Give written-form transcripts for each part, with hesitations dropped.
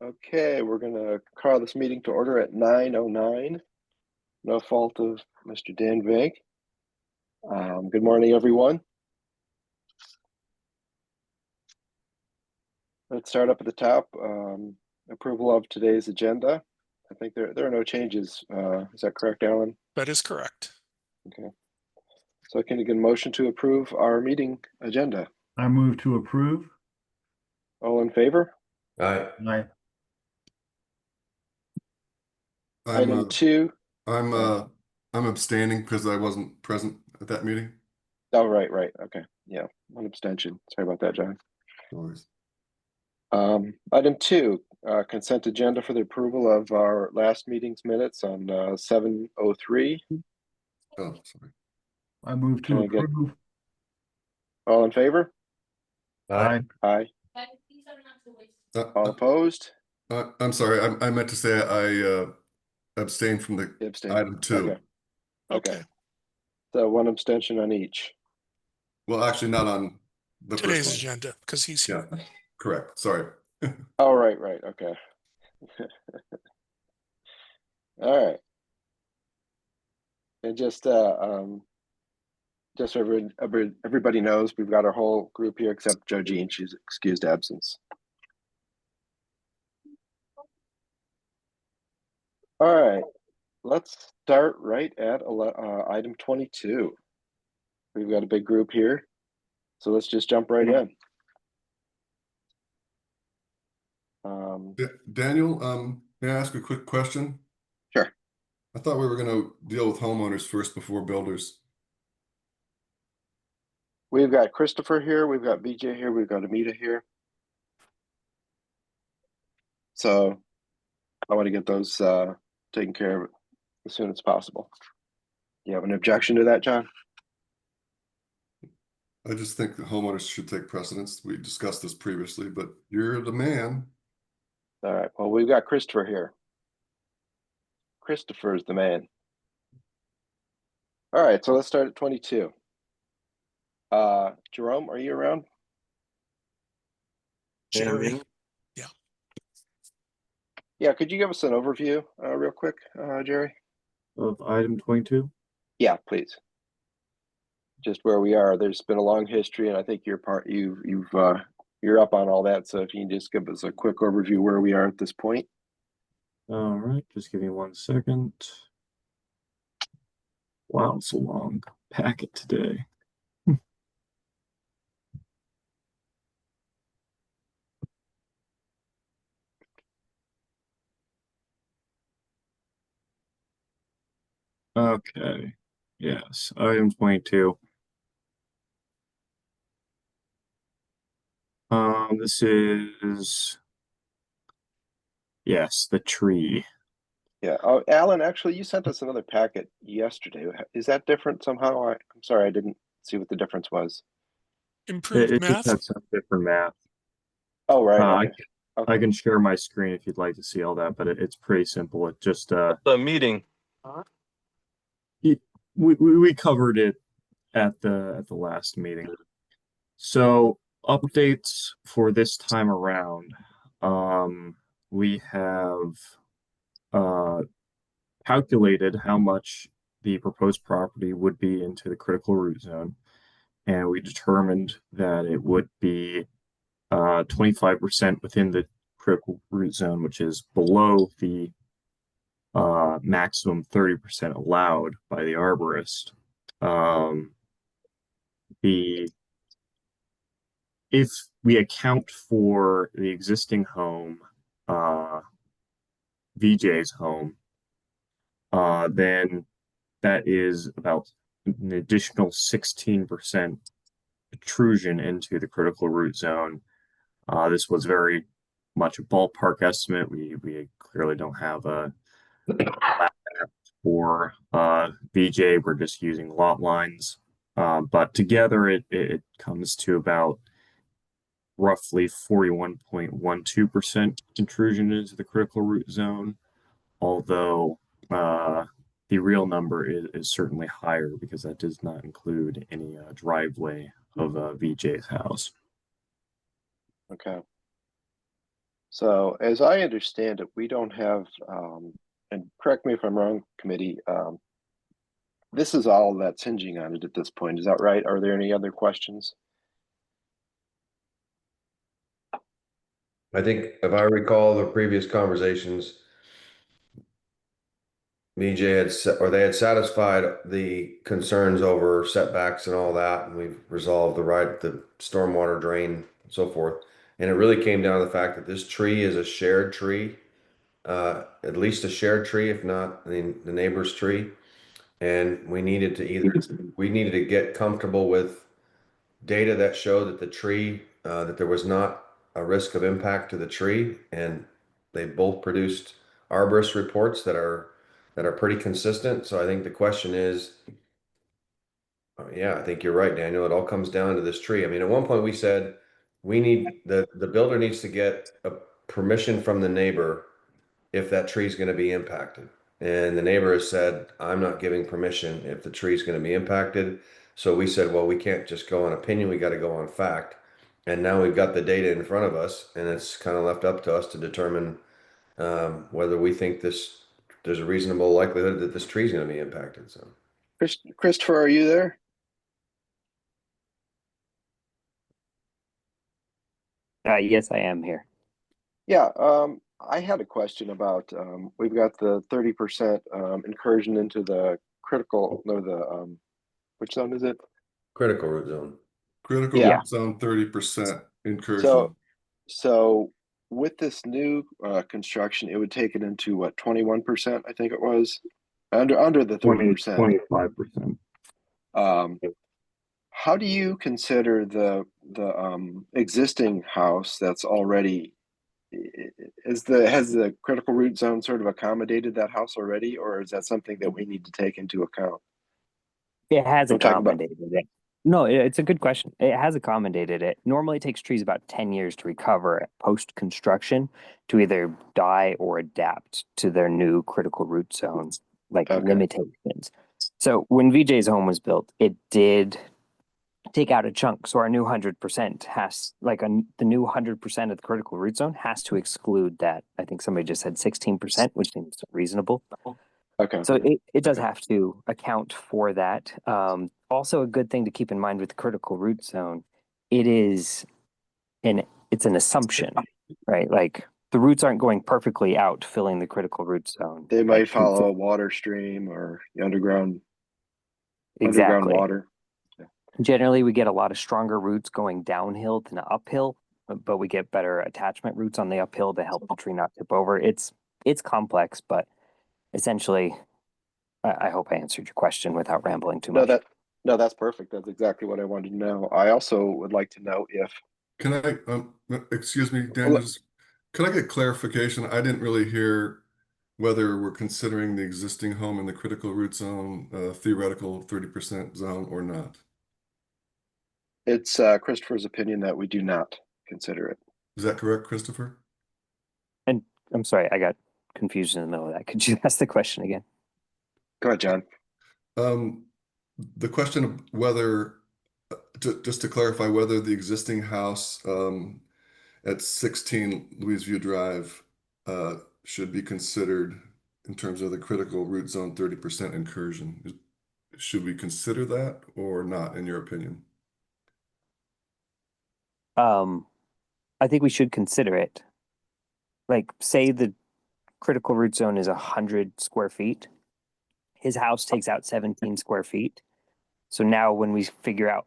Okay, we're going to call this meeting to order at 9:09. No fault of Mr. Dan Vig. Good morning, everyone. Let's start up at the top. Approval of today's agenda. I think there are no changes. Is that correct, Alan? That is correct. Okay. So can you get a motion to approve our meeting agenda? I move to approve. All in favor? Aye. Aye. Item 2. I'm abstaining because I wasn't present at that meeting. Oh, right. Okay. Yeah, one abstention. Sorry about that, John. No worries. Item 2, consent agenda for the approval of our last meeting's minutes on 7:03. Oh, sorry. I move to approve. All in favor? Aye. Aye. All opposed? I'm sorry. I meant to say I abstained from the item 2. Okay. So one abstention on each. Well, actually, not on the Today's first one. agenda, because he's here. Yeah, correct. Sorry. Oh, right. Okay. All right. And just so everybody knows, we've got our whole group here except Jo Jean. She's excused absence. All right. Let's start right at item 22. We've got a big group here, so let's just jump right in. Daniel, may I ask a quick question? Sure. I thought we were going to deal with homeowners first before builders. We've got Christopher here, we've got BJ here, we've got Amita here. So I want to get those taken care of as soon as possible. You have an objection to that, John? I just think the homeowners should take precedence. We discussed this previously, but you're the man. All right. Well, we've got Christopher here. Christopher is the man. All right. So let's start at 22. Jerome, are you around? Jerry. Yeah. Could you give us an overview real quick, Jerry? Of item 22? Yeah, please. Just where we are. There's been a long history, and I think you're up on all that. So if you can just give us a quick overview where we are at this point. All right, just give me 1 second. Wow, it's a long packet today. Okay, yes, item 22. This is, yes, the tree. Yeah. Oh, Alan, actually, you sent us another packet yesterday. Is that different somehow? I'm sorry, I didn't see what the difference was. Improved It math? just has some different math. Oh, right. Okay. I can share my screen if you'd like to see all that, but it's pretty simple. It just the meeting. we covered it at the last meeting. So updates for this time around. We have calculated how much the proposed property would be into the critical root zone, and we determined that it would be 25% within the critical root zone, which is below the maximum 30% allowed by the arborist. If we account for the existing home, VJ's home, then that is about an additional 16% intrusion into the critical root zone. This was very much a ballpark estimate. We clearly don't have a lab for VJ. We're just using lot lines. But together it comes to about roughly 41.12% intrusion into the critical root zone, although the real number is certainly higher because that does not include any driveway of VJ's house. Okay. So as I understand it, we don't have, and correct me if I'm wrong, committee, this is all that's hinging on it at this point. Is that right? Are there any other questions? I think if I recall the previous conversations, BJ they had satisfied the concerns over setbacks and all that, and we've resolved the stormwater drain and so forth. And it really came down to the fact that this tree is a shared tree, at least a shared tree, if not the neighbor's tree. And we needed to get comfortable with data that showed that the tree, that there was not a risk of impact to the tree, and they both produced arborist reports that are pretty consistent. So I think the question is, yeah, I think you're right, Daniel. It all comes down to this tree. I mean, at one point we said we need the builder needs to get a permission from the neighbor if that tree is going to be impacted. And the neighbor has said, I'm not giving permission if the tree is going to be impacted. So we said, well, we can't just go on opinion. We got to go on fact. And now we've got the data in front of us, and it's kind of left up to us to determine whether we think there's a reasonable likelihood that this tree is going to be impacted. So, Christopher, are you there? Yes, I am here. Yeah, I had a question about, we've got the 30% incursion into the critical, no, the, which zone is it? critical root zone. Critical Yeah. root zone 30% incursion. So with this new construction, it would take it into what, 21%, I think it was, under the 30%. 25%. How do you consider the existing house that's already, has the critical root zone sort of accommodated that house already, or is that something that we need to take into account? It has I'm talking about- accommodated it. No, it's a good question. It has accommodated it. Normally, it takes trees about 10 years to recover post construction to either die or adapt to their new critical root zones, like Okay. limitations. So when VJ's home was built, it did take out a chunk. So our new 100% has, the new 100% of the critical root zone has to exclude that. I think somebody just said 16%, which seems reasonable. Okay. So it does have to account for that. Also, a good thing to keep in mind with the critical root zone, it's an assumption, right? Like the roots aren't going perfectly out, filling the critical root zone. They might Like, follow a water stream or the underground exactly. water. Generally, we get a lot of stronger roots going downhill than uphill, but we get better attachment roots on the uphill to help the tree not tip over. It's complex, but essentially, I hope I answered your question without rambling too much. No, that's perfect. That's exactly what I wanted to know. I also would like to know if. Can I, excuse me, Daniel, can I get clarification? I didn't really hear whether we're considering the existing home in the critical root zone, theoretical 30% zone or not. It's Christopher's opinion that we do not consider it. Is that correct, Christopher? And I'm sorry, I got confused in the middle of that. Could you ask the question again? Go ahead, John. The question of whether, just to clarify, whether the existing house at 16 Louisview Drive should be considered in terms of the critical root zone 30% incursion. Should we consider that or not, in your opinion? I think we should consider it. Like, say the critical root zone is 100 square feet. His house takes out 17 square feet. So now when we figure out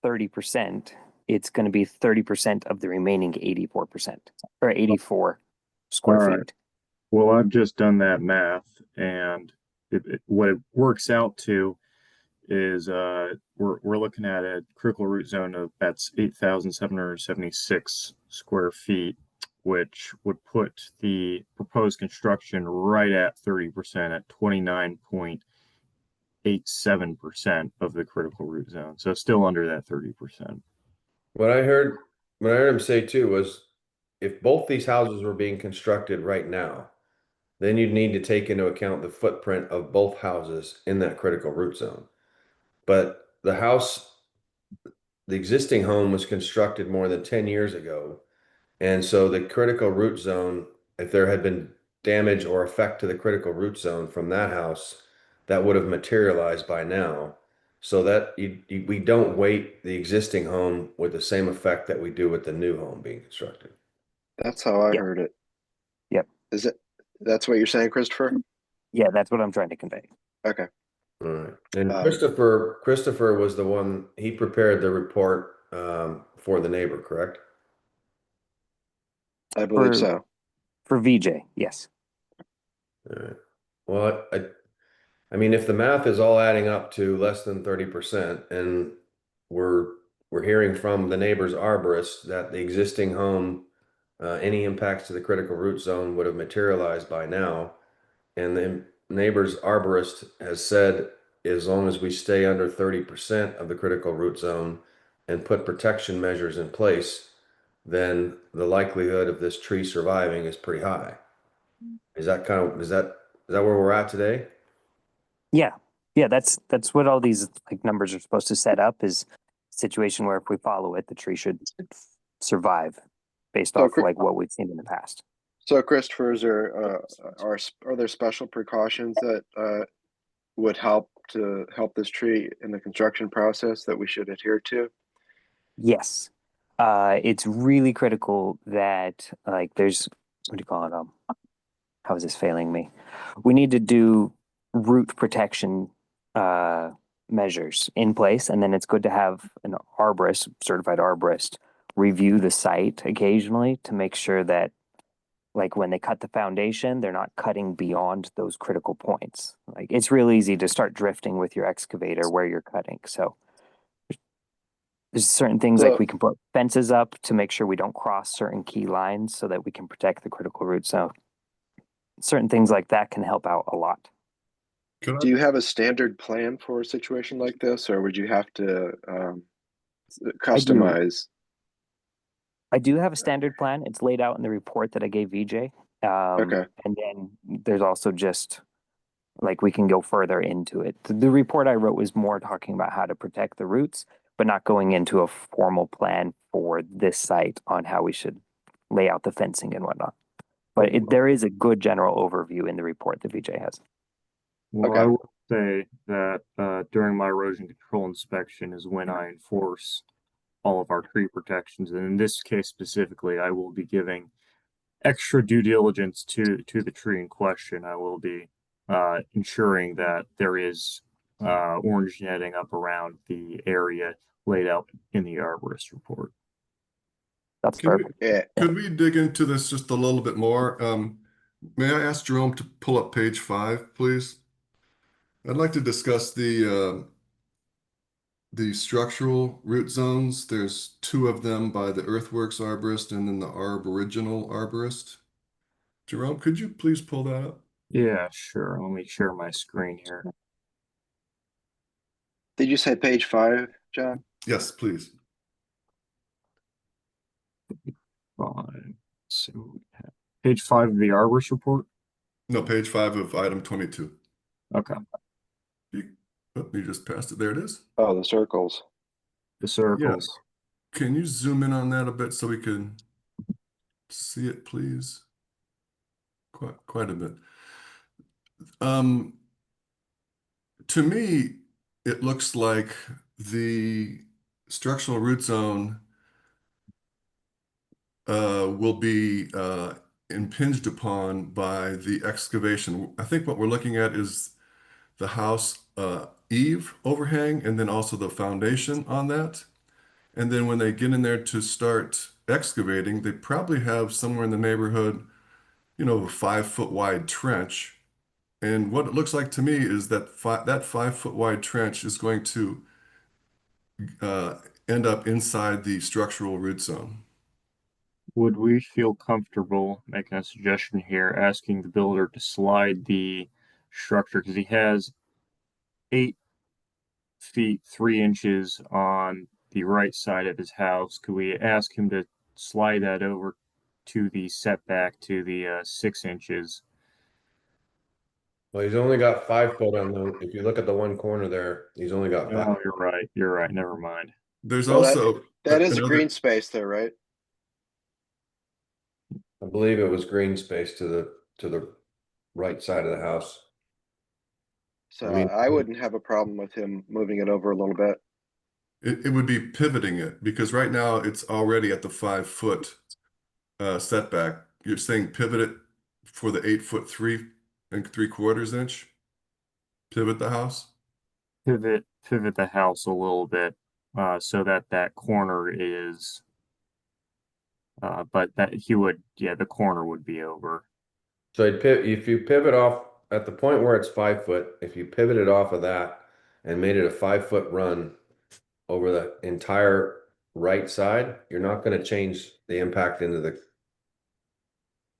30%, it's going to be 30% of the remaining 84% or 84 square All right. feet. Well, I've just done that math, and what it works out to is we're looking at a critical root zone of that's 8,776 square feet, which would put the proposed construction right at 30% at 29.87% of the critical root zone. So still under that 30%. What I heard him say too was if both these houses were being constructed right now, then you'd need to take into account the footprint of both houses in that critical root zone. But the existing home was constructed more than 10 years ago, And so the critical root zone, if there had been damage or effect to the critical root zone from that house, that would have materialized by now. So that we don't weight the existing home with the same effect that we do with the new home being constructed. That's how I Yep. heard it. Yep. Is it? That's what you're saying, Christopher? Yeah, that's what I'm trying to convey. Okay. All right. And Um, Christopher was the one, he prepared the report for the neighbor, correct? I believe For so. for VJ, yes. All right. Well, I mean, if the math is all adding up to less than 30%, and we're hearing from the neighbor's arborist that the existing home, any impacts to the critical root zone would have materialized by now, and the neighbor's arborist has said as long as we stay under 30% of the critical root zone and put protection measures in place, then the likelihood of this tree surviving is pretty high. Is that where we're at today? Yeah. Yeah, that's what all these like numbers are supposed to set up is a situation where if we follow it, the tree should survive based So, off like what we've seen in the past. So, Christopher, are there special precautions that would help this tree in the construction process that we should adhere to? Yes. It's really critical that like there's what do you call it? How is this failing me? We need to do root protection measures in place, and then it's good to have an arborist, certified arborist, review the site occasionally to make sure that like when they cut the foundation, they're not cutting beyond those critical points. Like it's real easy to start drifting with your excavator where you're cutting. So there's certain things like So, we can put fences up to make sure we don't cross certain key lines so that we can protect the critical root zone. Certain things like that can help out a lot. Could do you have a standard plan for a situation like this, or would you have to customize? I do have a standard plan. It's laid out in the report that I gave VJ. Okay. And then there's also just like we can go further into it. The report I wrote was more talking about how to protect the roots, but not going into a formal plan for this site on how we should lay out the fencing and whatnot. But there is a good general overview in the report that VJ has. Well, Okay. I will say that during my erosion control inspection is when I enforce all of our tree protections. And in this case specifically, I will be giving extra due diligence to the tree in question. I will be ensuring that there is orange netting up around the area laid out in the arborist report. That's Can we, perfect. Yeah. could we dig into this just a little bit more? May I ask Jerome to pull up page 5, please? I'd like to discuss the structural root zones. There's 2 of them by the earthworks arborist and then the aboriginal arborist. Jerome, could you please pull that up? Yeah, sure. Let me share my screen here. Did you say page 5, John? Yes, please. Fine. So page 5 of the arborist report. No, page 5 of item 22. Okay. You just passed it. There it is. Oh, the circles. The circles. Can you zoom in on that a bit so we can see it, please? Quite a bit. To me, it looks like the structural root zone will be impinged upon by the excavation. I think what we're looking at is the house eave overhang and then also the foundation on that. And then when they get in there to start excavating, they probably have somewhere in the neighborhood, a 5-foot wide trench. And what it looks like to me is that that 5-foot wide trench is going to end up inside the structural root zone. Would we feel comfortable making a suggestion here, asking the builder to slide the structure because he has 8 feet 3 inches on the right side of his house? Could we ask him to slide that over to the setback to the 6 inches? Well, he's only got 5 foot on the, if you look at the one corner there, he's only got 5. Oh, you're right. You're right. Never mind. There's Well, also that is a another, green space there, right? I believe it was green space to the right side of the house. So I mean, I wouldn't have a problem with him moving it over a little bit. It would be pivoting it because right now it's already at the 5 foot setback. You're saying pivot it for the 8 foot 3 3/4 inch? Pivot the house? Pivot the house a little bit, so that that corner is, but that he would, yeah, the corner would be over. so if you pivot off at the point where it's 5 foot, if you pivoted off of that and made it a 5 foot run over the entire right side, you're not going to change the impact into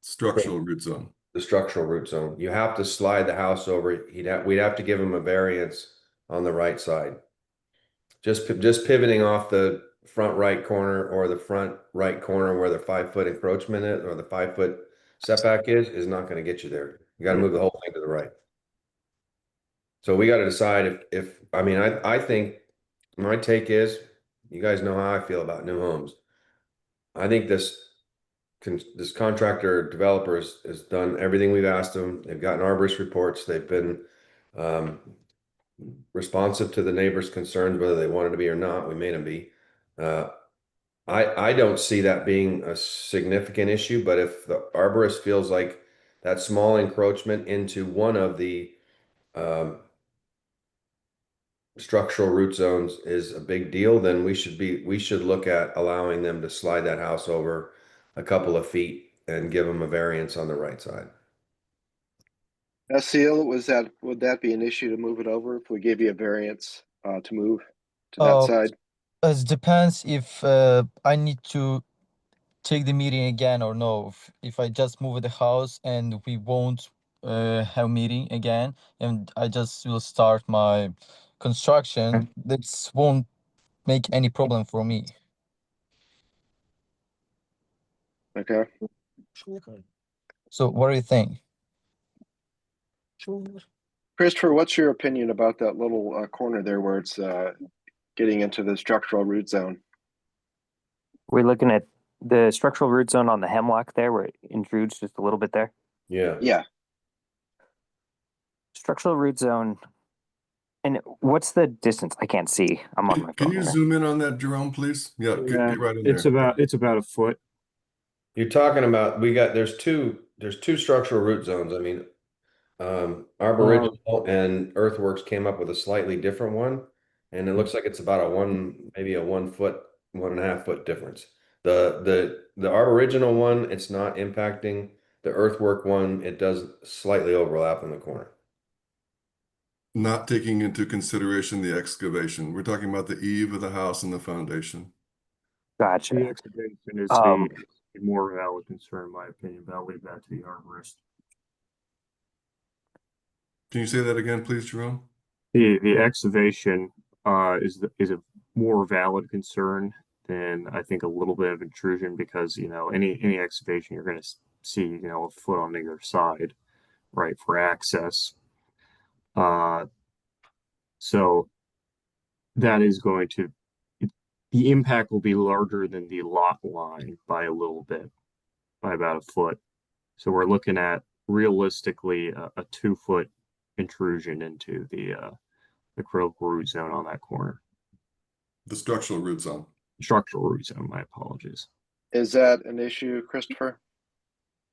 Structural root zone. the structural root zone. You have to slide the house over. We'd have to give him a variance on the right side. Just pivoting off the front right corner or the front right corner where the 5 foot encroachment is or the 5 foot setback is not going to get you there. You got to move the whole thing to the right. So we got to decide if I mean I think my take is, you guys know how I feel about new homes. I think this contractor developer has done everything we've asked them. They've gotten arborist reports. They've been responsive to the neighbors' concerns, whether they wanted to be or not. We made them be. I don't see that being a significant issue, but if the arborist feels like that small encroachment into one of the structural root zones is a big deal, then we should look at allowing them to slide that house over a couple of feet and give them a variance on the right side. SEAL, would that be an issue to move it over if we gave you a variance to move to that side? It depends if I need to take the meeting again or no. If I just move the house and we won't have meeting again, and I just will start my construction, this won't make any problem for me. Okay. So what do you think? Christopher, what's your opinion about that little corner there where it's getting into the structural root zone? We're looking at the structural root zone on the hemlock there where it intrudes just a little bit there. Yeah. Structural root zone. And what's the distance? I can't see. I'm on my Can phone you here. zoom in on that, Jerome, please? Yeah, get right in It's there. about a foot. You're talking about there's two structural root zones. I mean, Aboriginal and Earthworks came up with a slightly different one, and it looks like it's about maybe a 1 foot, 1.5 foot difference. The Aboriginal one, it's not impacting. The Earthwork one, it does slightly overlap in the corner. Not taking into consideration the excavation. We're talking about the eave of the house and the foundation. Gotcha. The excavation is Um, the more valid concern, in my opinion, but I'll leave that to the arborist. Can you say that again, please, Jerome? The excavation is a more valid concern than I think a little bit of intrusion, because any excavation you're going to see a foot on either side, right, for access. So that is going to, the impact will be larger than the lot line by a little bit, by about a foot. So we're looking at realistically a 2 foot intrusion into the critical root zone on that corner. The structural root zone. Structural root zone, my apologies. Is that an issue, Christopher?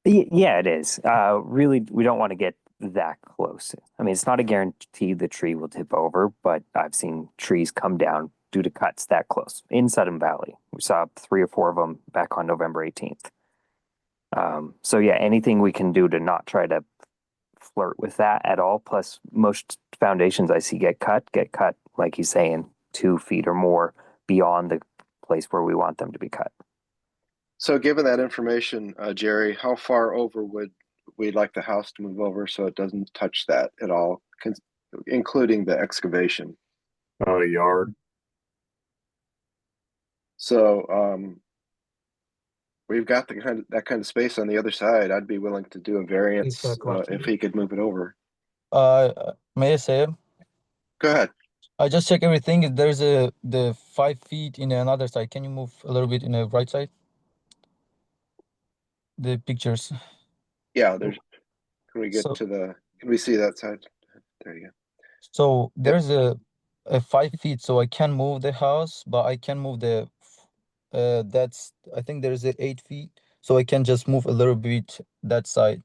Yeah, it is. Really, we don't want to get that close. I mean, it's not a guarantee the tree will tip over, but I've seen trees come down due to cuts that close in Sudden Valley. We saw 3 or 4 of them back on November 18th. So yeah, anything we can do to not try to flirt with that at all. Plus, most foundations I see get cut, like he's saying, 2 feet or more beyond the place where we want them to be cut. So given that information, Jerry, how far over would we like the house to move over so it doesn't touch that at all, including the excavation? About a yard. So we've got that kind of space on the other side. I'd be willing to do a variance if he could move it over. May I say? Go ahead. I just check everything. There's the 5 feet in another side. Can you move a little bit in the right side? the pictures. Yeah, there's, can we get So- to the, can we see that side? There you go. So there's a 5 feet, so I can move the house, but I can move the that's, I think there's a 8 feet, so I can just move a little bit that side.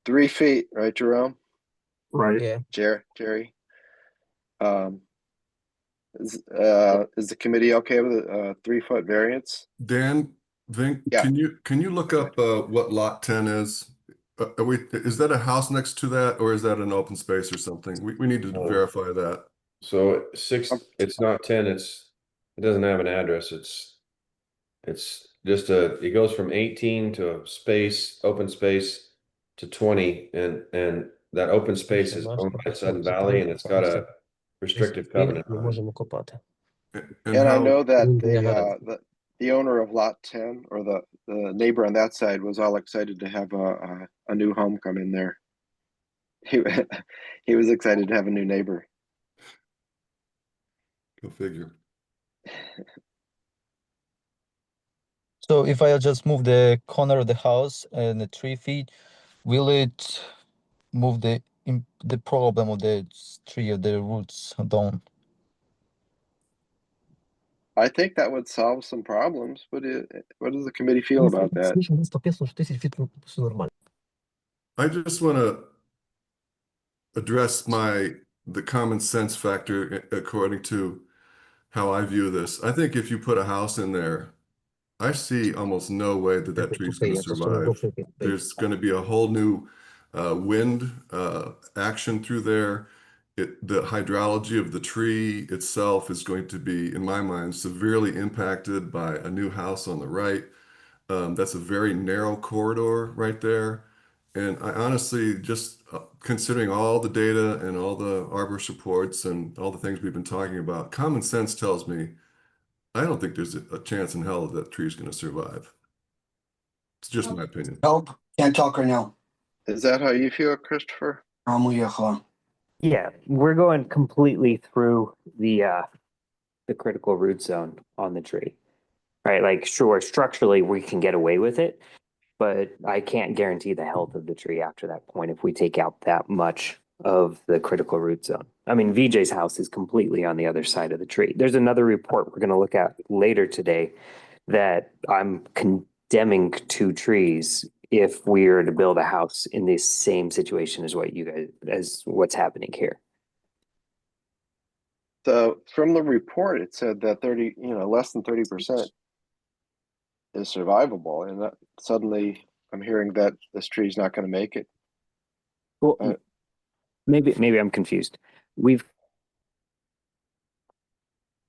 3 feet, right, Jerome? Right. Yeah. Jerry? Is the committee okay with a 3-foot variance? Dan, Vink, Yeah. can you look up what lot 10 is? Is that a house next to that, or is that an open space or something? We need to No. verify that. So it's not 10, it doesn't have an address. It's just it goes from 18 to a space, open space to 20, and that open space is owned by Sudden Valley, and it's got a restrictive covenant on it. And And I how, know that the owner of lot 10 or the neighbor on that side was all excited to have a new home come in there. He was excited to have a new neighbor. go figure. So if I just move the corner of the house and the 3 feet, will it move the problem of the tree of the roots down? I think that would solve some problems. What does the committee feel about that? I just want to address the common sense factor according to how I view this. I think if you put a house in there, I see almost no way that that tree is going to survive. There's going to be a whole new wind action through there. The hydrology of the tree itself is going to be, in my mind, severely impacted by a new house on the right. That's a very narrow corridor right there. And I honestly, just considering all the data and all the arborist reports and all the things we've been talking about, common sense tells me I don't think there's a chance in hell that tree is going to survive. It's just my opinion. Nope, can't talk right now. Is that how you feel, Christopher? Yeah, we're going completely through the critical root zone on the tree, right? Like, sure, structurally we can get away with it, but I can't guarantee the health of the tree after that point if we take out that much of the critical root zone. I mean, VJ's house is completely on the other side of the tree. There's another report we're going to look at later today that I'm condemning 2 trees if we are to build a house in the same situation as what's happening here. So from the report, it said that less than 30% is survivable, and that suddenly I'm hearing that this tree is not going to make it. Well, maybe I'm confused. We've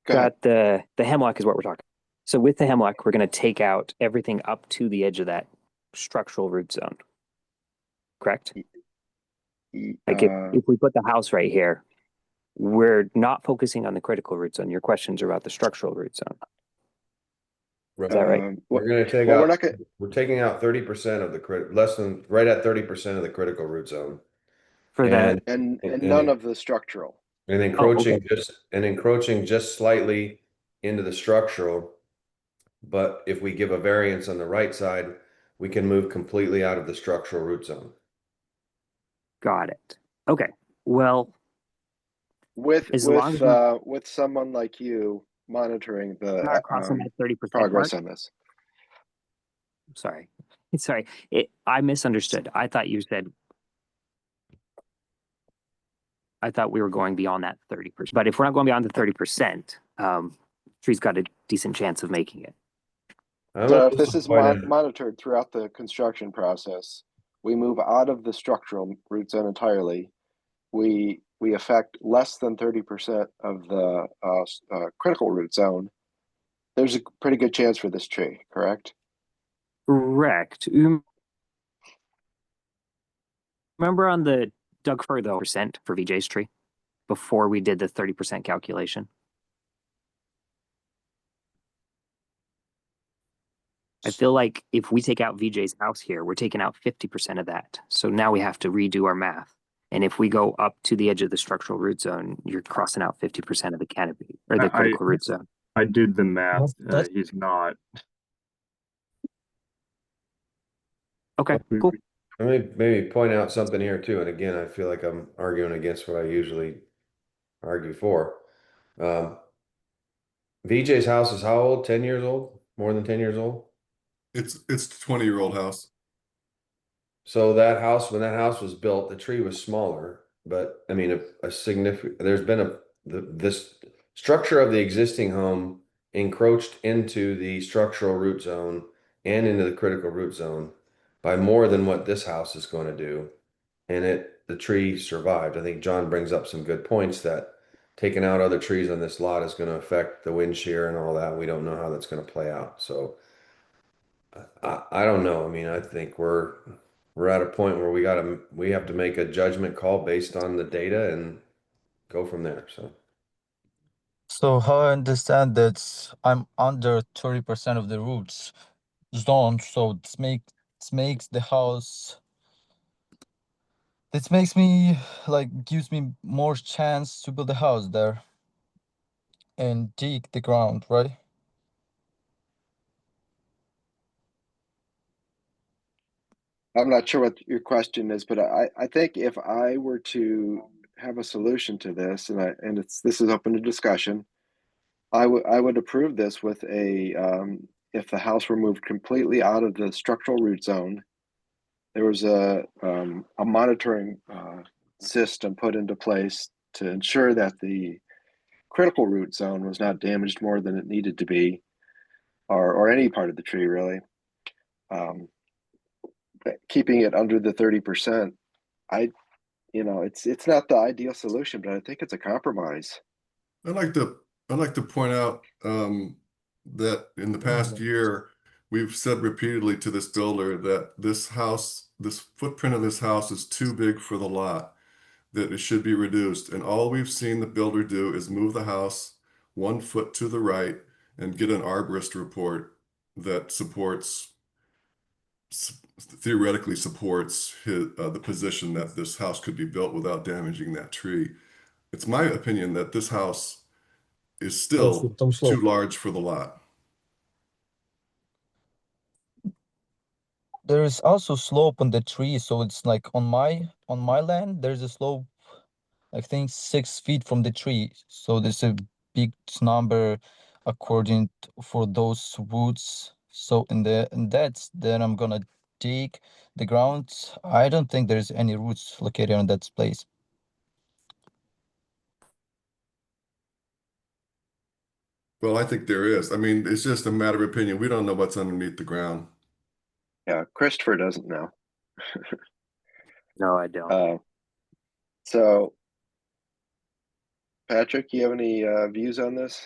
Go ahead. got the hemlock is what we're talking. So with the hemlock, we're going to take out everything up to the edge of that structural root zone. Correct? Like if we put the house right here, we're not focusing on the critical root zone. Your questions are about the structural root zone. Is that right? We're going to take well, out. We're taking out 30% of the right at 30% of the critical root zone. For that, and none of the structural. And encroaching just slightly into the structural. But if we give a variance on the right side, we can move completely out of the structural root zone. got it. Okay. Well, With long as with someone like you monitoring the not crossing that 30% progress mark. on this. Sorry. I misunderstood. I thought we were going beyond that 30%. But if we're not going beyond the 30%, tree's got a decent chance of making it. So if this is monitored throughout the construction process, we move out of the structural root zone entirely. We affect less than 30% of the critical root zone. There's a pretty good chance for this tree, correct? Correct. Remember on the Doug for the percent for VJ's tree before we did the 30% calculation? I feel like if we take out VJ's house here, we're taking out 50% of that. So now we have to redo our math. And if we go up to the edge of the structural root zone, you're crossing out 50% of the canopy or the critical root zone. I did the math. He's not. Okay, We- cool. Let me maybe point out something here too, and again, I feel like I'm arguing against what I usually argue for. VJ's house is how old? 10 years old? More than 10 years old? It's a 20-year-old house. So that house, when that house was built, the tree was smaller, but I mean, a significant, there's been this structure of the existing home encroached into the structural root zone and into the critical root zone by more than what this house is going to do. And the tree survived. I think John brings up some good points that taking out other trees on this lot is going to affect the wind shear and all that. We don't know how that's going to play out. So I don't know. I mean, I think we're at a point where we have to make a judgment call based on the data and go from there. So how I understand that I'm under 30% of the roots zone, so it makes the house. This makes me like gives me more chance to build a house there and dig the ground, right? I'm not sure what your question is, but I think if I were to have a solution to this, and this is open to discussion, I would approve this with if the house were moved completely out of the structural root zone, there was a monitoring system put into place to ensure that the critical root zone was not damaged more than it needed to be, or any part of the tree really. Keeping it under the 30%, it's not the ideal solution, but I think it's a compromise. I'd like to point out that in the past year, we've said repeatedly to this builder that this footprint of this house is too big for the lot, that it should be reduced. And all we've seen the builder do is move the house 1 foot to the right and get an arborist report that theoretically supports the position that this house could be built without damaging that tree. It's my opinion that this house is still too large for the lot. There is also slope on the tree, so it's like on my land, there's a slope, I think 6 feet from the tree. So there's a big number according for those woods. So then I'm gonna dig the ground. I don't think there's any roots located on that place. Well, I think there is. I mean, it's just a matter of opinion. We don't know what's underneath the ground. Yeah, Christopher doesn't know. No, I don't. So, Patrick, you have any views on this?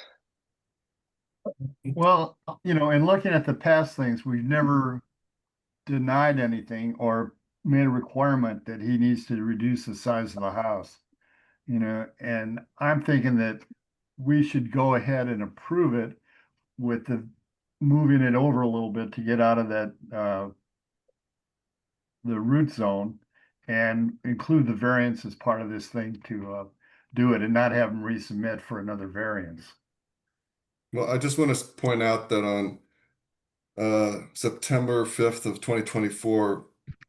Well, in looking at the past things, we've never denied anything or made a requirement that he needs to reduce the size of the house. And I'm thinking that we should go ahead and approve it with the moving it over a little bit to get out of that the root zone and include the variance as part of this thing to do it and not have him resubmit for another variance. Well, I just want to point out that on September 5th of 2024,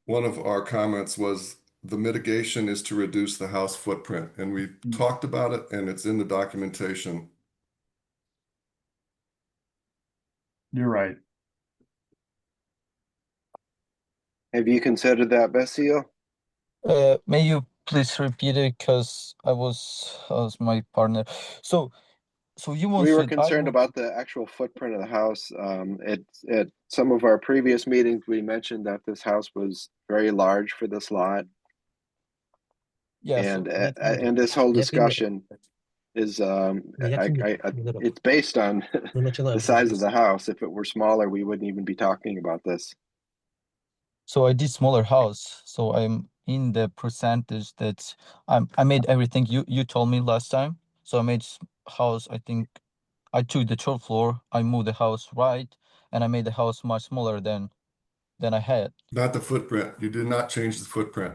one of our comments was the mitigation is to reduce the house footprint. And we talked about it and it's in the documentation. You're right. Have you considered that, Basile? May you please repeat it because I was my partner. So you want We were said concerned about the actual footprint of the house. At some of our previous meetings, we mentioned that this house was very large for this lot. Yes. And this whole discussion is it's based on the size of the house. If it were smaller, we wouldn't even be talking about this. So I did smaller house. So I'm in the percentage that I made everything you told me last time. So I made house, I think I took the third floor, I moved the house right, and I made the house much smaller than I had. Not the footprint. You did not change the footprint.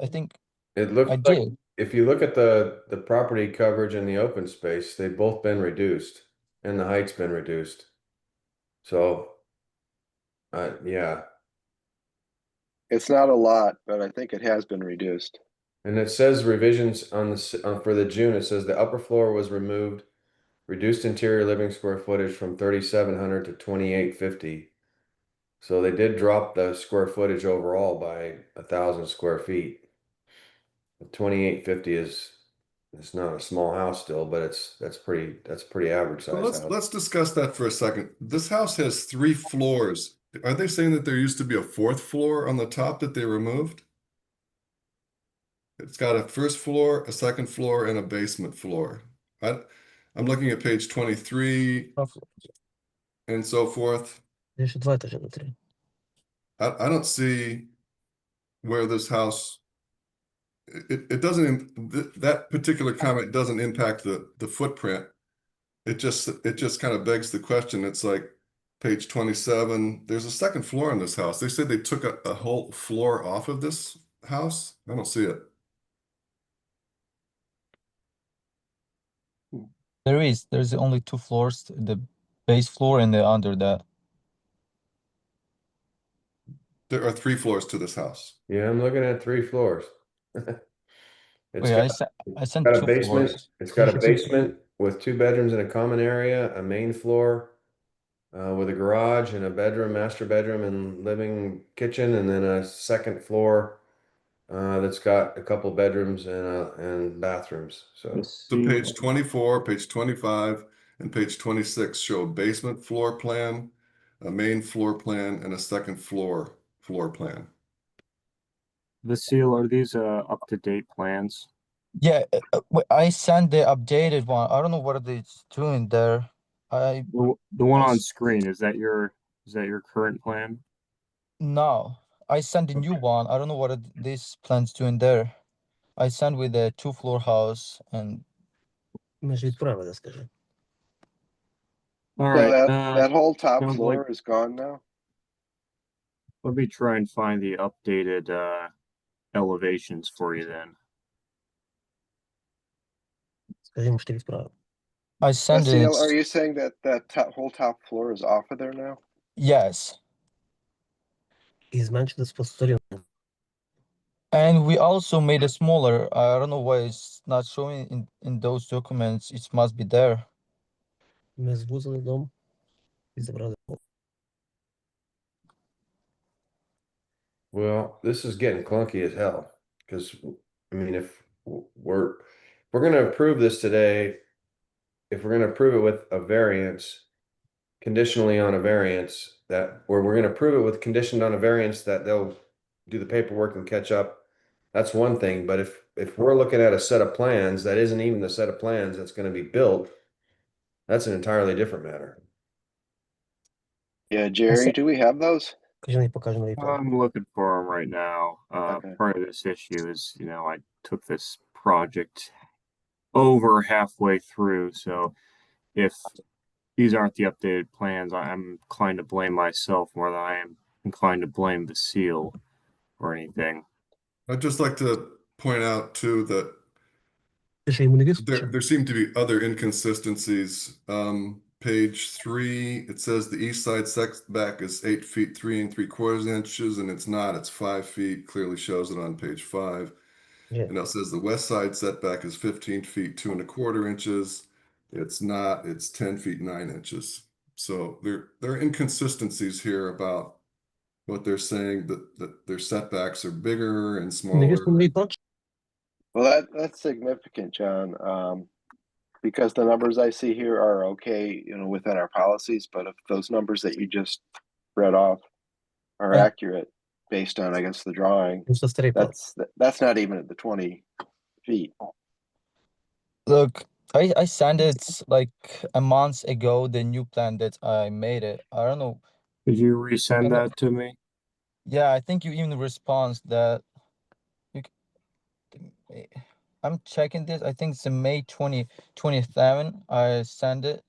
I think It looks I like did. if you look at the property coverage and the open space, they've both been reduced and the height's been reduced. So Yeah. It's not a lot, but I think it has been reduced. And it says revisions on for the June, it says the upper floor was removed, reduced interior living square footage from 3,700 to 2,850. So they did drop the square footage overall by 1,000 square feet. 2,850 is, it's not a small house still, but that's pretty average So size house. let's discuss that for a second. This house has 3 floors. Are they saying that there used to be a 4th floor on the top that they removed? It's got a 1st floor, a 2nd floor, and a basement floor. I'm looking at page 23 and so forth. I don't see where this house, it doesn't, that particular comment doesn't impact the footprint. It just kind of begs the question. It's like page 27, there's a 2nd floor in this house. They said they took a whole floor off of this house. I don't see it. There's only 2 floors, the base floor and the under that. There are 3 floors to this house. Yeah, I'm looking at 3 floors. It's Wait, got, I sent got a 2 basement. floors. It's got a basement with 2 bedrooms and a common area, a main floor with a garage and a bedroom, master bedroom and living kitchen, and then a 2nd floor that's got a couple bedrooms and bathrooms. So So page 24, page 25, and page 26 show a basement floor plan, a main floor plan, and a 2nd floor plan. The seal, are these up-to-date plans? Yeah, I sent the updated one. I don't know what it's doing there. The one on screen, is that your current plan? No, I sent a new one. I don't know what this plan's doing there. I sent with a 2-floor house and All So right, that whole top sounds floor like is gone now? let me try and find the updated elevations for you then. I sent it. Seal, are you saying that whole top floor is off of there now? Yes. And we also made it smaller. I don't know why it's not showing in those documents. It must be there. well, this is getting clunky as hell because I mean, if we're going to approve this today, if we're going to approve it with a variance, conditionally on a variance that, or we're going to approve it with conditioned on a variance that they'll do the paperwork and catch up, that's one thing. But if we're looking at a set of plans that isn't even the set of plans that's going to be built, that's an entirely different matter. Yeah, Jerry, do we have those? I'm looking for them right now. Okay. Part of this issue is, I took this project over halfway through, so if these aren't the updated plans, I'm inclined to blame myself more than I am inclined to blame the seal or anything. I'd just like to point out too that there seem to be other inconsistencies. Page 3, it says the east side setback is 8 feet 3 3/4 inches, and it's not, it's 5 feet, clearly shows it on page 5. And it says the west side setback is 15 feet 2 1/4 inches. It's not, it's 10 feet 9 inches. So there are inconsistencies here about what they're saying, that their setbacks are bigger and smaller. Well, that's significant, John, because the numbers I see here are okay, within our policies, but if those numbers that you just read off are And- accurate based on, I guess, the drawing, that's not even at the 20 feet. Look, I sent it like a month ago, the new plan that I made it. I don't know. Could you resend that to me? Yeah, I think you even respond that I'm checking this. I think it's in May 2027. I sent it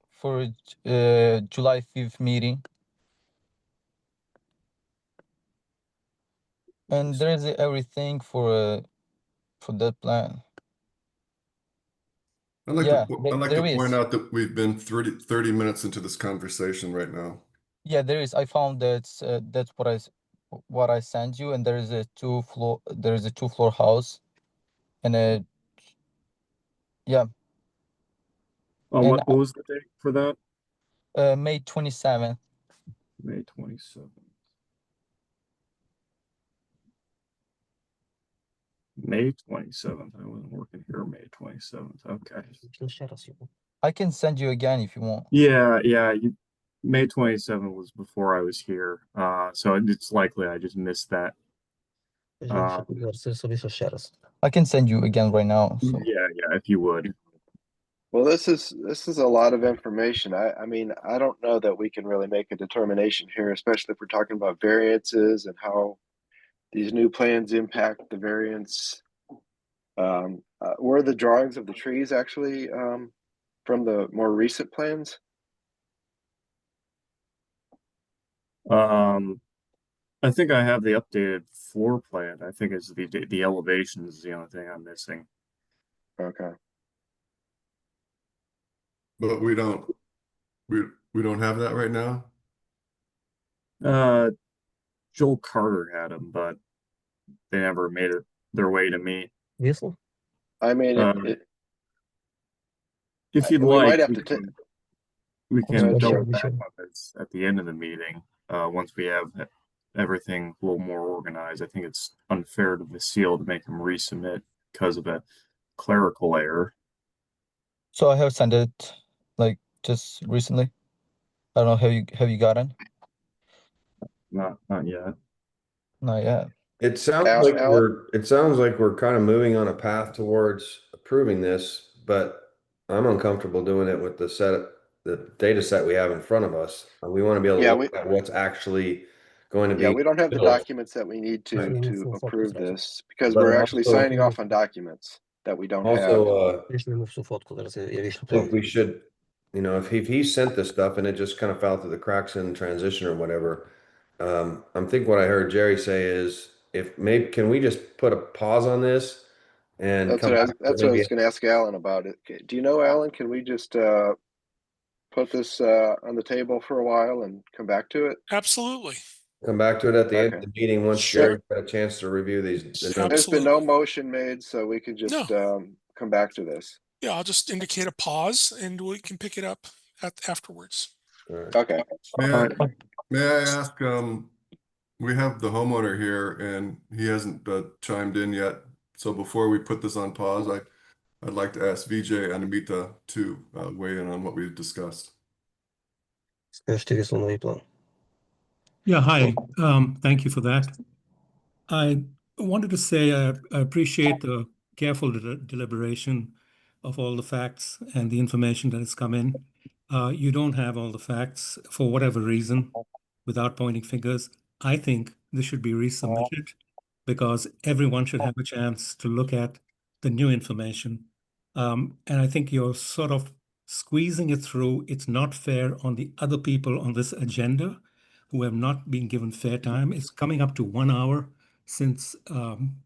for July 5th meeting. And there's everything for that plan. I'd like Yeah, to, I'd like there to point is. out that we've been 30 minutes into this conversation right now. Yeah, there is. I found that's what I sent you, and there is a two floor house, and yeah, and What was the date for that? May 27th. May 27th. May 27th. I wasn't working here. May 27th. Okay. I can send you again if you want. Yeah, May 27th was before I was here. So it's likely I just missed that. I can send you again right now. So. Yeah, if you would. Well, this is a lot of information. I mean, I don't know that we can really make a determination here, especially if we're talking about variances and how these new plans impact the variance. Were the drawings of the trees actually from the more recent plans? I think I have the updated floor plan. I think it's the elevation is the only thing I'm missing. Okay. But we don't have that right now. Joel Carter had them, but they never made it their way to me. I mean, if you'd we like, might have we Go can ahead, double sure. back on this at the end of the meeting. Once we have everything a little more organized, I think it's unfair to Vasile to make him resubmit because of a clerical error. So I have sent it like just recently. I don't know. Have you gotten? Not yet. Not yet. It sounds Al- like Alan? we're kind of moving on a path towards approving this, but I'm uncomfortable doing it with the data set we have in front of us. And we want to be able to Yeah, look at what's actually going to Yeah, be we don't have the built. documents that we need to approve this because But we're I'm actually also- signing off on documents that we don't have. Also, think we should, if he sent this stuff and it just kind of fell through the cracks in transition or whatever, I'm think what I heard Jerry say is can we just put a pause on this and That's come what I back was, that's to what I maybe was going to ask Alan about it. Okay, do you know, Alan, can we just put this on the table for a while and come back to it? Absolutely. come back to it at the end of Okay. the meeting once Sure. Jerry's got a chance to review the notes? There's been no motion made, so we could just come back to this. Yeah, I'll just indicate a pause and we can pick it up afterwards. All right. Okay. May I ask, we have the homeowner here and he hasn't chimed in yet. So before we put this on pause, I'd like to ask Vijay and Amita to weigh in on what we've discussed. Yeah, hi. Thank you for that. I wanted to say I appreciate the careful deliberation of all the facts and the information that has come in. You don't have all the facts for whatever reason without pointing fingers. I think this should be resubmitted because everyone should have a chance to look at the new information. And I think you're sort of squeezing it through. It's not fair on the other people on this agenda who have not been given fair time. It's coming up to 1 hour since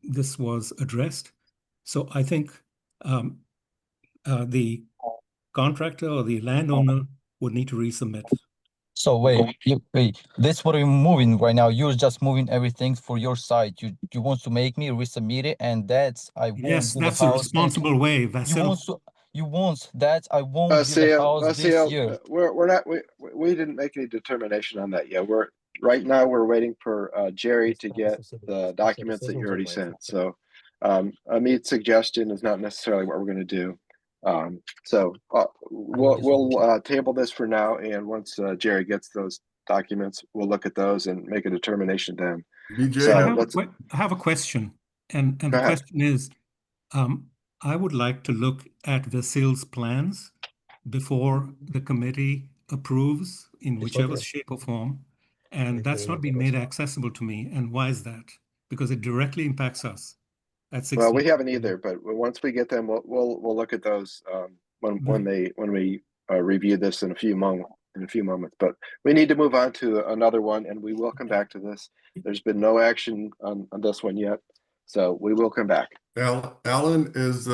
this was addressed. So I think the contractor or the landowner would need to resubmit. So wait, this what we're moving right now. You're just moving everything for your side. You want to make me resubmit it, and I won't Yes, do that's the a house. responsible way, You Vasil. want that I won't build the house this year. We're not we didn't make any determination on that yet. Right now we're waiting for Jerry to get the documents that you already sent. So Amit's suggestion is not necessarily what we're going to do. So we'll table this for now, and once Jerry gets those documents, we'll look at those and make a determination then. Vijay, I have a question, and the question is, I would like to look at Vasil's plans before the committee approves in whichever shape or form, and that's not been made accessible to me. And why is that? Because it directly impacts us. Well, we haven't either, but once we get them, we'll look at those when we review this in a few moments. But we need to move on to another one, and we will come back to this. There's been no action on this one yet, so we will come back. Alan, is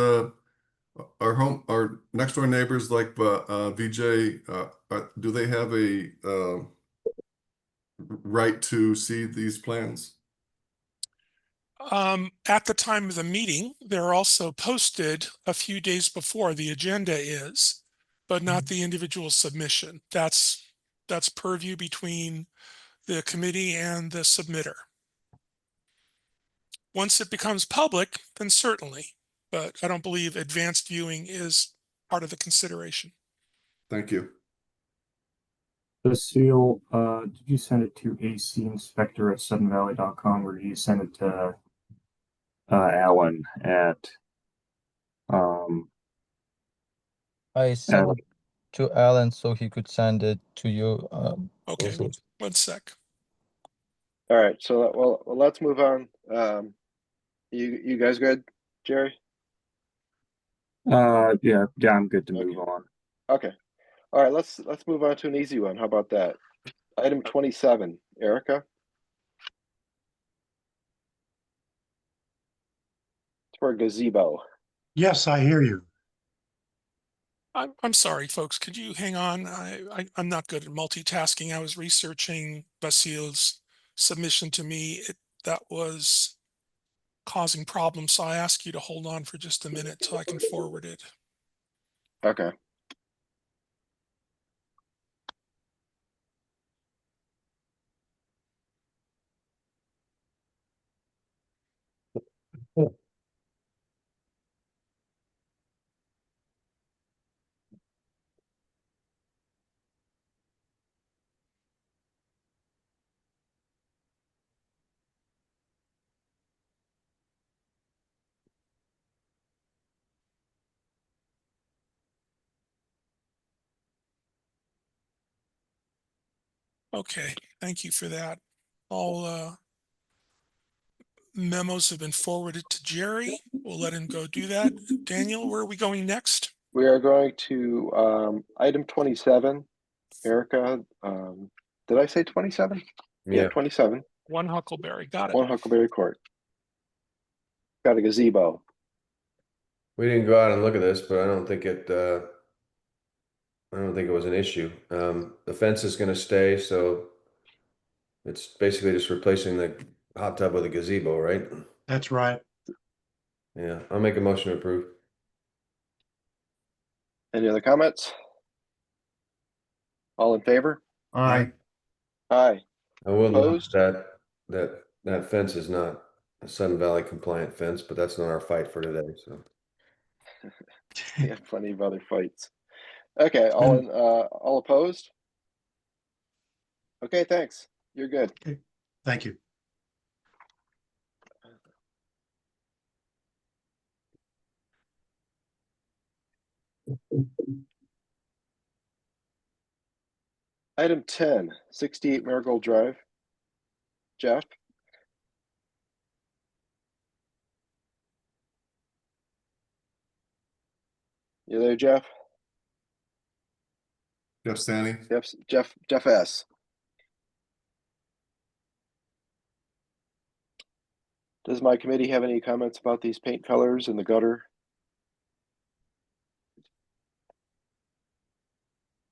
Our next door neighbors like VJ, do they have a right to see these plans? At the time of the meeting, they're also posted a few days before the agenda is, but not the individual submission. That's purview between the committee and the submitter. Once it becomes public, then certainly, but I don't believe advanced viewing is part of the consideration. Thank you. Cecile, did you send it to acinspector@suddenvalley.com or did you send it to Alan at I sent it to Alan so he could send it to you. Okay, also. one sec. All right, so well, let's move on. You guys good, Jerry? yeah, I'm good to move on. Okay. All right, let's move on to an easy one. How about that? Item 27, Erica. It's for a gazebo. Yes, I hear you. I'm sorry, folks. Could you hang on? I'm not good at multitasking. I was researching Basile's submission to me. That was causing problems, so I ask you to hold on for just a minute till I can forward it. Okay. Okay, thank you for that. All memos have been forwarded to Jerry. We'll let him go do that. Daniel, where are we going next? We are going to item 27, Erica. Did I say 27? Yeah, 27. One Huckleberry, got it. One Huckleberry Court. Got a gazebo. We didn't go out and look at this, but I don't think it was an issue. The fence is going to stay, so it's basically just replacing the hot tub with a gazebo, right? That's right. Yeah, I'll make a motion to approve. Any other comments? All in favor? Aye. Aye. I will note Opposed? that fence is not a Sun Valley compliant fence, but that's not our fight for today. So We have plenty of other fights. Okay, all opposed? Okay, thanks. You're good. Okay. Thank you. Item 10, 68 Marigold Drive. Jeff? You there, Jeff? Jeff Stanley. Jeff S. Does my committee have any comments about these paint colors in the gutter?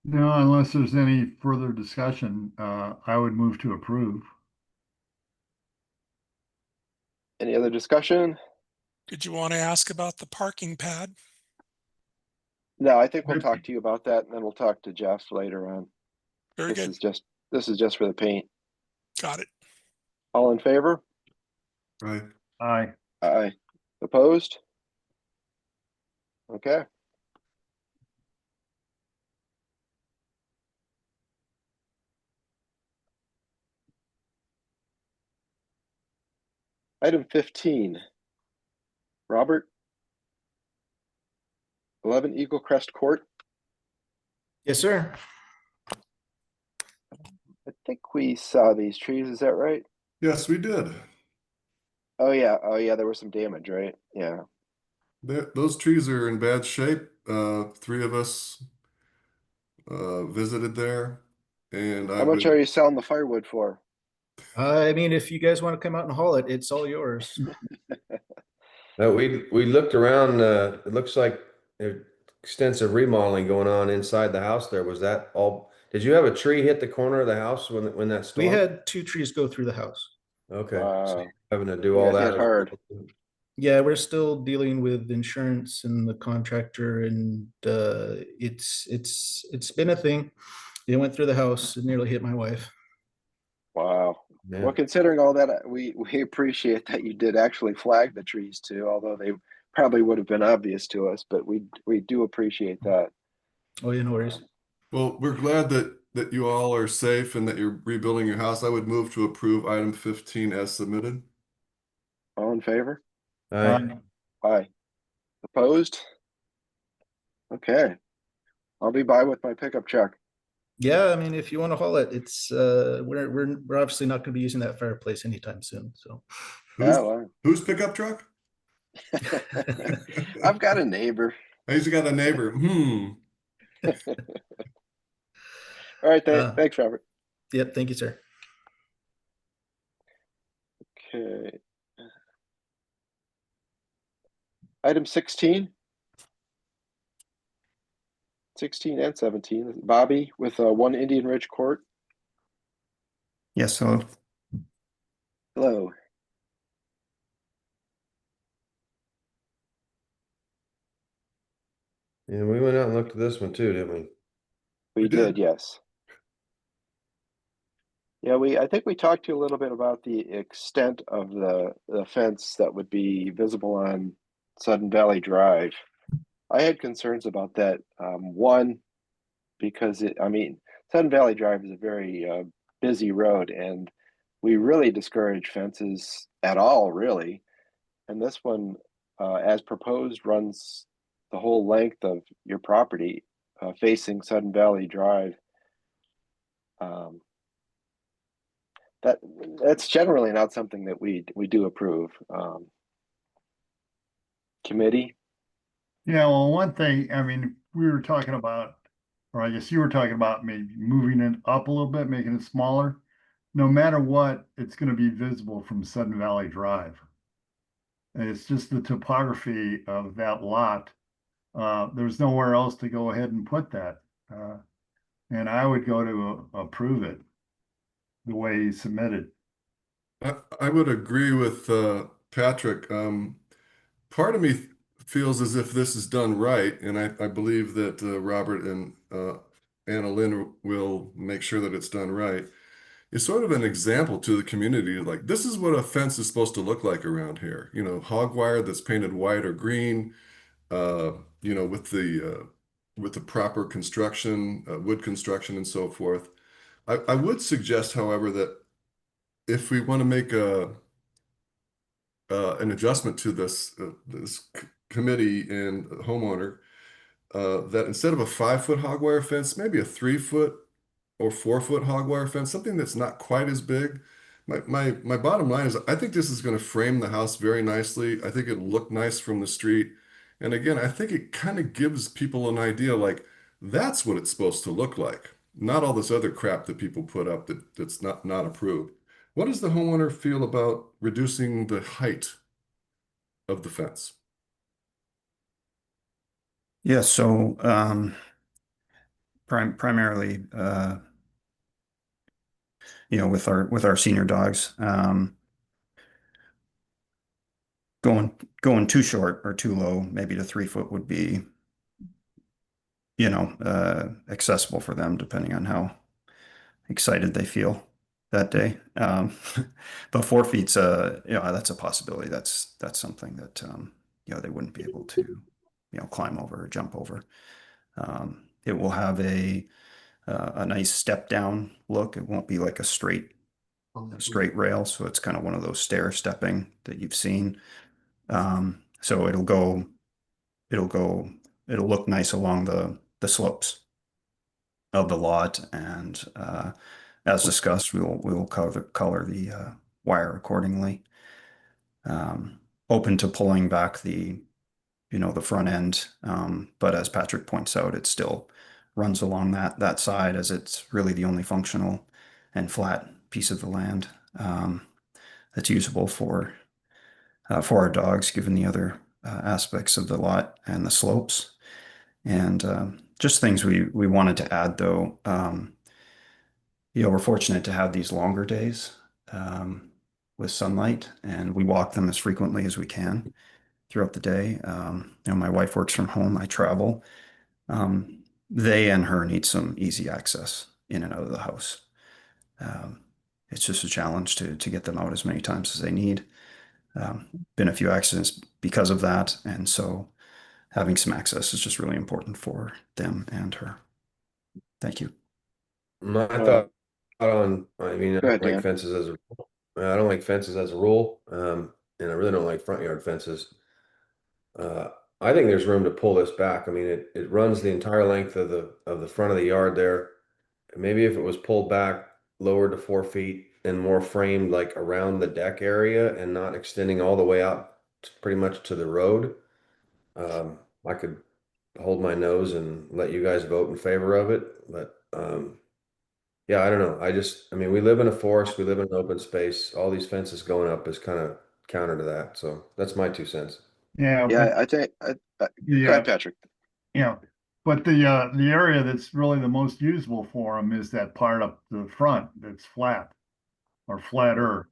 No, unless there's any further discussion, I would move to approve. Any other discussion? Did you want to ask about the parking pad? No, I think we'll talk to you about that, and then we'll talk to Jeff later on. Very good. This is just for the paint. Got it. All in favor? Right. Aye. Aye. Opposed? Okay. Item 15. Robert? 11 Eagle Crest Court. Yes, sir. I think we saw these trees, is that right? Yes, we did. Oh yeah, there was some damage, right? Yeah. Those trees are in bad shape. Three of us visited there, and How much are you selling the firewood for? I mean, if you guys want to come out and haul it, it's all yours. No, we looked around. It looks like extensive remodeling going on inside the house there. Was that all? Did you have a tree hit the corner of the house when that storm? We had 2 trees go through the house. Okay, so Wow. having to do You all got that hit hard. Yeah, we're still dealing with insurance and the contractor, and it's been a thing. It went through the house. It nearly hit my wife. Wow. Yeah. Well, considering all that, we appreciate that you did actually flag the trees too, although they probably would have been obvious to us, but we do appreciate that. Oh, yeah, no worries. Well, we're glad that you all are safe and that you're rebuilding your house. I would move to approve item 15 as submitted. All in favor? Aye. Aye. Opposed? Okay. I'll be by with my pickup truck. Yeah, I mean, if you want to haul it, it's we're obviously not going to be using that fireplace anytime soon. So Yeah, well, Whose pickup truck? I've got a neighbor. He's got a neighbor. All right, thanks, Robert. Yep, thank you, sir. Okay. Item 16. 16 and 17. Bobby with 1 Indian Ridge Court. Yes, hello. Hello. Yeah, we went out and looked at this one too, didn't we? We did, yes. Yeah, I think we talked to you a little bit about the extent of the fence that would be visible on Sudden Valley Drive. I had concerns about that. One, because Sudden Valley Drive is a very busy road, and we really discourage fences at all, really. And this one, as proposed, runs the whole length of your property, facing Sudden Valley Drive. That's generally not something that we do approve. Committee? Yeah, well, one thing, I mean, we were talking about, or I guess you were talking about maybe moving it up a little bit, making it smaller. No matter what, it's going to be visible from Sudden Valley Drive. And it's just the topography of that lot. There's nowhere else to go ahead and put that. And I would go to approve it the way he submitted. I would agree with Patrick. Part of me feels as if this is done right, and I believe that Robert and Anna Lynn will make sure that it's done right. It's sort of an example to the community, like this is what a fence is supposed to look like around here. You know, hog wire that's painted white or green. You know, with the proper construction, wood construction, and so forth. I would suggest, however, that if we want to make an adjustment to this committee and homeowner, that instead of a 5-foot hog wire fence, maybe a 3-foot or 4-foot hog wire fence, something that's not quite as big. My bottom line is I think this is going to frame the house very nicely. I think it'll look nice from the street. And again, I think it kind of gives people an idea like that's what it's supposed to look like, not all this other crap that people put up that's not approved. What does the homeowner feel about reducing the height of the fence? Yeah, so primarily you know, with our senior dogs, going too short or too low, maybe to 3 foot would be, you know, accessible for them depending on how excited they feel that day. But 4 feet's you know, that's a possibility. That's something that you know, they wouldn't be able to, you know, climb over or jump over. It will have a nice step down look. It won't be like a straight rail, so it's kind of one of those stair stepping that you've seen. So it'll look nice along the slopes of the lot, and as discussed, we will color the wire accordingly. Open to pulling back the, you know, the front end, but as Patrick points out, it still runs along that side, as it's really the only functional and flat piece of the land that's usable for our dogs, given the other aspects of the lot and the slopes. And just things we wanted to add though. We're fortunate to have these longer days with sunlight, and we walk them as frequently as we can throughout the day. My wife works from home, I travel. They and her need some easy access in and out of the house. It's just a challenge to get them out as many times as they need. Been a few accidents because of that, and so having some access is just really important for them and her. Thank you. My thought on, I mean, I Go ahead, don't like Dan. fences as a, I don't like fences as a rule, and I really don't like front yard fences. I think there's room to pull this back. I mean, it runs the entire length of the front of the yard there. Maybe if it was pulled back, lowered to 4 feet and more framed like around the deck area and not extending all the way out pretty much to the road, I could hold my nose and let you guys vote in favor of it. But yeah, I don't know. I mean, we live in a forest, we live in an open space. All these fences going up is kind of counter to that. So that's my 2 cents. Yeah, Yeah, but I think, go the ahead, Patrick. but the area that's really the most usable for them is that part up the front that's flat or flatter.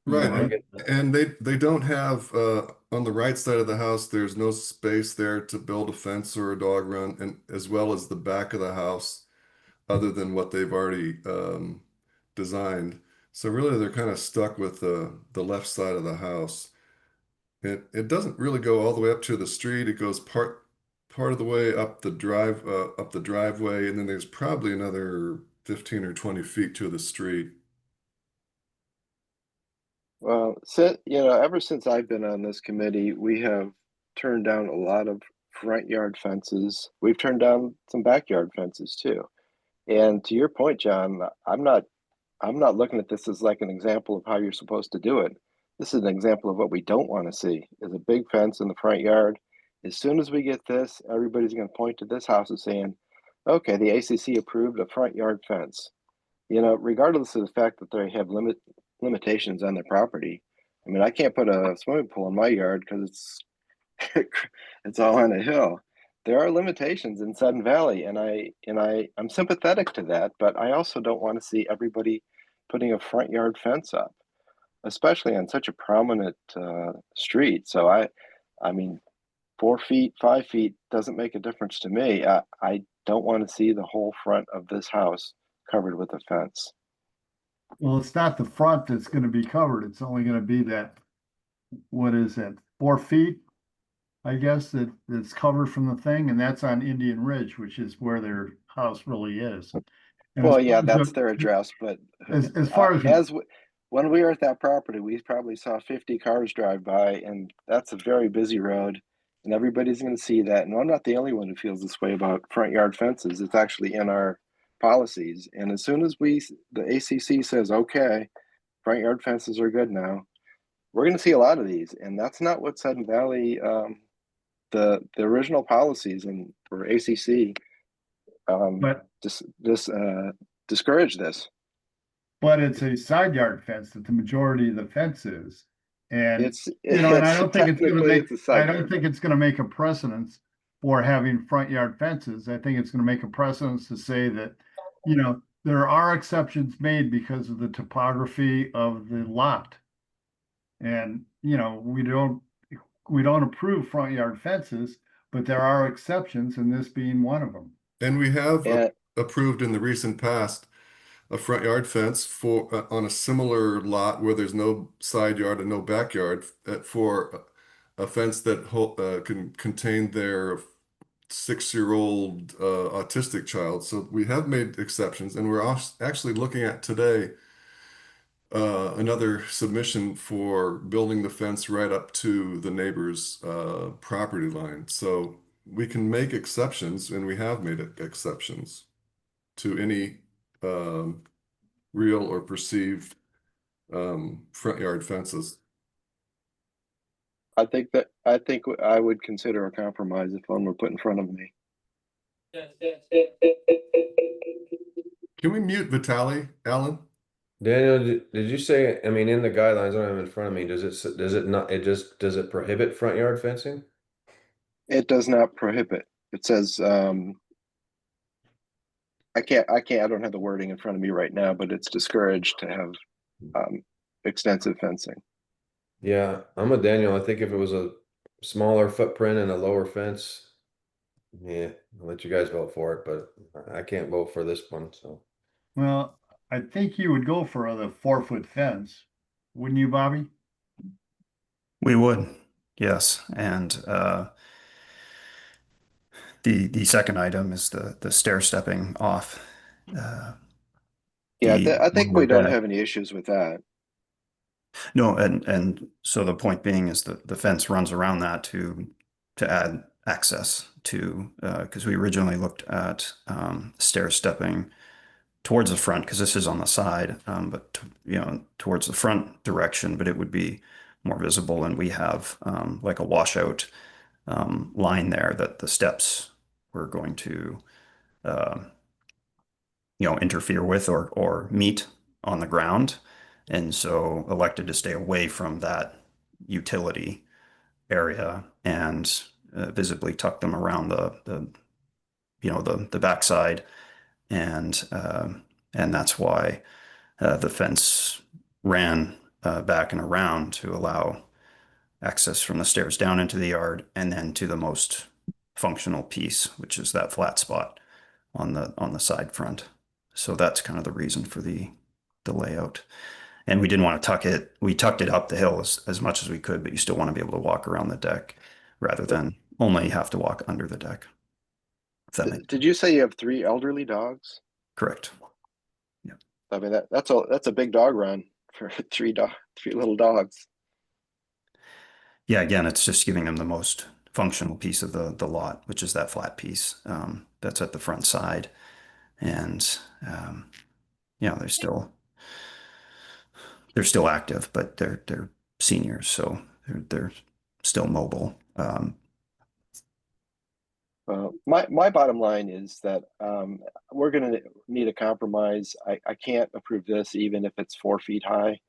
Right. Right. And they don't have on the right side of the house, there's no space there to build a fence or a dog run, and as well as the back of the house, other than what they've already designed. So really they're kind of stuck with the left side of the house. It doesn't really go all the way up to the street. It goes part of the way up the driveway, and then there's probably another 15 or 20 feet to the street. Well, ever since I've been on this committee, we have turned down a lot of front yard fences. We've turned down some backyard fences too. And to your point, John, I'm not looking at this as like an example of how you're supposed to do it. This is an example of what we don't want to see, is a big fence in the front yard. As soon as we get this, everybody's going to point to this house and saying, okay, the ACC approved a front yard fence. Regardless of the fact that they have limitations on their property. I mean, I can't put a swimming pool in my yard because it's all on a hill. There are limitations in Sudden Valley, and I'm sympathetic to that, but I also don't want to see everybody putting a front yard fence up, especially on such a prominent street. So I mean, 4 feet, 5 feet doesn't make a difference to me. I don't want to see the whole front of this house covered with a fence. Well, it's not the front that's going to be covered. It's only going to be that, what is it, 4 feet? I guess that's covered from the thing, and that's on Indian Ridge, which is where their house really is. And Well, as yeah, far as that's their address, but as far as when we were at that property, we probably saw 50 cars drive by, and that's a very busy road, and everybody's going to see that. And I'm not the only one who feels this way about front yard fences. It's actually in our policies. And as soon as the ACC says, okay, front yard fences are good now, we're going to see a lot of these. And that's not what Sudden Valley, the original policies and for ACC, but discourage this. but it's a side yard fence that the majority of the fence is. And It's and I don't think it's going to technically make it's a side I don't yard. think it's going to make a precedence for having front yard fences. I think it's going to make a precedence to say that, there are exceptions made because of the topography of the lot. And, we don't approve front yard fences, but there are exceptions, and this being one of them. And we have Yeah. approved in the recent past a front yard fence for on a similar lot where there's no side yard and no backyard for a fence that can contain their 6-year-old autistic child. So we have made exceptions, and we're actually looking at today another submission for building the fence right up to the neighbor's property line. So we can make exceptions, and we have made exceptions to any real or perceived front yard fences. I think I would consider a compromise if one were put in front of me. Can we mute Vitaly, Alan? Daniel, did you say, I mean, in the guidelines, I don't have it in front of me, does it prohibit front yard fencing? It does not prohibit. it says, I don't have the wording in front of me right now, but it's discouraged to have extensive fencing. Yeah, I'm with Daniel. I think if it was a smaller footprint and a lower fence, yeah, I'll let you guys vote for it, but I can't vote for this one, so. Well, I think you would go for the 4-foot fence, wouldn't you, Bobby? We would, yes. And the second item is the stair stepping off. Yeah, the I think we lower don't deck. have any issues with that. No, and so the point being is that the fence runs around that to add access to because we originally looked at stair stepping towards the front because this is on the side, but towards the front direction, but it would be more visible, and we have like a washout line there that the steps were going to interfere with or meet on the ground, and so elected to stay away from that utility area and visibly tuck them around the backside, and that's why the fence ran back and around to allow access from the stairs down into the yard and then to the most functional piece, which is that flat spot on the side front. So that's kind of the reason for the layout. And we didn't want to tuck it. We tucked it up the hill as much as we could, but you still want to be able to walk around the deck rather than only have to walk under the deck. If that makes Did you say you have 3 elderly dogs? correct. Yeah. I mean, that's a big dog run for 3 little dogs. Yeah, again, it's just giving them the most functional piece of the lot, which is that flat piece that's at the front side. And they're still active, but they're seniors, so they're still mobile. My bottom line is that we're going to need a compromise. I can't approve this even if it's 4 feet high.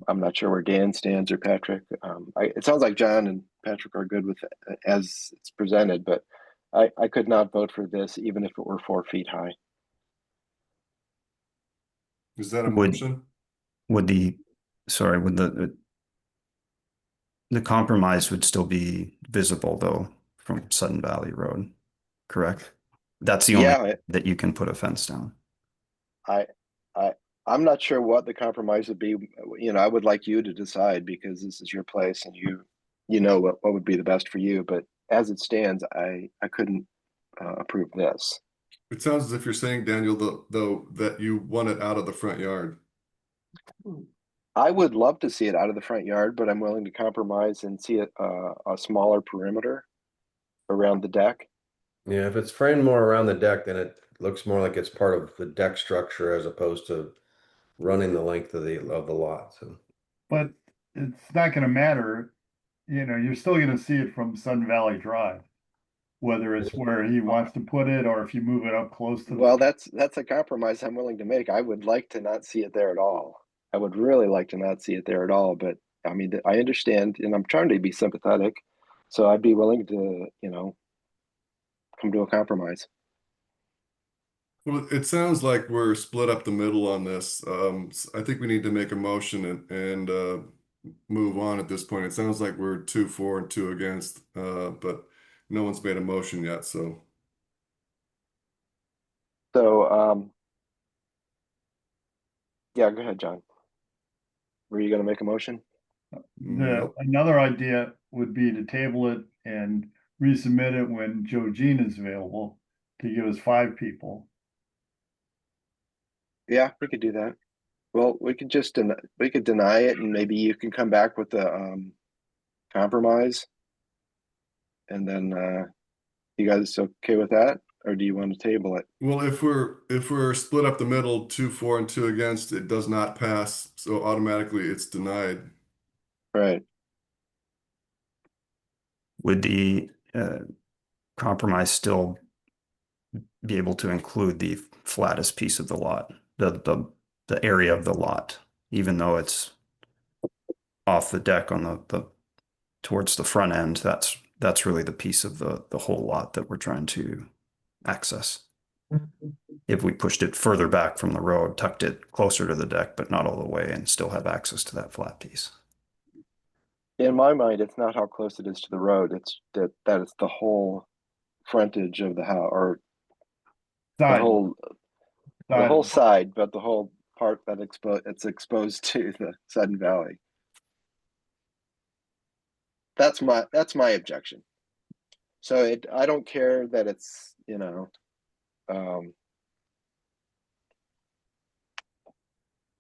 I'm not sure where Dan stands or Patrick. It sounds like John and Patrick are good with it as it's presented, but I could not vote for this even if it were 4 feet high. Is that a Would- motion? Would the compromise would still be visible though from Sudden Valley Road, correct? That's the only Yeah, that you can put a fence down. I'm not sure what the compromise would be. I would like you to decide because this is your place and you know what would be the best for you. But as it stands, I couldn't approve this. It sounds as if you're saying, Daniel, though, that you want it out of the front yard. I would love to see it out of the front yard, but I'm willing to compromise and see it a smaller perimeter around the deck. Yeah, if it's framed more around the deck, then it looks more like it's part of the deck structure as opposed to running the length of the lot. So, But it's not gonna matter, you're still gonna see it from Sun Valley Drive. Whether it's where he wants to put it or if you move it up close to Well, that's a compromise I'm willing to make. I would like to not see it there at all. I would really like to not see it there at all, but I mean, I understand, and I'm trying to be sympathetic, so I'd be willing to, come to a compromise. Well, it sounds like we're split up the middle on this. I think we need to make a motion and move on at this point. It sounds like we're 2 for and 2 against, but no one's made a motion yet. So Yeah, go ahead, John. Were you going to make a motion? nope. Another idea would be to table it and resubmit it when Joe Jean is available to give us 5 people. Yeah, we could do that. Well, we could deny it, and maybe you can come back with the compromise, and then you guys okay with that, or do you want to table it? Well, if we're split up the middle, 2 for and 2 against, it does not pass, so automatically it's denied. Right. Would the compromise still be able to include the flattest piece of the lot, the area of the lot, even though it's off the deck on the towards the front end? That's that's really the piece of the whole lot that we're trying to access. If we pushed it further back from the road, tucked it closer to the deck, but not all the way, and still have access to that flat piece. In my mind, it's not how close it is to the road. It's that it's the whole frontage of the house, or the Side, whole side. side, but the whole part that it's exposed to the Sudden Valley. That's my objection. So I don't care that it's,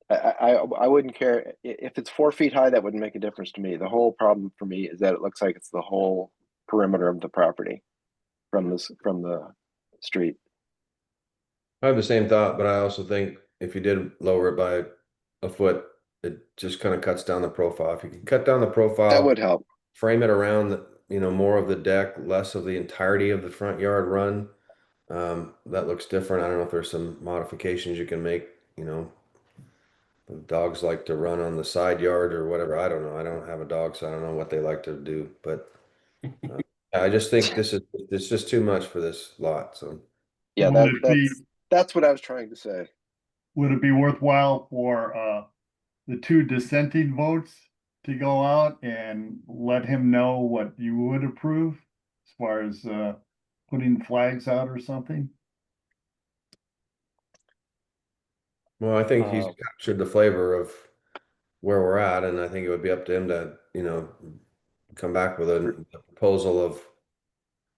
I wouldn't care if it's 4 feet high. That wouldn't make a difference to me. The whole problem for me is that it looks like it's the whole perimeter of the property from the street. I have the same thought, but I also think if you did lower it by a foot, it just kind of cuts down the profile. If you can cut down the profile, That would help. frame it around, more of the deck, less of the entirety of the front yard run. That looks different. I don't know if there's some modifications you can make, dogs like to run on the side yard or whatever. I don't know. I don't have a dog, so I don't know what they like to do, but I just think it's just too much for this lot. So Yeah, Would it be, that's what I was trying to say. would it be worthwhile for the 2 dissenting votes to go out and let him know what you would approve as far as putting flags out or something? well, I think he's captured the flavor of where we're at, and I think it would be up to him to, come back with a proposal of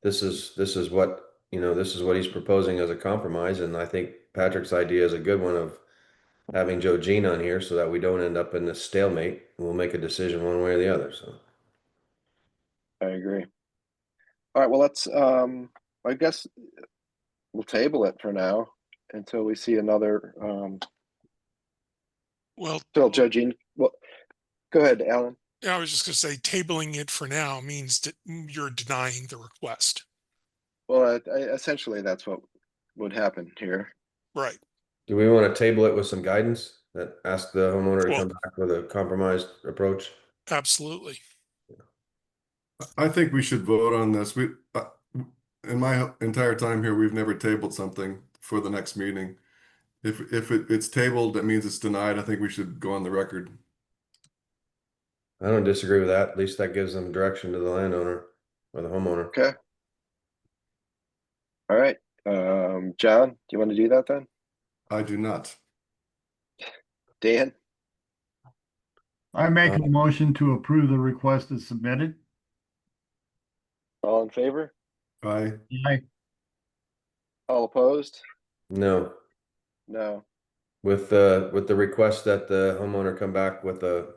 this is what he's proposing as a compromise. And I think Patrick's idea is a good one of having Joe Jean on here so that we don't end up in this stalemate. We'll make a decision one way or the other. So I agree. All right, well, let's I guess we'll table it for now until we see another Well, till Joe Jean. Well, go ahead, Alan. I was just going to say tabling it for now means that you're denying the request. Well, essentially that's what would happen here. Right. do we want to table it with some guidance that ask the homeowner to come back with a compromised approach? Absolutely. I think we should vote on this. In my entire time here, we've never tabled something for the next meeting. If it's tabled, that means it's denied. I think we should go on the record. I don't disagree with that. At least that gives them direction to the landowner or the homeowner. Okay. All right. John, do you want to do that then? I do not. Dan? I make a motion to approve the request as submitted. All in favor? Aye. Aye. All opposed? No. No. With the request that the homeowner come back with a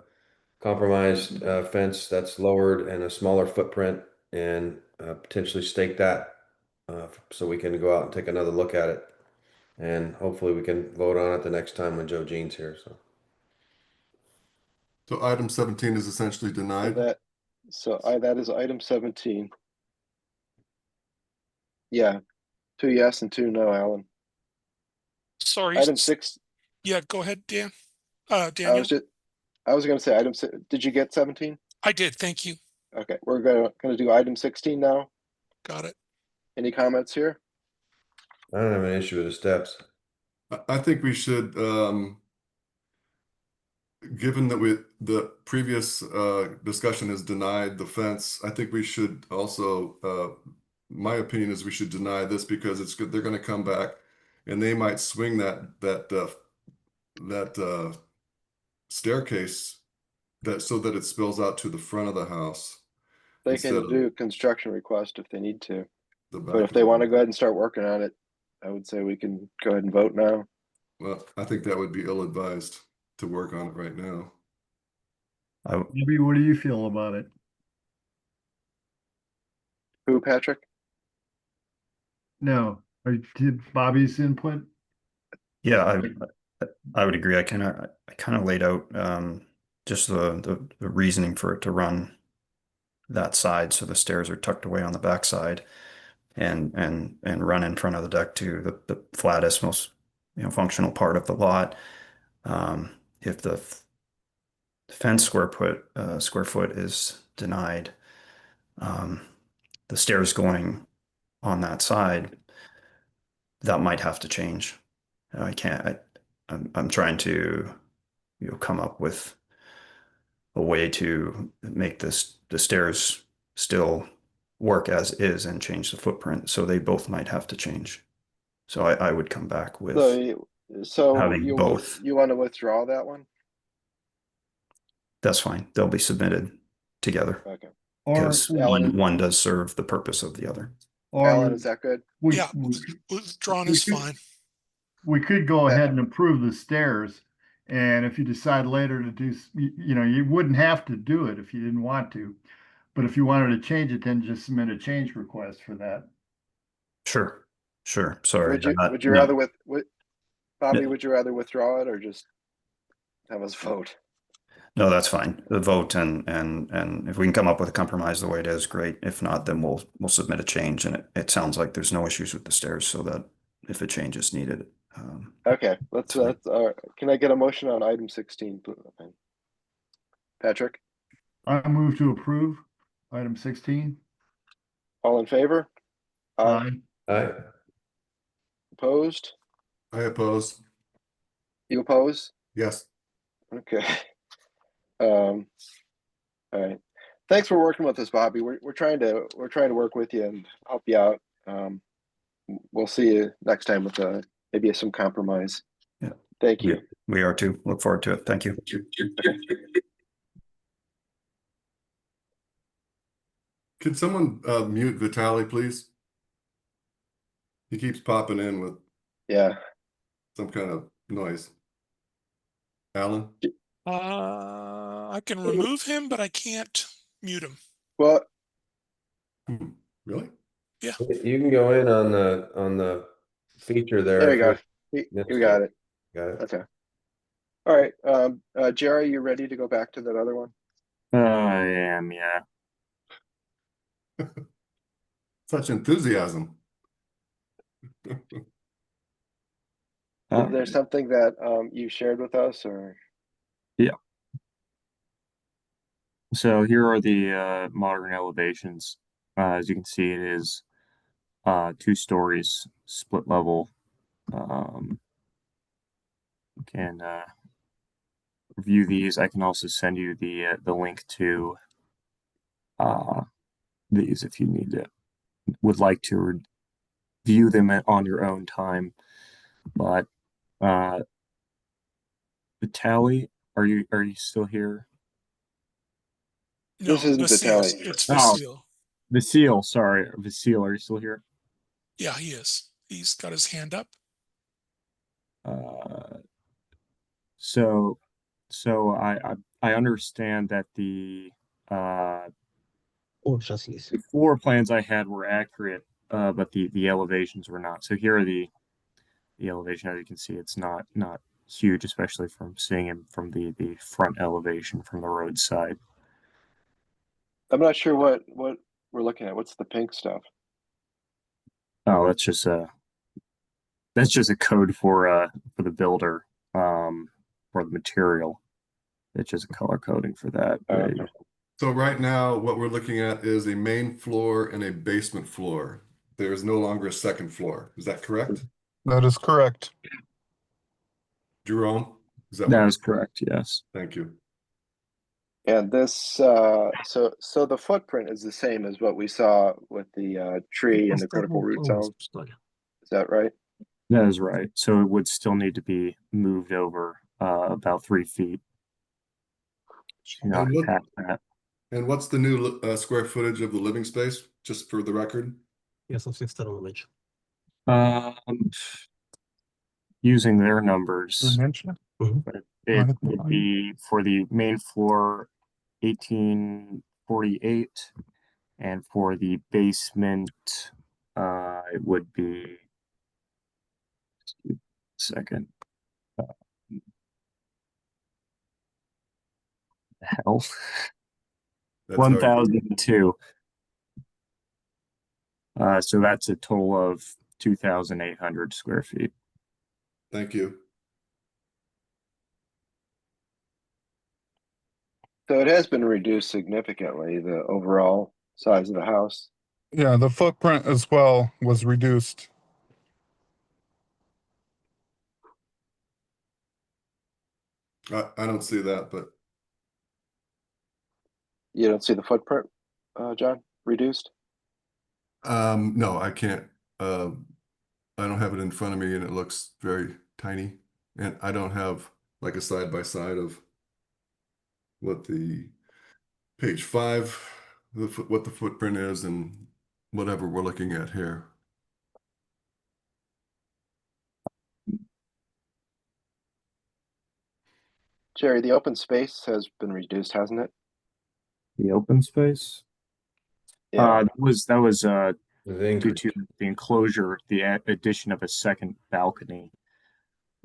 compromised fence that's lowered and a smaller footprint, and potentially stake that so we can go out and take another look at it, and hopefully we can vote on it the next time when Joe Jean's here. So item 17 is essentially denied. That is item 17. Yeah, 2 yes and 2 no, Alan. Sorry. Item 6. Yeah, go ahead, Dan. Daniel. I was going to say item 6. Did you get 17? I did. Thank you. Okay, we're going to do item 16 now. Got it. Any comments here? I don't have an issue with the steps. I think we should, given that the previous discussion has denied the fence, I think we should also, my opinion is we should deny this because it's good. They're going to come back and they might swing that staircase so that it spills out to the front of the house. They can do a construction request if they need to. The But if they want to go ahead and start working on it, I would say we can go ahead and vote now. Well, I think that would be ill-advised to work on it right now. Maybe, what do you feel about it? Who, Patrick? No, did Bobby's input? Yeah, I would agree. I kind of laid out just the reasoning for it to run that side, so the stairs are tucked away on the back side, and run in front of the deck to the flattest, most functional part of the lot. If the fence square foot is denied, the stairs going on that side, that might have to change. I can't, I'm trying to, come up with a way to make the stairs still work as is and change the footprint. So they both might have to change. So I would come back with So having you both. you want to withdraw that one? That's fine. They'll be submitted together Okay. Or, because one does serve the purpose of the other. Alan, is that good? Yeah, withdrawn is fine. we could go ahead and approve the stairs. And if you decide later to do, you wouldn't have to do it if you didn't want to. But if you wanted to change it, then just submit a change request for that. Sure. Sorry. Would you rather Bobby, would you rather withdraw it or just have us vote? No, that's fine. The vote and if we can come up with a compromise the way it is, great. If not, then we'll submit a change. And it sounds like there's no issues with the stairs, so that if a change is needed. Okay, let's can I get a motion on item 16, Patrick? I move to approve item 16. All in favor? Aye. Aye. Opposed? I oppose. You oppose? Yes. Okay. All right. Thanks for working with us, Bobby. We're trying to work with you and help you out. We'll see you next time with maybe some compromise. Yeah. Thank you. We are too. Look forward to it. Thank you. Can someone mute Vitali, please? He keeps popping in with some kind of noise. Alan? I can remove him, but I can't mute him. Well, really? Yeah. You can go in on the feature there. There you go. You got it. Got it. Okay. All right. Jerry, you ready to go back to that other one? I am, yeah. Such enthusiasm. Is there something that you shared with us, or? Yeah. So here are the modern elevations. As you can see, it is 2 stories, split level. Can review these. I can also send you the link to these if you would like to view them on your own time. But Vitaly, are you still here? No, this isn't Vasile. Vitaly. It's Vasile. Vasile, sorry. Vasile, are you still here? Yeah, he is. He's got his hand up. So I understand that the floor plans I had were accurate, but the elevations were not. So here are the elevation. As you can see, it's not huge, especially from seeing him from the front elevation from the roadside. I'm not sure what we're looking at. What's the pink stuff? Oh, that's just a code for the builder, for the material. It's just a color coding for that. Okay. So right now, what we're looking at is a main floor and a basement floor. There is no longer a second floor. Is that correct? That is correct. Jerome? That is correct, yes. Thank you. And this, so the footprint is the same as what we saw with the tree and the critical root zone. Is that right? That is right. So it would still need to be moved over about 3 feet. And what's the new square footage of the living space, just for the record? Using their numbers, it would be for the main floor 1848, and for the basement it would be hell 1002. So that's a total of 2,800 square feet. Thank you. So it has been reduced significantly, the overall size of the house. Yeah, the footprint as well was reduced. I don't see that, but You don't see the footprint, John, reduced? no, I can't. I don't have it in front of me and it looks very tiny. And I don't have like a side by side of what the page 5, what the footprint is and whatever we're looking at here. Jerry, the open space has been reduced, hasn't it? The open space. Yeah. That was The due to increase. the enclosure, the addition of a second balcony.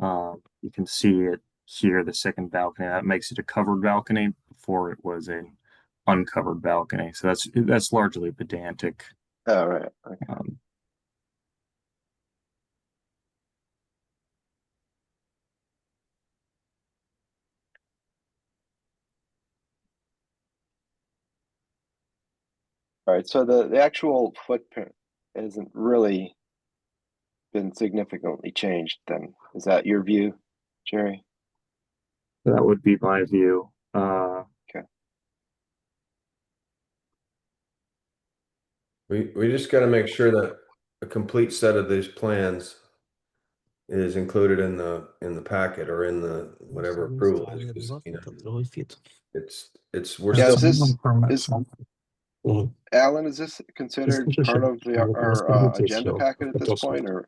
You can see it here, the second balcony. That makes it a covered balcony. Before it was an uncovered balcony. So that's largely pedantic. Oh, right. Okay. All right, so the actual footprint hasn't really been significantly changed then. Is that your view, Jerry? That would be my view. Okay. We just got to make sure that a complete set of these plans is included in the packet or in the whatever approval is, 'cause, you know, it's we're Yeah, still is Alan, is this considered part of our agenda packet at this point, or?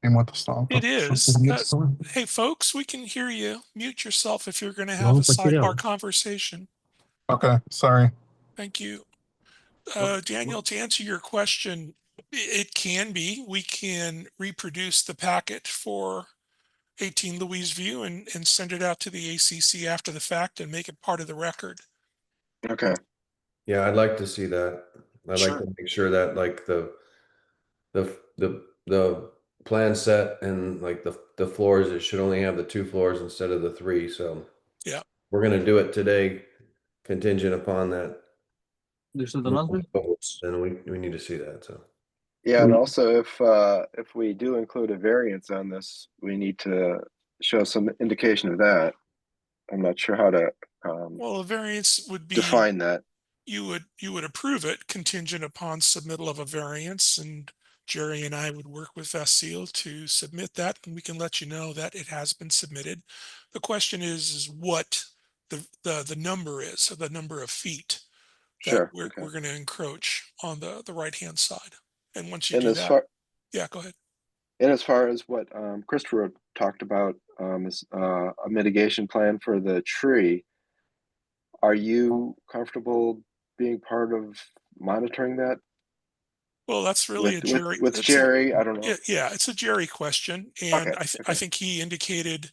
It is. Hey, folks, we can hear you. Mute yourself if you're going to have a sidebar conversation. Okay, sorry. Thank you. Daniel, to answer your question, it can be. We can reproduce the packet for 18 Louise View and send it out to the ACC after the fact and make it part of the record. Okay. Yeah, I'd like to see that. I'd like Sure. to make sure that like the plan set and like the floors, it should only have the 2 floors instead of the 3. So yeah, we're gonna do it today, contingent upon that. Then we need to see that. So Yeah, and also if we do include a variance on this, we need to show some indication of that. I'm not sure how to well, a variance would be define that. You would approve it contingent upon submittal of a variance, and Jerry and I would work with Vasile to submit that, and we can let you know that it has been submitted. The question is what the number is, so the number of feet that Sure. we're Okay. going to encroach on the right hand side. And once you And do as that, far yeah, go ahead. and as far as what Christopher talked about is a mitigation plan for the tree, are you comfortable being part of monitoring that Well, that's really a Jerry. with Jerry? I don't know. Yeah, it's a Jerry question, and Okay. I think he indicated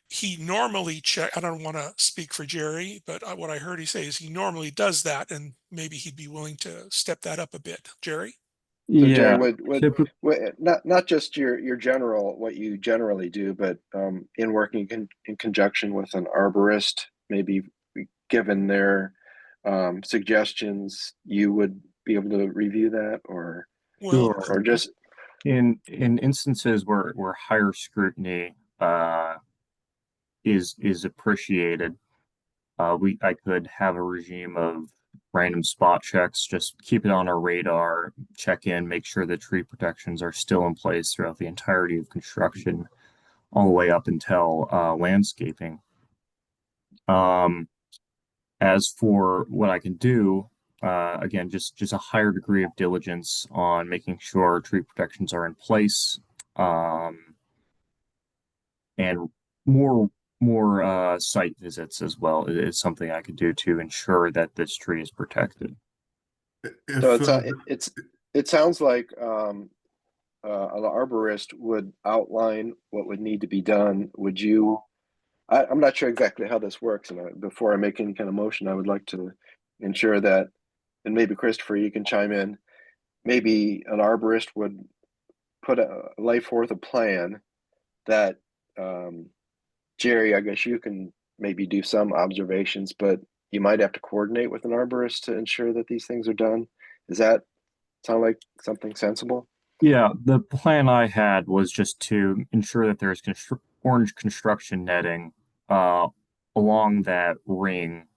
he normally check. I don't want to speak for Jerry, but what I heard he say is he normally does that, and maybe he'd be willing to step that up a bit. Jerry? So Jerry, Yeah, would not just your general what you generally do, but in working in conjunction with an arborist, maybe given their suggestions, you would be able to review that, or just in instances where higher scrutiny is appreciated, I could have a regime of random spot checks, just keep it on our radar, check in, make sure the tree protections are still in place throughout the entirety of construction, all the way up until landscaping. As for what I can do, again, just a higher degree of diligence on making sure tree protections are in place, and more site visits as well is something I could do to ensure that this tree is protected. So it sounds like an arborist would outline what would need to be done. Would you? I'm not sure exactly how this works, and before I make any kind of motion, I would like to ensure that, and maybe Christopher, you can chime in. Maybe an arborist would lay forth a plan that Jerry, I guess you can maybe do some observations, but you might have to coordinate with an arborist to ensure that these things are done. Is that sound like something sensible? Yeah, the plan I had was just to ensure that there's orange construction netting uh, along that ring,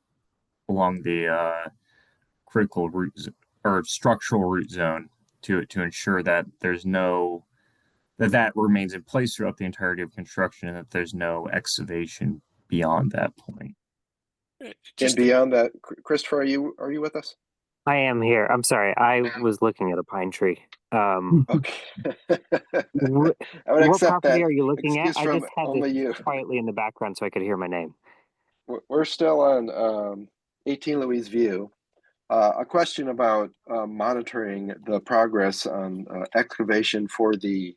along the critical or structural root zone to ensure that there's no that remains in place throughout the entirety of construction and that there's no excavation beyond that point. And Just beyond that, Christopher, are you with us? I am here. I'm sorry. I was looking at a pine tree. Okay. What, I would what accept property that are you looking at? excuse I from just had only this you. quietly in the background so I could hear my name. We're still on 18 Louise View. A question about monitoring the progress on excavation for the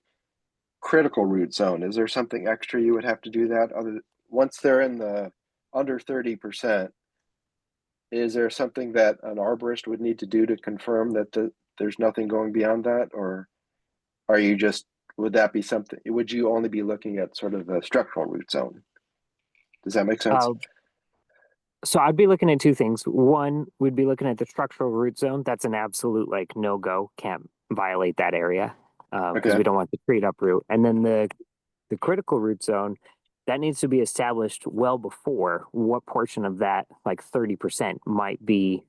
critical root zone. Is there something extra you would have to do that once they're in the under 30%? Is there something that an arborist would need to do to confirm that there's nothing going beyond that, or are you just, would that be something? Would you only be looking at sort of the structural root zone? Does that make sense? So I'd be looking at two things. One, we'd be looking at the structural root zone. That's an absolute like no go. Can't violate that area because Okay. we don't want the tree to uproot. And then the critical root zone, that needs to be established well before what portion of that like 30% might be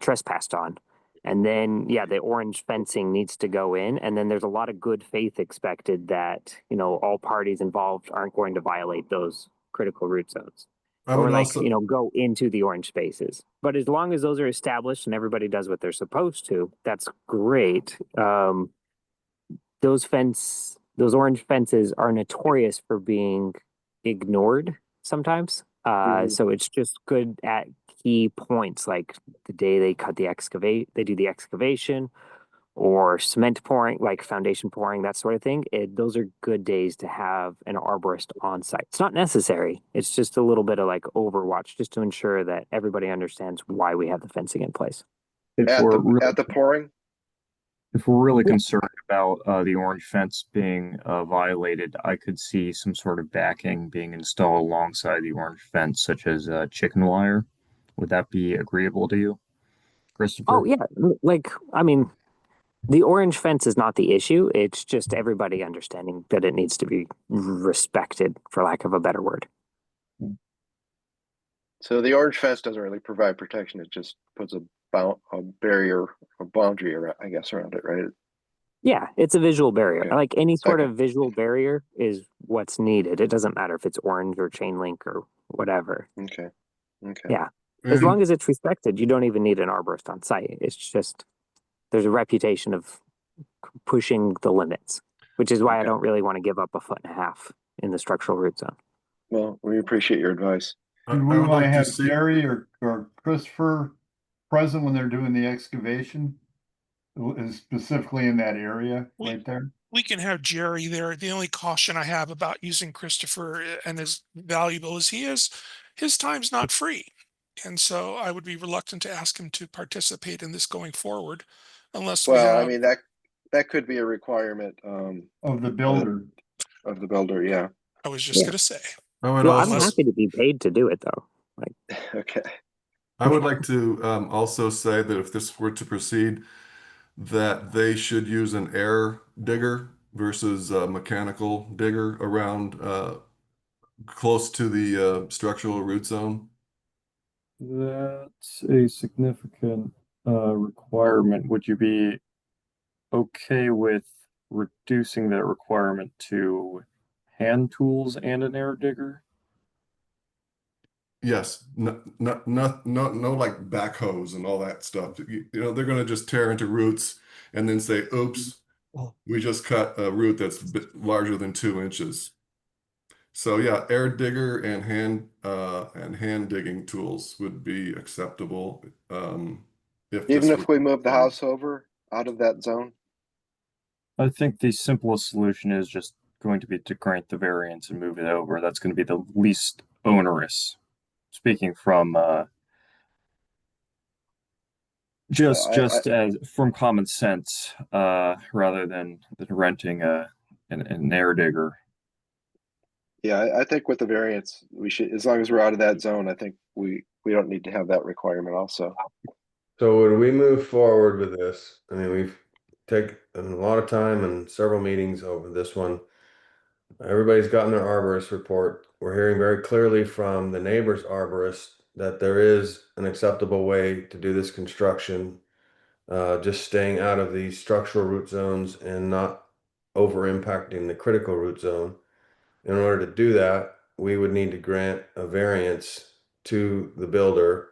trespassed on. And then, yeah, the orange fencing needs to go in. And then there's a lot of good faith expected that, you know, all parties involved aren't going to violate those critical root zones. I Or would like, also, you know, go into the orange spaces. But as long as those are established and everybody does what they're supposed to, that's great. Those orange fences are notorious for being ignored sometimes. So it's just good at key points like the day they do the excavation or cement pouring, like foundation pouring, that sort of thing. Those are good days to have an arborist on site. It's not necessary. It's just a little bit of like overwatch just to ensure that everybody understands why we have the fencing in place. If At the pouring? If we're really concerned about the orange fence being violated, I could see some sort of backing being installed alongside the orange fence, such as chicken wire. Would that be agreeable to you, Christopher? Oh yeah, like I mean, the orange fence is not the issue. It's just everybody understanding that it needs to be respected, for lack of a better word. So the orange fence doesn't really provide protection. It just puts a barrier, a boundary around, I guess, around it, right? Yeah, it's a visual barrier. Yeah. Like any sort Okay. of visual barrier is what's needed. It doesn't matter if it's orange or chain link or whatever. Okay. Yeah. As long as it's respected, you don't even need an arborist on site. It's just there's a reputation of pushing the limits, which is why I Okay. don't really want to give up 1.5 feet in the structural root zone. Well, we appreciate your advice. Do we want to have Jerry or Christopher present when they're doing the excavation? Specifically in that area right there? We can have Jerry there. The only caution I have about using Christopher and as valuable as he is, his time's not free. And so I would be reluctant to ask him to participate in this going forward unless we Well, have. I mean, that could be a requirement Of the builder. Of the builder, yeah. I was just gonna say. Well, I'm happy to be paid to do it though. Like, Okay. I would like to also say that if this were to proceed, that they should use an air digger versus a mechanical digger around close to the structural root zone. That's a significant requirement. Would you be okay with reducing that requirement to hand tools and an air digger? Yes, no like backhoes and all that stuff. You know, they're going to just tear into roots and then say, oops, we just cut a root that's a bit larger than 2 inches. So yeah, air digger and hand digging tools would be acceptable. Even if we move the house over out of that zone? I think the simplest solution is just going to be to grant the variance and move it over. That's going to be the least onerous. Speaking from as from common sense, rather than renting an air digger. Yeah, I think with the variance, we should, as long as we're out of that zone, I think we don't need to have that requirement also. So would we move forward with this? I mean, we've taken a lot of time and several meetings over this one. Everybody's gotten their arborist report. We're hearing very clearly from the neighbor's arborist that there is an acceptable way to do this construction, just staying out of the structural root zones and not over impacting the critical root zone. In order to do that, we would need to grant a variance to the builder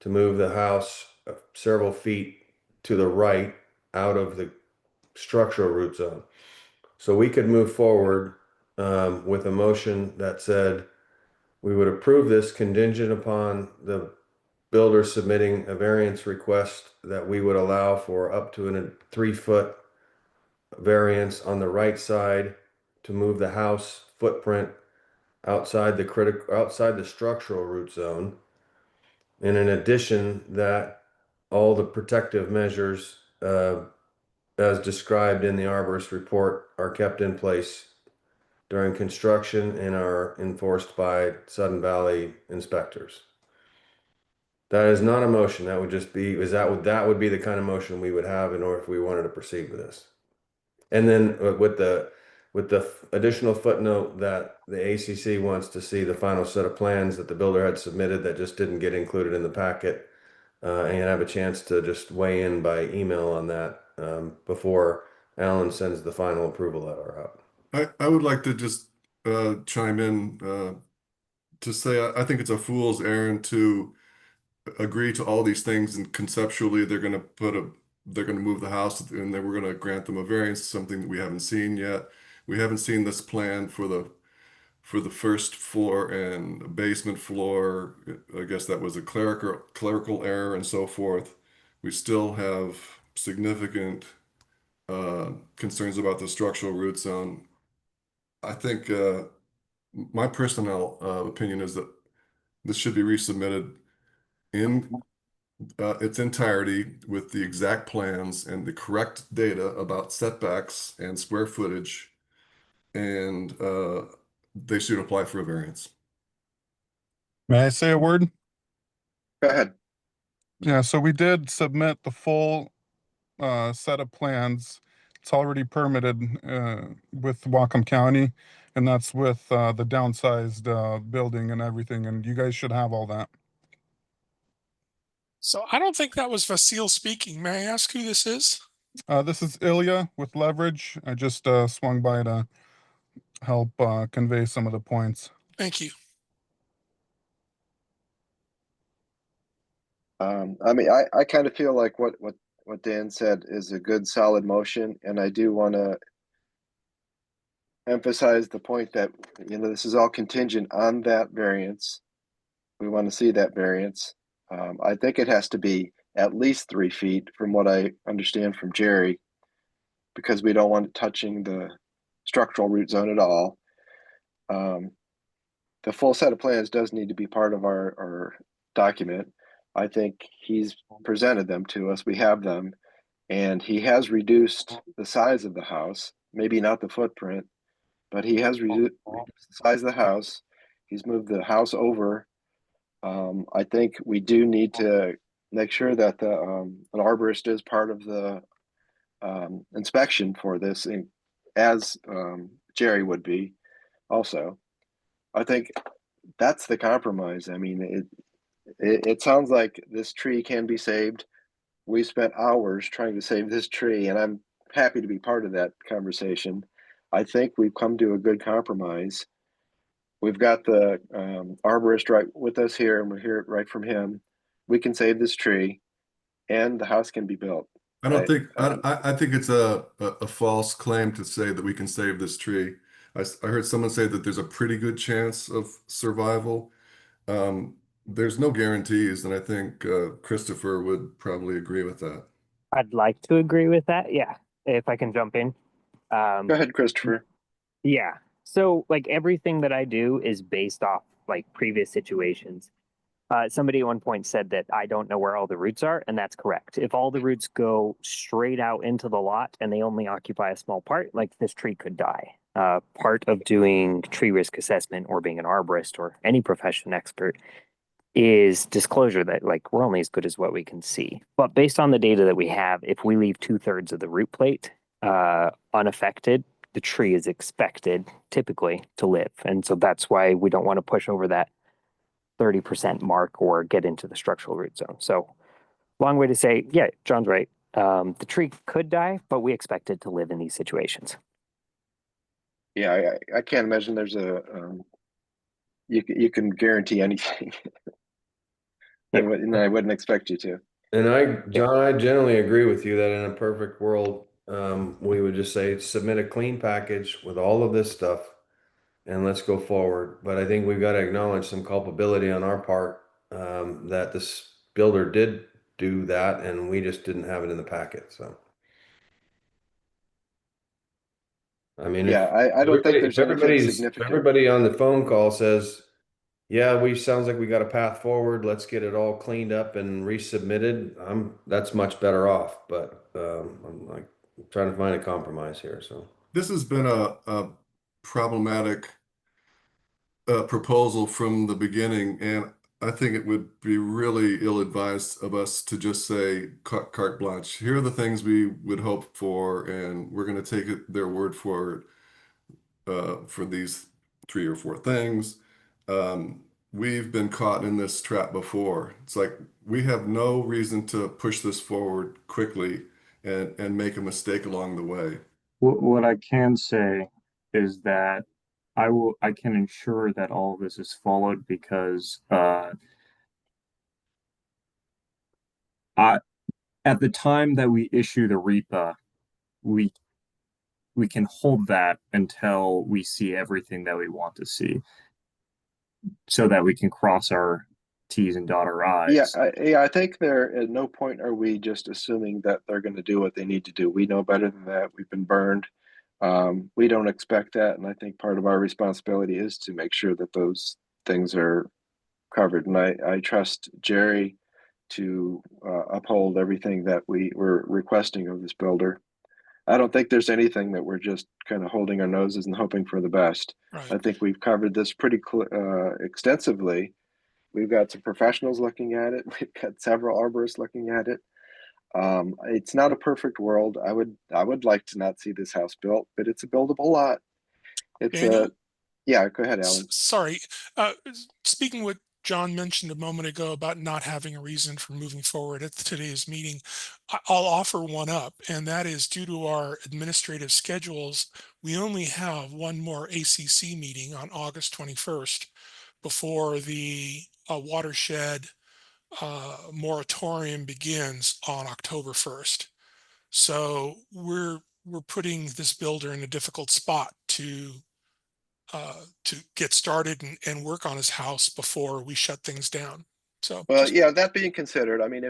to move the house several feet to the right out of the structural root zone. So we could move forward with a motion that said we would approve this contingent upon the builder submitting a variance request that we would allow for up to a 3-foot variance on the right side to move the house footprint outside the structural root zone. And in addition, that all the protective measures as described in the arborist report are kept in place during construction and are enforced by Sudden Valley inspectors. That is not a motion. That would just be, that would be the kind of motion we would have in order if we wanted to proceed with this. And then with the additional footnote that the ACC wants to see the final set of plans that the builder had submitted that just didn't get included in the packet, and have a chance to just weigh in by email on that before Alan sends the final approval letter out. I would like to just chime in to say I think it's a fool's errand to agree to all these things, and conceptually they're going to move the house, and then we're going to grant them a variance, something that we haven't seen yet. We haven't seen this plan for the first floor and basement floor. I guess that was a clerical error and so forth. We still have significant concerns about the structural root zone. I think my personal opinion is that this should be resubmitted in its entirety with the exact plans and the correct data about setbacks and square footage, and they should apply for a variance. May I say a word? Go ahead. Yeah, so we did submit the full set of plans. It's already permitted with Whatcom County, and that's with the downsized building and everything, and you guys should have all that. So I don't think that was Vasil speaking. May I ask who this is? This is Ilya with Leverage. I just swung by to help convey some of the points. Thank you. I mean, I kind of feel like what Dan said is a good, solid motion, and I do want to emphasize the point that, you know, this is all contingent on that variance. We want to see that variance. I think it has to be at least 3 feet from what I understand from Jerry, because we don't want it touching the structural root zone at all. The full set of plans does need to be part of our document. I think he's presented them to us. We have them, and he has reduced the size of the house, maybe not the footprint, but he has reduced the size of the house. He's moved the house over. I think we do need to make sure that an arborist is part of the inspection for this, as Jerry would be also. I think that's the compromise. I mean, it sounds like this tree can be saved. We spent hours trying to save this tree, and I'm happy to be part of that conversation. I think we've come to a good compromise. We've got the arborist right with us here, and we'll hear it right from him. We can save this tree, and the house can be built. I think it's a false claim to say that we can save this tree. I heard someone say that there's a pretty good chance of survival. There's no guarantees, and I think Christopher would probably agree with that. I'd like to agree with that. Yeah, if I can jump in. Go ahead, Christopher. Yeah. So like everything that I do is based off like previous situations. Somebody at one point said that I don't know where all the roots are, and that's correct. If all the roots go straight out into the lot and they only occupy a small part, like this tree could die. Part of doing tree risk assessment or being an arborist or any profession expert is disclosure that like we're only as good as what we can see. But based on the data that we have, if we leave 2/3 of the root plate unaffected, the tree is expected typically to live. And so that's why we don't want to push over that 30% mark or get into the structural root zone. So long way to say, yeah, John's right. The tree could die, but we expect it to live in these situations. Yeah, I can't imagine there's a you can guarantee anything. And I wouldn't expect you to. And John, I generally agree with you that in a perfect world, we would just say submit a clean package with all of this stuff and let's go forward. But I think we've got to acknowledge some culpability on our part, that this builder did do that and we just didn't have it in the packet. So, I mean, Yeah, I don't think there's anything if significant. everybody on the phone call says, yeah, sounds like we got a path forward. Let's get it all cleaned up and resubmitted. That's much better off, but I'm like trying to find a compromise here. So This has been a problematic proposal from the beginning, and I think it would be really ill-advised of us to just say carte blanche. Here are the things we would hope for, and we're going to take their word for it for these 3 or 4 things. We've been caught in this trap before. It's like we have no reason to push this forward quickly and make a mistake along the way. What I can say is that I can ensure that all of this is followed because at the time that we issue the REPA, we can hold that until we see everything that we want to see, so that we can cross our T's and dot our I's. Yeah, I think at no point are we just assuming that they're going to do what they need to do. We know better than that. We've been burned. We don't expect that, and I think part of our responsibility is to make sure that those things are covered. And I trust Jerry to uphold everything that we were requesting of this builder. I don't think there's anything that we're just kind of holding our noses and hoping for the best. Right. I think we've covered this pretty extensively. We've got some professionals looking at it. We've got several arborists looking at it. It's not a perfect world. I would like to not see this house built, but it's a buildable lot. It's Daniel? Yeah, go ahead, Alan. Sorry. Speaking what John mentioned a moment ago about not having a reason for moving forward at today's meeting, I'll offer one up, and that is due to our administrative schedules, we only have one more ACC meeting on August 21st before the watershed moratorium begins on October 1st. So we're putting this builder in a difficult spot to get started and work on his house before we shut things down. So, well, yeah, that being considered, I mean,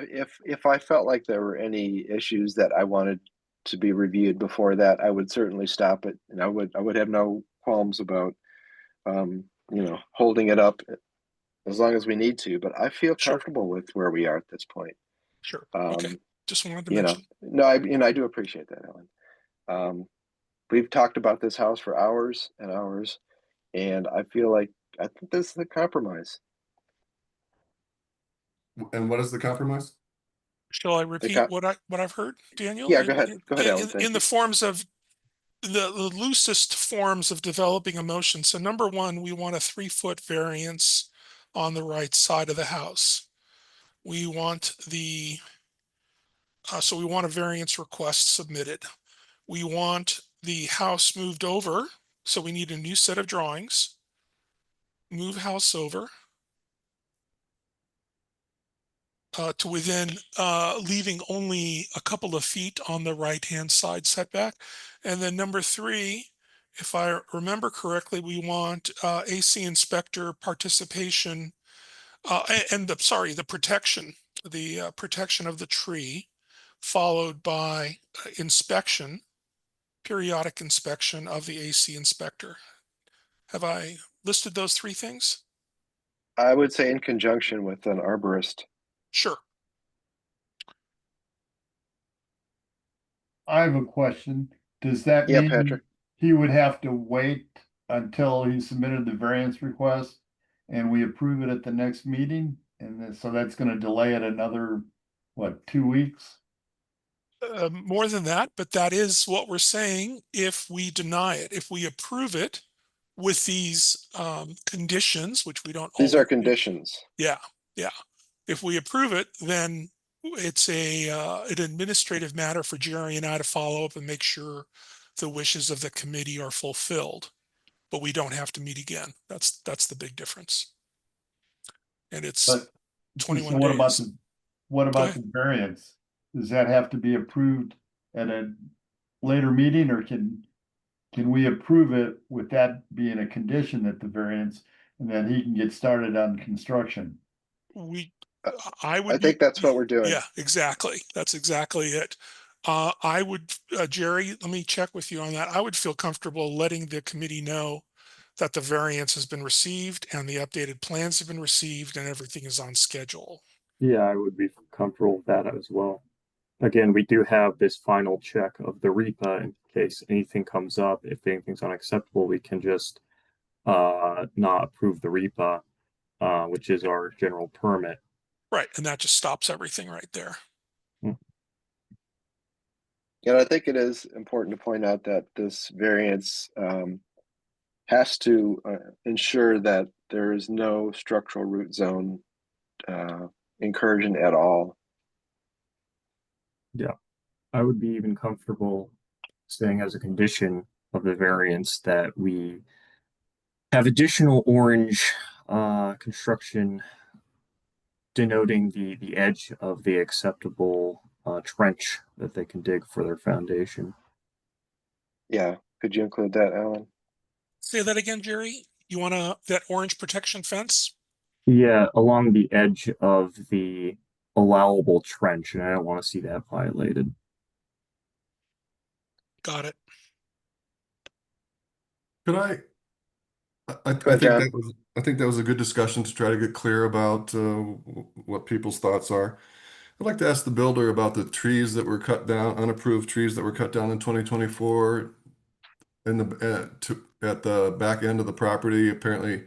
if I felt like there were any issues that I wanted to be reviewed before that, I would certainly stop it, and I would have no qualms about holding it up as long as we need to. But I feel comfortable with where we are at this point. Sure. Okay. Just wanted to mention. No, I do appreciate that, Alan. We've talked about this house for hours and hours, and I think this is a compromise. And what is the compromise? Shall I repeat what I've heard, Daniel? Yeah, go ahead. Go ahead, Alan. In the forms of the loosest forms of developing a motion. So number one, we want a 3-foot variance on the right side of the house. We want so we want a variance request submitted. We want the house moved over, so we need a new set of drawings. Move house over to within, leaving only a couple of feet on the right-hand side setback. And then number 3, if I remember correctly, we want AC inspector participation and the protection, protection of the tree, followed by inspection, periodic inspection of the AC inspector. Have I listed those 3 things? I would say in conjunction with an arborist. Sure. I have a question. Does that mean Patrick, he would have to wait until he submitted the variance request and we approve it at the next meeting? And then, so that's gonna delay it another, what, 2 weeks? More than that, but that is what we're saying. If we deny it, if we approve it with these conditions, which we don't These are always do. conditions. Yeah, yeah. If we approve it, then it's an administrative matter for Jerry and I to follow up and make sure the wishes of the committee are fulfilled. But we don't have to meet again. That's the big difference. And it's But 21 so what about days. what Go about ahead. the variance? Does that have to be approved at a later meeting, or can we approve it with that being a condition that the variance, and then he can get started on construction? I would I think that's what we're doing. Yeah, exactly. That's exactly it. I would, Jerry, let me check with you on that. I would feel comfortable letting the committee know that the variance has been received and the updated plans have been received and everything is on schedule. Yeah, I would be comfortable with that as well. Again, we do have this final check of the REPA in case anything comes up. If anything's unacceptable, we can just not approve the REPA, which is our general permit. Right, and that just stops everything right there. And I think it is important to point out that this variance has to ensure that there is no structural root zone incursion at all. Yeah, I would be even comfortable saying as a condition of the variance that we have additional orange construction denoting the edge of the acceptable trench that they can dig for their foundation. Yeah, could you include that, Alan? Say that again, Jerry. You want that orange protection fence? Yeah, along the edge of the allowable trench, and I don't want to see that violated. Got it. Could I think John. that was a good discussion to try to get clear about what people's thoughts are. I'd like to ask the builder about the trees that were cut down, unapproved trees that were cut down in 2024 at the back end of the property. Apparently,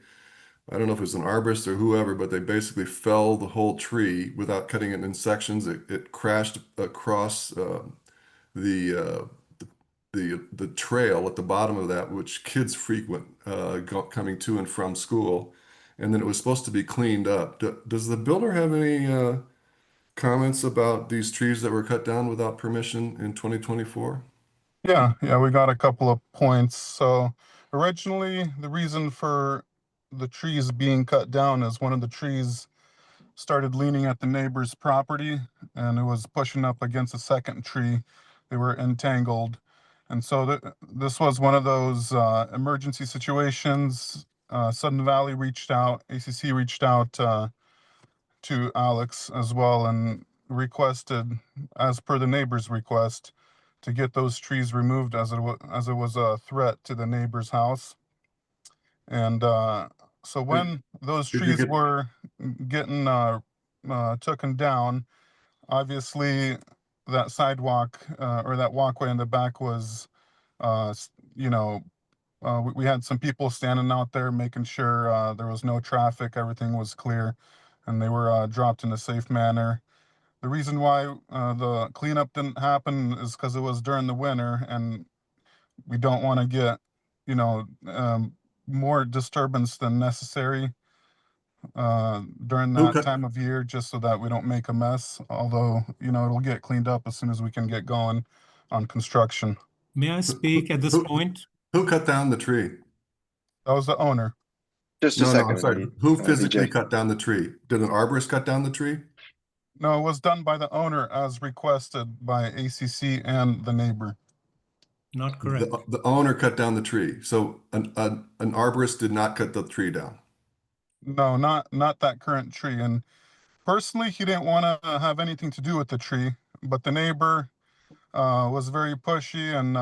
I don't know if it was an arborist or whoever, but they basically fell the whole tree without cutting it in sections. It crashed across the the trail at the bottom of that, which kids frequent coming to and from school, and then it was supposed to be cleaned up. Does the builder have any comments about these trees that were cut down without permission in 2024? Yeah, we got a couple of points. So originally, the reason for the trees being cut down is one of the trees started leaning at the neighbor's property and it was pushing up against a second tree. They were entangled. And so this was one of those emergency situations. Sudden Valley reached out, ACC reached out to Alex as well and requested, as per the neighbor's request, to get those trees removed as it was a threat to the neighbor's house. And so when those trees were getting taken down, obviously that sidewalk or that walkway in the back was, we had some people standing out there making sure there was no traffic, everything was clear, and they were dropped in a safe manner. The reason why the cleanup didn't happen is because it was during the winter, and we don't want to get, more disturbance than necessary during that time of year, just so that we don't make a mess. Although, it'll get cleaned up as soon as we can get going on construction. May I speak at this point? Who cut down the tree? That was the owner. Just a No, second. I'm sorry. Who physically cut down the tree? Did an arborist cut down the tree? No, it was done by the owner as requested by ACC and the neighbor. Not correct. The owner cut down the tree. So an arborist did not cut the tree down. No, not that current tree. And personally, he didn't want to have anything to do with the tree, but the neighbor was very pushy, and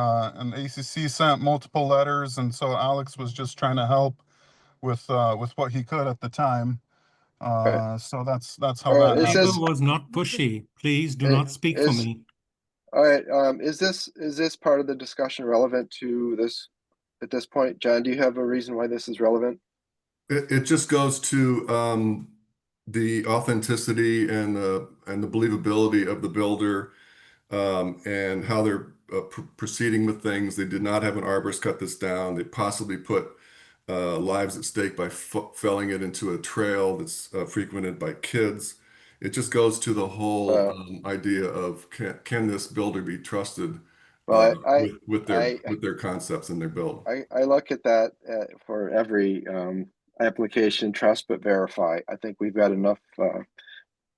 ACC sent multiple letters, and so Alex was just trying to help with what he could at the time. So that's how that Is happened. this was not pushy. Please do not speak for me. All right. Is this part of the discussion relevant to this at this point? John, do you have a reason why this is relevant? It just goes to the authenticity and the believability of the builder, and how they're proceeding with things. They did not have an arborist cut this down. They possibly put lives at stake by felling it into a trail that's frequented by kids. It just goes to the whole idea of can this builder be trusted Well, with their concepts and their build. I look at that for every application, trust but verify. I think we've got enough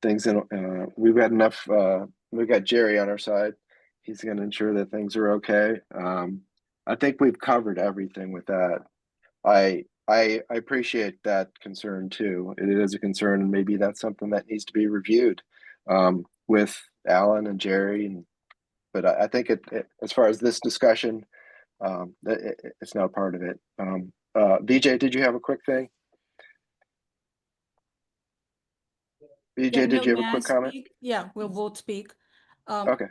things in. We've got enough. We've got Jerry on our side. He's going to ensure that things are okay. I think we've covered everything with that. I appreciate that concern too. It is a concern, and maybe that's something that needs to be reviewed with Alan and Jerry. But I think as far as this discussion, it's not part of it. VJ, did you have a quick thing? VJ, did you have a quick comment? Yeah, we'll both speak. Okay.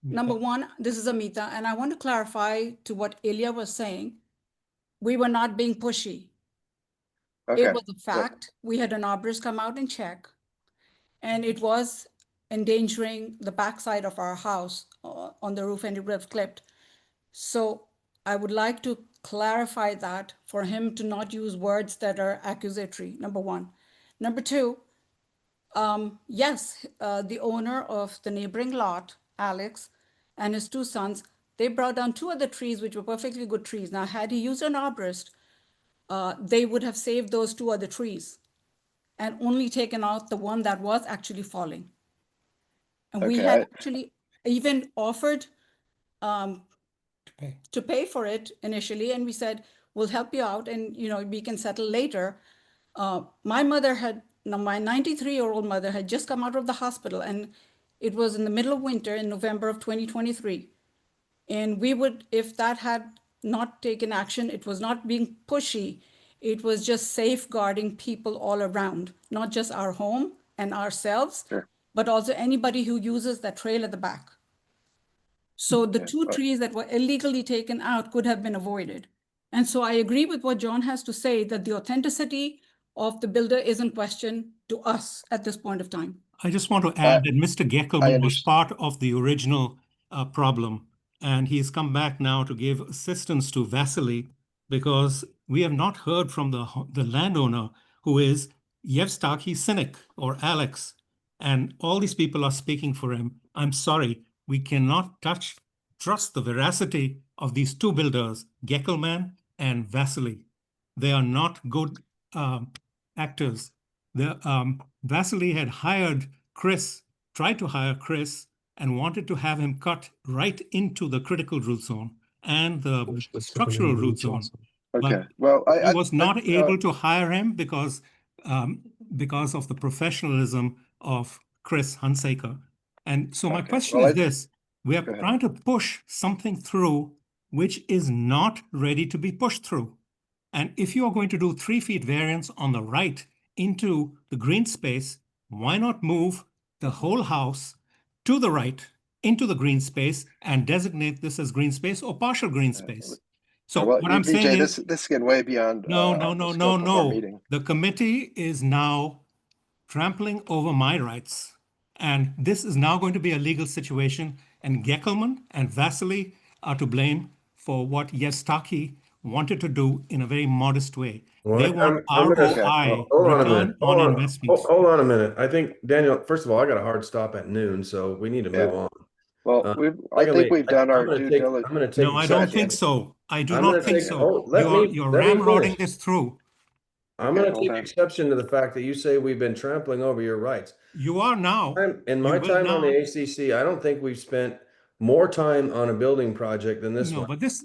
Number one, this is Amita, and I want to clarify to what Ilya was saying. We were not being pushy. Okay. It was a fact. We had an arborist come out and check, and it was endangering the backside of our house on the roof, and it would have clipped. So I would like to clarify that for him to not use words that are accusatory, number one. Number two, yes, the owner of the neighboring lot, Alex, and his two sons, they brought down two other trees, which were perfectly good trees. Now, had he used an arborist, they would have saved those two other trees and only taken out the one that was actually falling. And we had actually even offered to pay for it initially. And we said, we'll help you out and, you know, we can settle later. My 93-year-old mother had just come out of the hospital, and it was in the middle of winter in November of 2023. And we would, if that had not taken action, it was not being pushy. It was just safeguarding people all around, not just our home and ourselves, but also anybody who uses that trail at the back. So the two trees that were illegally taken out could have been avoided. And so I agree with what John has to say, that the authenticity of the builder is in question to us at this point of time. I just want to add that Mr. Geckelman was part of the original problem, and he's come back now to give assistance to Vasily, because we have not heard from the landowner, who is Yevstaki Cynic or Alex, and all these people are speaking for him. I'm sorry, we cannot trust the veracity of these two builders, Geckelman and Vasily. They are not good actors. Vasily had hired Chris, tried to hire Chris, and wanted to have him cut right into the critical root zone and the structural root zone. Okay. But well, I was not able to hire him because of the professionalism of Chris Hunsaker. And so my question is this: we are trying to push something through which is not ready to be pushed through. And if you are going to do 3 feet variance on the right into the green space, why not move the whole house to the right into the green space and designate this as green space or partial green space? So what I'm saying is, this is getting way beyond no. The committee is now trampling over my rights, and this is now going to be a legal situation. And Geckelman and Vasily are to blame for what Yevstaki wanted to do in a very modest way. Well, they want ROI, return on investment. Hold on a minute. I think, Daniel, first of all, I got a hard stop at noon, so we need to move on. Well, I think we've done our due diligence. No, I don't think so. I do not think so. You're ramrodding this through. I'm going to take exception to the fact that you say we've been trampling over your rights. You are now. In my time on the ACC, I don't think we've spent more time on a building project than this one. But this,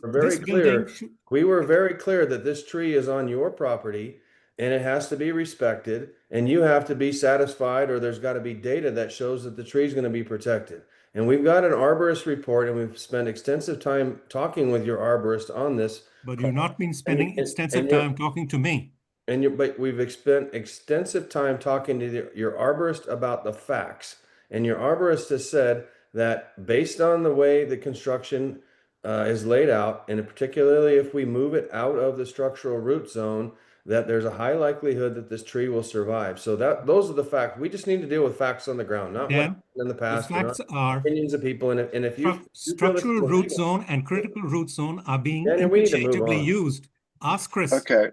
we were very clear that this tree is on your property and it has to be respected, and you have to be satisfied, or there's got to be data that shows that the tree is going to be protected. And we've got an arborist report, and we've spent extensive time talking with your arborist on this. But you've not been spending extensive time talking to me. But we've spent extensive time talking to your arborist about the facts. And your arborist has said that based on the way the construction is laid out, and particularly if we move it out of the structural root zone, that there's a high likelihood that this tree will survive. So those are the facts. We just need to deal with facts on the ground, not what Dan, happened in the past, the or not facts are opinions of people. And if you feel this structural is root illegal, zone and critical root zone are being Daniel, we need to move interchangeably on. used. Ask Chris. Okay.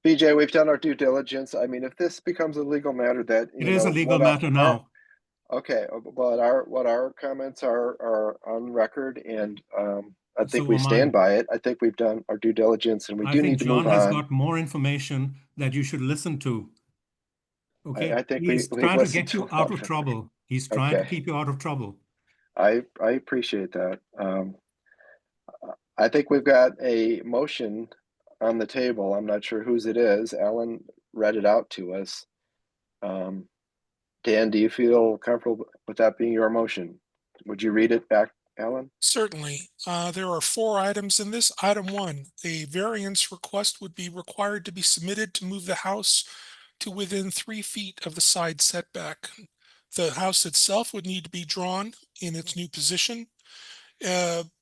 BJ, we've done our due diligence. I mean, if this becomes a legal matter, that It is a legal matter now. Okay, but what our comments are on record, and I think So we am stand I. by it. I think we've done our due diligence, and we I do think need to John move has on. got more information that you should listen to. Okay, I think he's we've trying to listened get you to out all of of it. trouble. He's trying to Okay. keep you out of trouble. I appreciate that. I think we've got a motion on the table. I'm not sure whose it is. Alan read it out to us. Dan, do you feel comfortable with that being your motion? Would you read it back, Alan? Certainly. There are 4 items in this. Item 1, a variance request would be required to be submitted to move the house to within 3 feet of the side setback. The house itself would need to be drawn in its new position.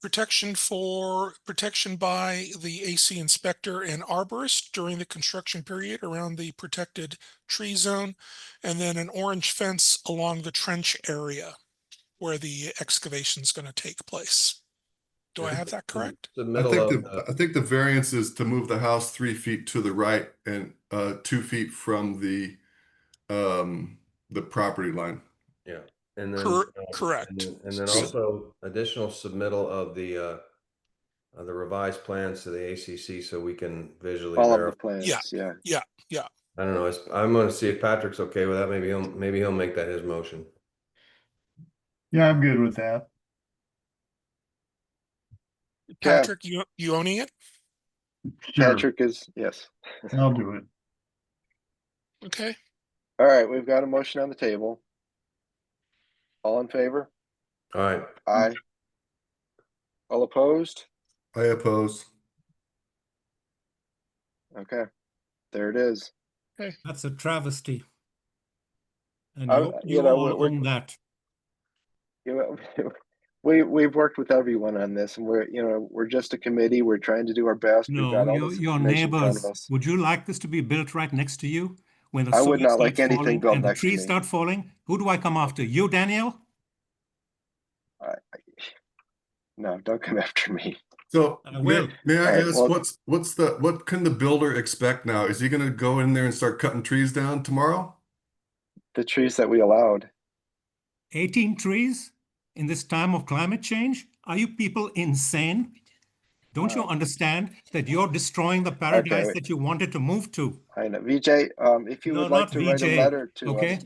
Protection by the AC inspector and arborist during the construction period around the protected tree zone, and then an orange fence along the trench area where the excavation is going to take place. Do I have that correct? I think the variance is to move the house 3 feet to the right and 2 feet from the property line. Yeah, and then correct. And then also additional submittal of the revised plans to the ACC so we can visually all verify. of the plans. Yeah. I don't know. I'm going to see if Patrick's okay with that. Maybe he'll make that his motion. Yeah, I'm good with that. Patrick, you owning it? Sure. Patrick is, yes. I'll do it. Okay. All right, we've got a motion on the table. All in favor? All right. Aye. All opposed? I oppose. Okay, there it is. Okay. That's a travesty. And you know, all own that. You know, we've worked with everyone on this, and we're just a committee. We're trying to do our best. We've got all this your information in front neighbors. of us. Would you like this to be built right next to you? When the I would soil not like starts anything falling built and the next to trees me. start falling, who do I come after? You, Daniel? No, don't come after me. So I will. May I All right, ask well, what can the builder expect now? Is he going to go in there and start cutting trees down tomorrow? The trees that we allowed. 18 trees in this time of climate change? Are you people insane? Don't you understand that you're destroying the paradise that you wanted to move to? I know, VJ. If you would like to write a letter to us.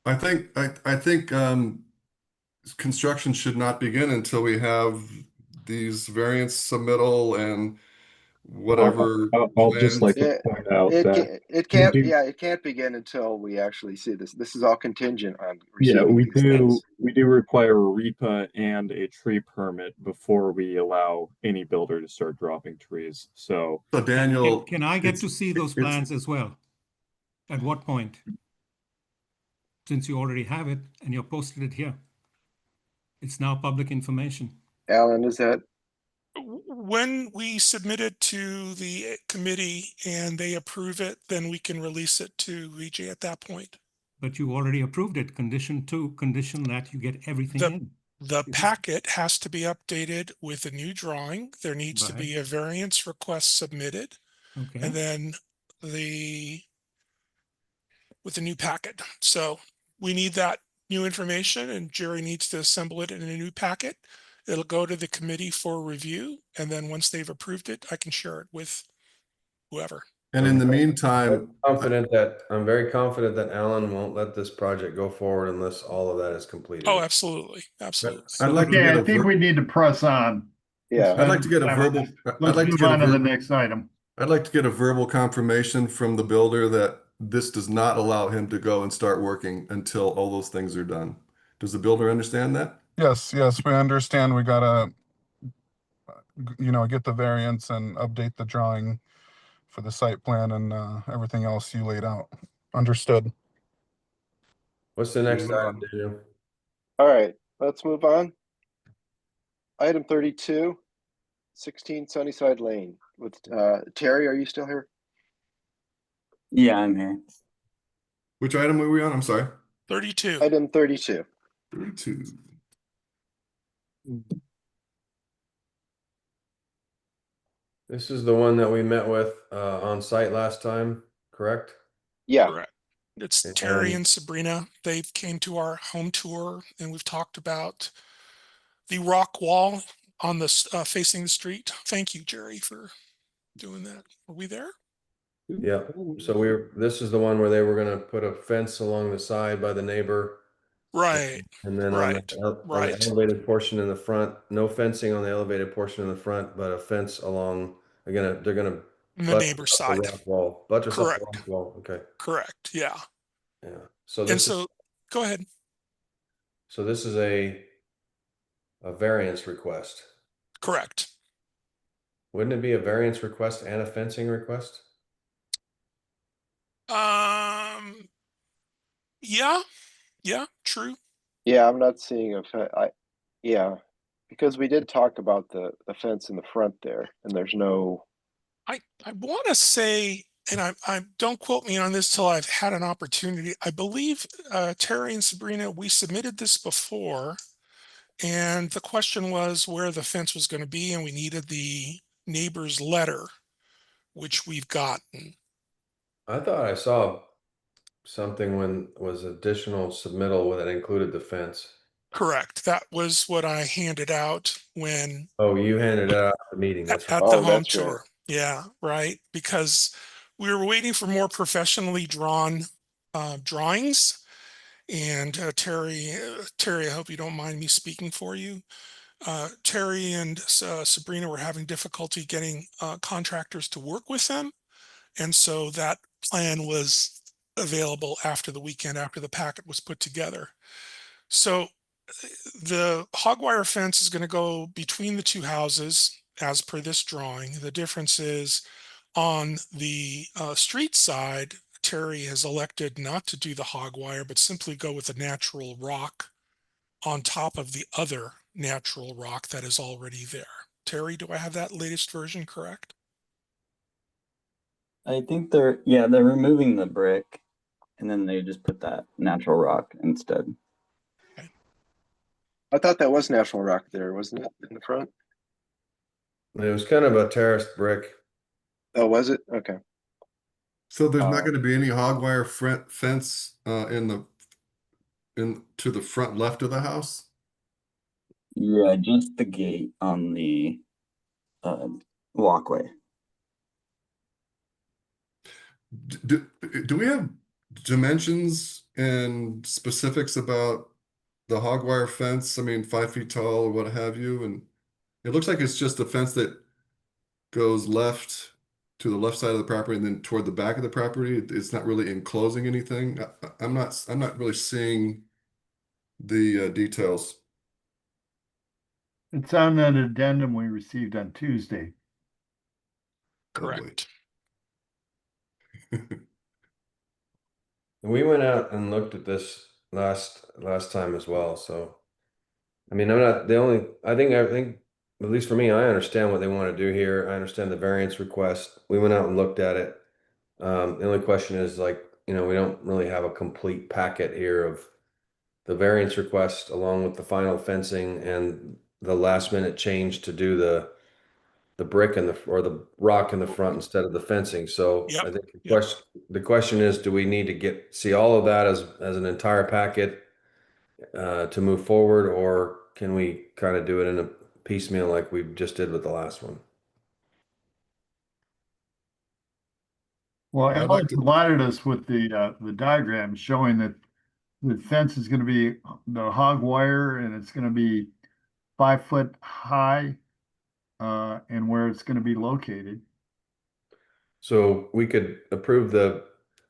I think construction should not begin until we have these variance submittal and whatever. I'll just like to point out that it can't begin until we actually see this. This is all contingent on receiving we these things. do require a REPA and a tree permit before we allow any builder to start dropping trees. So Daniel, can I get to see those plans as well? At what point? Since you already have it and you're posted it here. It's now public information. Alan, is that? When we submit it to the committee and they approve it, then we can release it to VJ at that point. But you already approved it, condition that you get everything in. The packet has to be updated with a new drawing. There needs to be a variance request submitted. Okay. And then with a new packet. So we need that new information, and Jerry needs to assemble it in a new packet. It'll go to the committee for review, and then once they've approved it, I can share it with whoever. And in the meantime, I'm very confident that Alan won't let this project go forward unless all of that is completed. Oh, absolutely. Absolutely. I think we need to press on. Yeah. I'd like to get a verbal. Let's move on to the next item. I'd like to get a verbal confirmation from the builder that this does not allow him to go and start working until all those things are done. Does the builder understand that? Yes, we understand. We gotta, get the variance and update the drawing for the site plan and everything else you laid out. Understood. What's the next item, Daniel? All right, let's move on. Item 32, 16 Sunnyside Lane. With Terry, are you still here? Yeah, I'm here. Which item were we on? I'm sorry. 32. Item 32. 32. This is the one that we met with on site last time, correct? Yeah. Correct. It's And- Terry and Sabrina. They came to our home tour and we've talked about the rock wall on the facing the street. Thank you, Jerry, for doing that. Were we there? Yeah, so this is the one where they were gonna put a fence along the side by the neighbor. Right. And then on the elevated portion in the front, no fencing on the elevated portion in the front, but a fence along, they're gonna On the buttress neighbor's up the side. rock wall, buttress up the Correct. rock wall, okay, Correct. Yeah. yeah. So And so, go ahead. this is a variance request. Correct. Wouldn't it be a variance request and a fencing request? Yeah. Yeah. True. Yeah, I'm not seeing yeah, because we did talk about the fence in the front there, and there's no. I want to say, and I don't quote me on this till I've had an opportunity. I believe Terry and Sabrina, we submitted this before, and the question was where the fence was going to be, and we needed the neighbor's letter, which we've gotten. I thought I saw something when was additional submittal when it included the fence. Correct. That was what I handed out when. Oh, you handed it out at the meeting. That's right. At the Oh, home that's tour. right. Yeah, right. Because we were waiting for more professionally drawn drawings. And Terry, I hope you don't mind me speaking for you. Terry and Sabrina were having difficulty getting contractors to work with them. And so that plan was available after the weekend, after the packet was put together. So the hog wire fence is going to go between the two houses as per this drawing. The difference is on the street side, Terry has elected not to do the hog wire, but simply go with the natural rock on top of the other natural rock that is already there. Terry, do I have that latest version correct? I think they're removing the brick and then they just put that natural rock instead. Okay. I thought that was natural rock there, wasn't it, in the front? It was kind of a terraced brick. Oh, was it? Okay. So there's not going to be any hog wire fence to the front left of the house? Yeah, just the gate on the walkway. Do we have dimensions and specifics about the hog wire fence? I mean, 5 feet tall or what have you, and it looks like it's just a fence that goes left to the left side of the property and then toward the back of the property. It's not really enclosing anything. I'm not really seeing the details. It's on that addendum we received on Tuesday. Correct. We went out and looked at this last time as well. So, I mean, I'm not the only. I think at least for me, I understand what they want to do here. I understand the variance request. We went out and looked at it. The only question is we don't really have a complete packet here of the variance request along with the final fencing and the last minute change to do the brick or the rock in the front instead of the fencing. So Yep. I think the question is, do we need to see all of that as an entire packet to move forward, or can we kind of do it in a piecemeal like we just did with the last one? Well, I'd Alex like to- provided us with the diagram showing that the fence is going to be the hog wire and it's going to be 5 foot high, and where it's going to be located. So we could approve the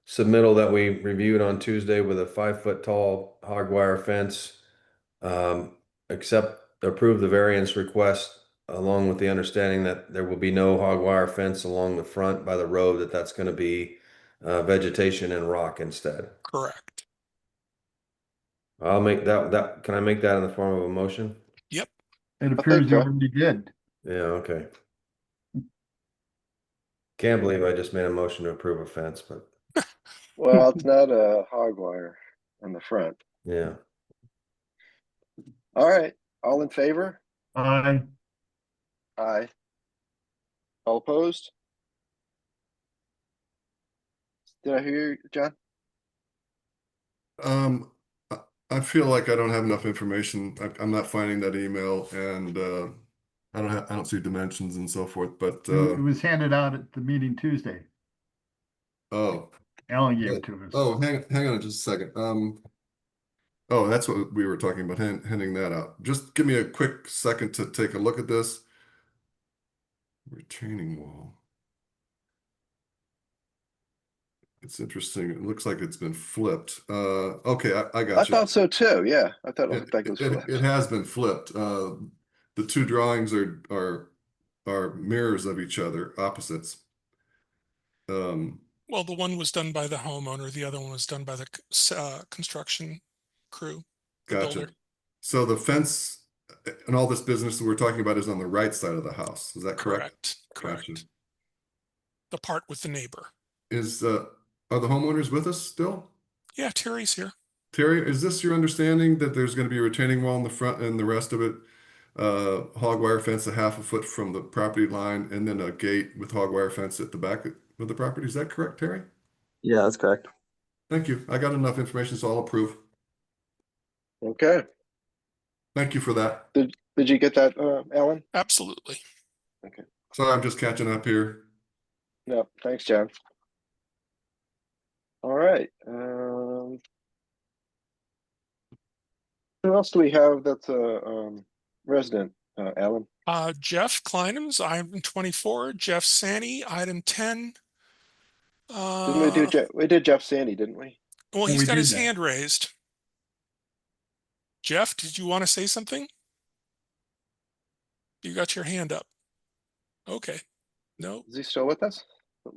submittal that we reviewed on Tuesday with a 5 foot tall hog wire fence, approve the variance request along with the understanding that there will be no hog wire fence along the front by the road, that's going to be vegetation and rock instead. Correct. I'll make that. Can I make that in the form of a motion? Yep. It appears you already did. Yeah, okay. Can't believe I just made a motion to approve a fence, but Well, it's not a hog wire on the front. Yeah. All right, all in favor? Aye. Aye. All opposed? Did I hear you, John? Um, I feel like I don't have enough information. I'm not finding that email, and I don't see dimensions and so forth. But It was handed out at the meeting Tuesday. oh, Alan gave it to us. oh, hang on just a second. Oh, that's what we were talking about, handing that out. Just give me a quick second to take a look at this. Retaining wall. It's interesting. It looks like it's been flipped. Okay, I got I you. thought so too. Yeah, I thought it looked like it was flipped. It has been flipped. The two drawings are mirrors of each other, opposites. Well, the one was done by the homeowner. The other one was done by the construction crew. The Gotcha. builder. So the fence and all this business that we're talking about is on the right side of the house. Is that correct? Correct. Gotcha. The part with the neighbor. Are the homeowners with us still? Yeah, Terry's here. Terry, is this your understanding that there's going to be a retaining wall in the front and the rest of it, hog wire fence a half a foot from the property line, and then a gate with hog wire fence at the back of the property? Is that correct, Terry? Yeah, that's correct. Thank you. I got enough information, so I'll approve. Okay. Thank you for that. Did you get that, Alan? Absolutely. Okay. Sorry, I'm just catching up here. No, thanks, John. All right. Who else do we have that's a resident, Alan? Jeff Kleinums, item 24. Jeff Sani, item 10. Didn't we do we did Jeff Sandy, didn't we? Well, he's got his hand raised. Jeff, did you want to say something? You got your hand up. Okay. No. Is he still with us?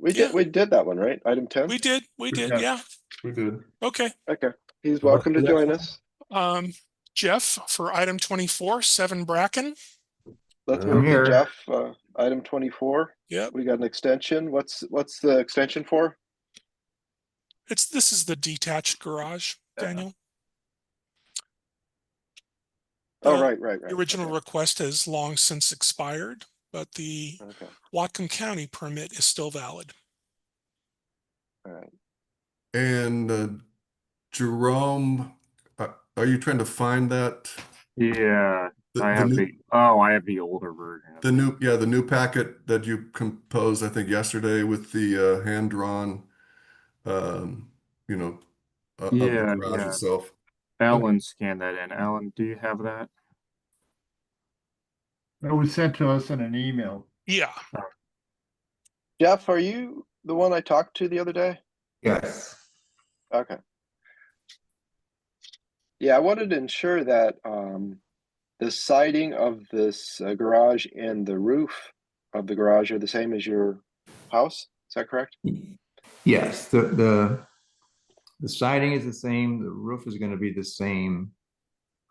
We did that one, right? Item 10? We did, yeah. We did. Okay. Okay. He's welcome to join us. Jeff, for item 24, 7 Bracken. Let's I'm move to here. Jeff, item 24. Yep. We got an extension. What's the extension for? This is the detached garage, Daniel. Oh, right. The original request has long since expired, but the Whatcom County permit is still valid. All right. And Jerome, are you trying to find that? Yeah, I have the older version. The new packet that you composed, I think yesterday, with the hand-drawn, of the garage itself. Alan scanned that in. Alan, do you have that? It was sent to us in an email. Yeah. Jeff, are you the one I talked to the other day? Yes. Okay. Yeah, I wanted to ensure that the siding of this garage and the roof of the garage are the same as your house. Is that correct? Yes, the siding is the same. The roof is going to be the same.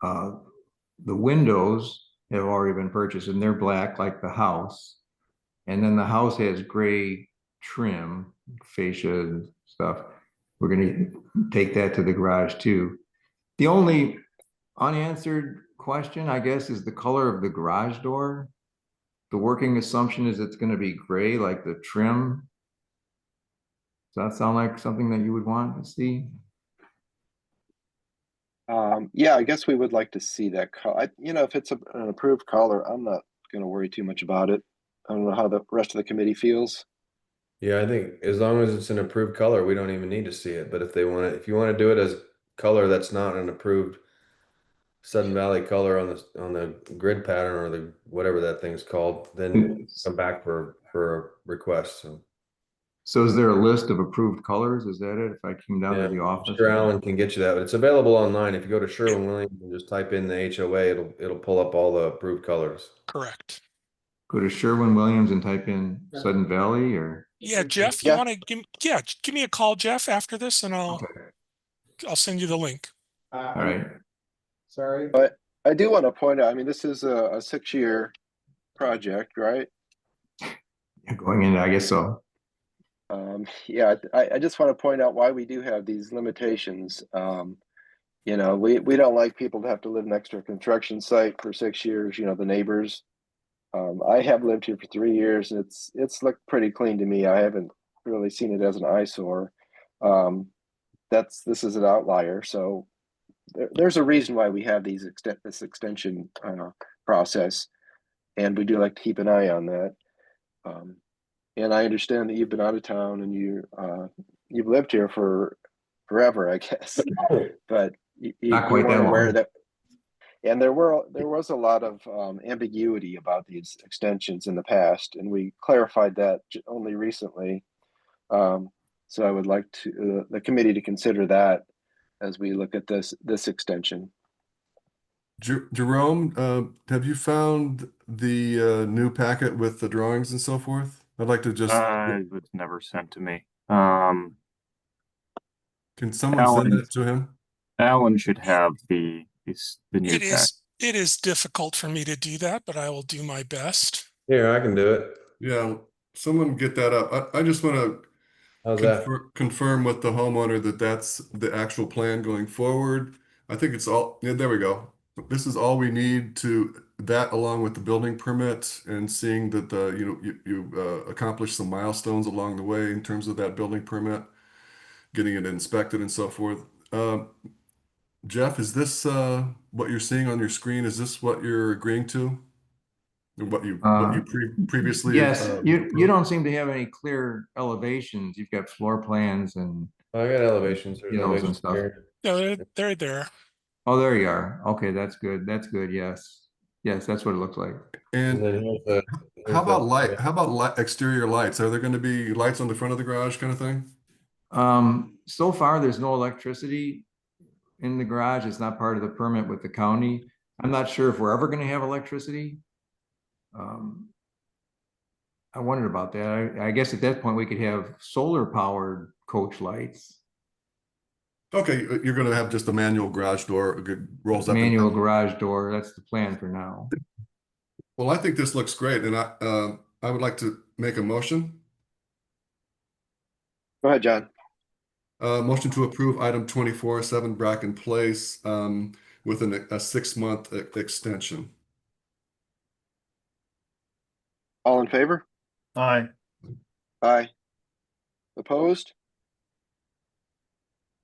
The windows have already been purchased and they're black like the house. And then the house has gray trim, fascia and stuff. We're going to take that to the garage too. The only unanswered question, I guess, is the color of the garage door. The working assumption is it's going to be gray like the trim. Does that sound like something that you would want to see? Yeah, I guess we would like to see that color. If it's an approved color, I'm not going to worry too much about it. I don't know how the rest of the committee feels. Yeah, I think as long as it's an approved color, we don't even need to see it. But if you want to do it as color that's not an approved Sudden Valley color on the grid pattern or the whatever that thing's called, then come back for a request. So is there a list of approved colors? Is that it? If I came down to the office? I'm sure Alan can get you that, but it's available online. If you go to Sherwin-Williams and just type in the HOA, it'll pull up all the approved colors. Correct. Go to Sherwin-Williams and type in Sudden Valley, or? Yeah, Jeff, you want to give me a call, Jeff, after this, and I'll send you the link. All right. Sorry. But I do want to point out, this is a 6-year project, right? Yeah, going in, I guess so. Yeah, I just want to point out why we do have these limitations. You know, we don't like people to have to live next to a construction site for 6 years, you know, the neighbors. I have lived here for 3 years, and it's looked pretty clean to me. I haven't really seen it as an eyesore. This is an outlier, so there's a reason why we have this extension process, and we do like to keep an eye on that. And I understand that you've been out of town and you've lived here for forever, I guess, but you Not quite weren't that aware long. that. And there was a lot of ambiguity about these extensions in the past, and we clarified that only recently. So I would like the committee to consider that as we look at this extension. Jerome, have you found the new packet with the drawings and so forth? I'd like to just. It was never sent to me. Can someone send that to him? Alan should have the new It pack. it is difficult for me to do that, but I will do my best. Here, I can do it. Yeah, someone get that up. I just want to How's that? confirm with the homeowner that that's the actual plan going forward. I think it's all, yeah, there we go. This is all we need to that, along with the building permit and seeing that you accomplished some milestones along the way in terms of that building permit, getting it inspected and so forth. Jeff, is this what you're seeing on your screen? Is this what you're agreeing to? What you previously Yes, you don't seem to have any clear elevations. You've got floor plans and I got elevations. There's and elevations stuff. here. No, they're there. Oh, there you are. Okay, that's good. That's good. Yes. Yes, that's what it looks like. And here's how about light? How about exterior lights? Are there going to be lights on the front of the garage kind of thing? So far there's no electricity in the garage. It's not part of the permit with the county. I'm not sure if we're ever going to have electricity. I wondered about that. I guess at that point we could have solar powered coach lights. Okay, you're going to have just a manual garage door, rolls up. Manual garage door. That's the plan for now. Well, I think this looks great, and I would like to make a motion. Go ahead, John. Motion to approve item 24, 7 Bracken Place, with a 6-month extension. All in favor? Aye. Aye. Opposed?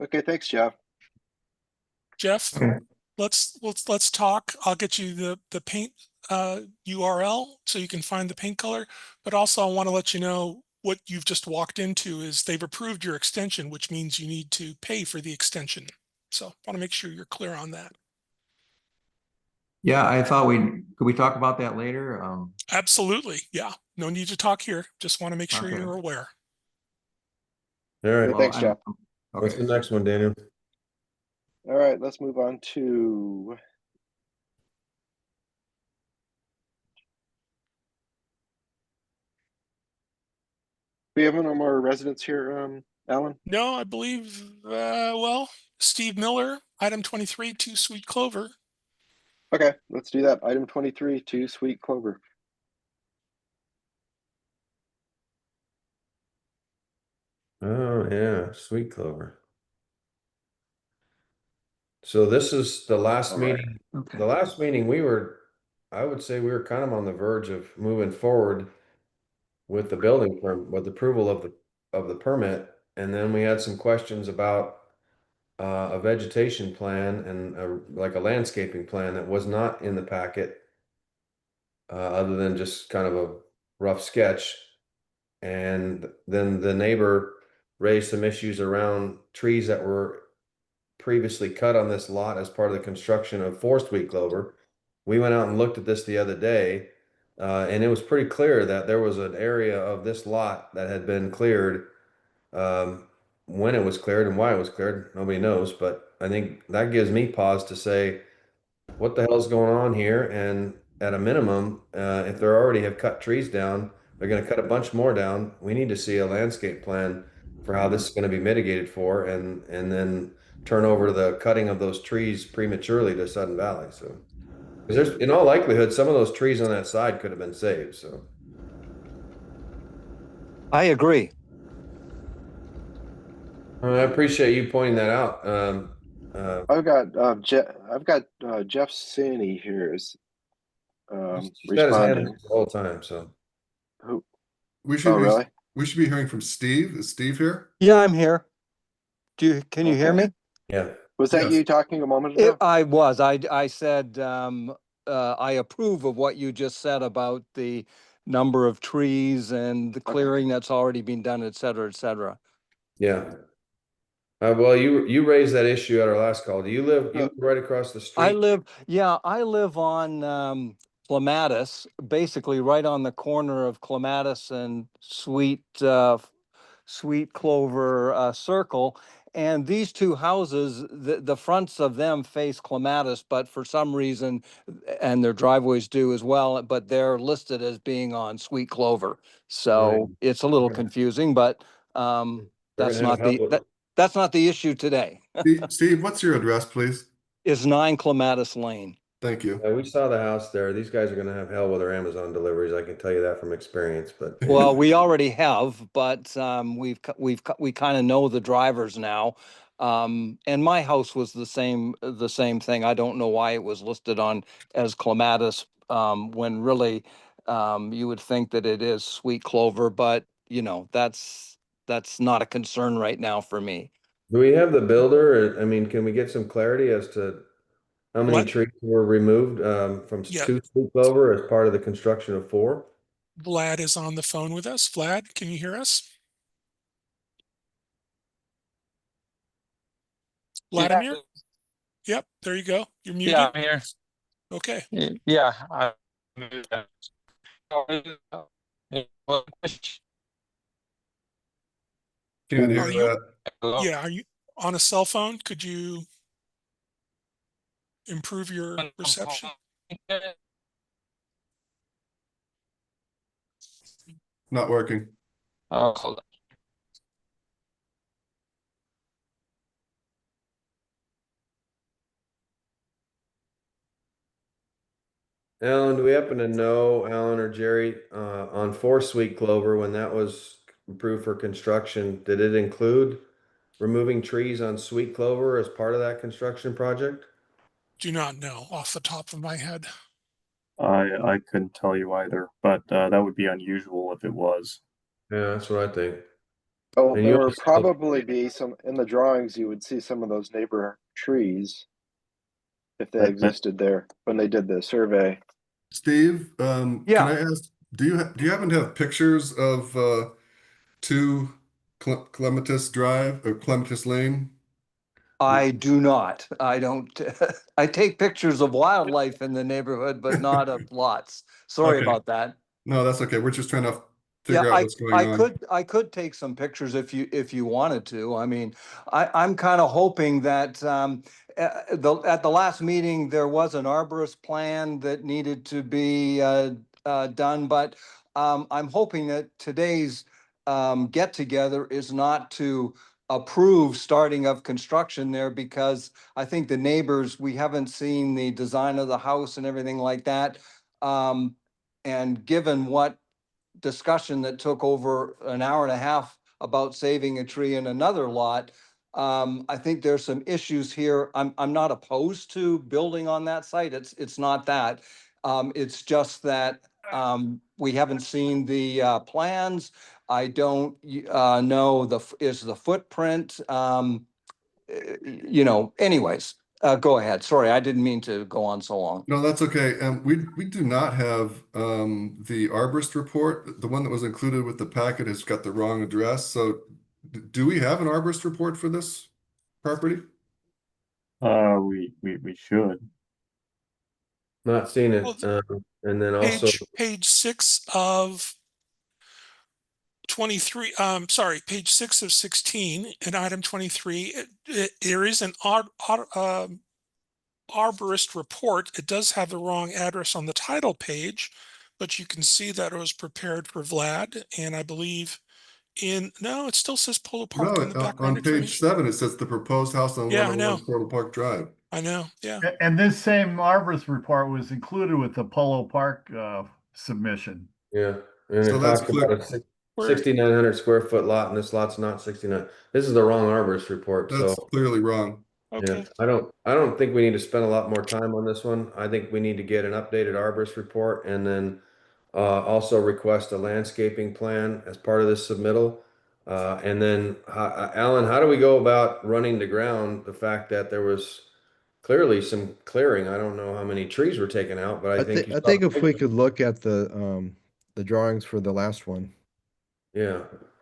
Okay, thanks, Jeff. Jeff, Okay. let's talk. I'll get you the paint URL so you can find the paint color. But also, I want to let you know what you've just walked into is they've approved your extension, which means you need to pay for the extension. So I want to make sure you're clear on that. Yeah, I thought could we talk about that later? Absolutely. Yeah. No need to talk here. Just want to make sure Okay. you're aware. All right. Well, thanks, Jeff. What's the next one, Daniel? All right, let's move on to we have no more residents here, Alan? No, I believe, well, Steve Miller, item 23, 2 Sweet Clover. Okay, let's do that. Item 23, 2 Sweet Clover. Oh, yeah, Sweet Clover. So this is the last meeting. Okay. The last meeting I would say we were kind of on the verge of moving forward with the building permit, with approval of the permit, and then we had some questions about a vegetation plan and like a landscaping plan that was not in the packet, other than just kind of a rough sketch. And then the neighbor raised some issues around trees that were previously cut on this lot as part of the construction of 4 Sweet Clover. We went out and looked at this the other day, and it was pretty clear that there was an area of this lot that had been cleared. When it was cleared and why it was cleared, nobody knows, but I think that gives me pause to say, what the hell is going on here? And at a minimum, if they already have cut trees down, they're going to cut a bunch more down. We need to see a landscape plan for how this is going to be mitigated for, and then turn over the cutting of those trees prematurely to Sudden Valley. So, because there's, in all likelihood, some of those trees on that side could have been saved. So, I agree. I appreciate you pointing that out. I've got Jeff Saney here is He's got his hand responding. up the whole time, so. Who? We should Oh, be, really? we should be hearing from Steve. Is Steve here? Yeah, I'm here. Can you hear Okay. me? Yeah. Was that Yes. you talking a moment ago? I was. I said I approve of what you just said about the number of trees and the clearing that's already been done, et cetera, et cetera. Yeah. Well, you raised that issue at our last call. Do you live right across the street? I live on Clematis, basically right on the corner of Clematis and Sweet Clover Circle. And these two houses, the fronts of them face Clematis, but for some reason, and their driveways do as well, but they're listed as being on Sweet Clover. So it's a little confusing, but that's not the issue today. Steve, what's your address, please? It's 9 Clematis Lane. Thank you. We saw the house there. These guys are going to have hell with their Amazon deliveries. I can tell you that from experience. But well, we already have, but we kind of know the drivers now. And my house was the same thing. I don't know why it was listed on as Clematis when really you would think that it is Sweet Clover, but you know that's not a concern right now for me. do we have the builder? I mean, can we get some clarity as to how many trees were removed from 2 Sweet Clover as part of the construction of 4? Vlad is on the phone with us. Vlad, can you hear us? Vladimir? Yep, there you go. You're muted. Yeah, I'm here. Okay. Yeah. Can't hear that. Yeah, are you on a cell phone? Could you improve your reception? Not working. Oh, hold on. Alan, do we happen to know, Alan or Jerry, on 4 Sweet Clover, when that was approved for construction, did it include removing trees on Sweet Clover as part of that construction project? Do not know off the top of my head. I couldn't tell you either, but that would be unusual if it was. Yeah, that's what I think. Oh, there would probably be some in the drawings. You would see some of those neighbor trees if they existed there when they did the survey. Steve, can I ask? Do you happen to have pictures of 2 Clematis Drive or Clematis Lane? I do not. I don't. I take pictures of wildlife in the neighborhood, but not of lots. Sorry about that. No, that's okay. We're just trying to figure out what's going on. I could take some pictures if you wanted to. I mean, I'm kind of hoping that at the last meeting there was an arborist plan that needed to be done, but I'm hoping that today's get together is not to approve starting of construction there, because I think the neighbors, we haven't seen the design of the house and everything like that. And given what discussion that took over an hour and a half about saving a tree in another lot, I think there's some issues here. I'm not opposed to building on that site. It's not that. It's just that we haven't seen the plans. I don't know is the footprint. Anyways, go ahead. Sorry, I didn't mean to go on so long. No, that's okay. We do not have the arborist report. The one that was included with the packet has got the wrong address. So do we have an arborist report for this property? We should. Not seen it. And then also page 6 of 23, sorry, page 6 of 16 in item 23, there is an arborist report. It does have the wrong address on the title page, but you can see that it was prepared for Vlad, and I believe it still says Polo Park in the background. On page 7, it says the proposed house on 101 Polo Park Drive. I know, yeah. And this same arborist report was included with the Polo Park submission. Yeah, and So it that's talks about We're- 6,900 square foot lot, and this lot's not 69. This is the wrong arborist report, That's so clearly wrong. okay. yeah, I don't think we need to spend a lot more time on this one. I think we need to get an updated arborist report and then also request a landscaping plan as part of this submittal. And then, Alan, how do we go about running to ground the fact that there was clearly some clearing? I don't know how many trees were taken out, but I think you I saw think the if we picture. could look at the drawings for the last one, Yeah,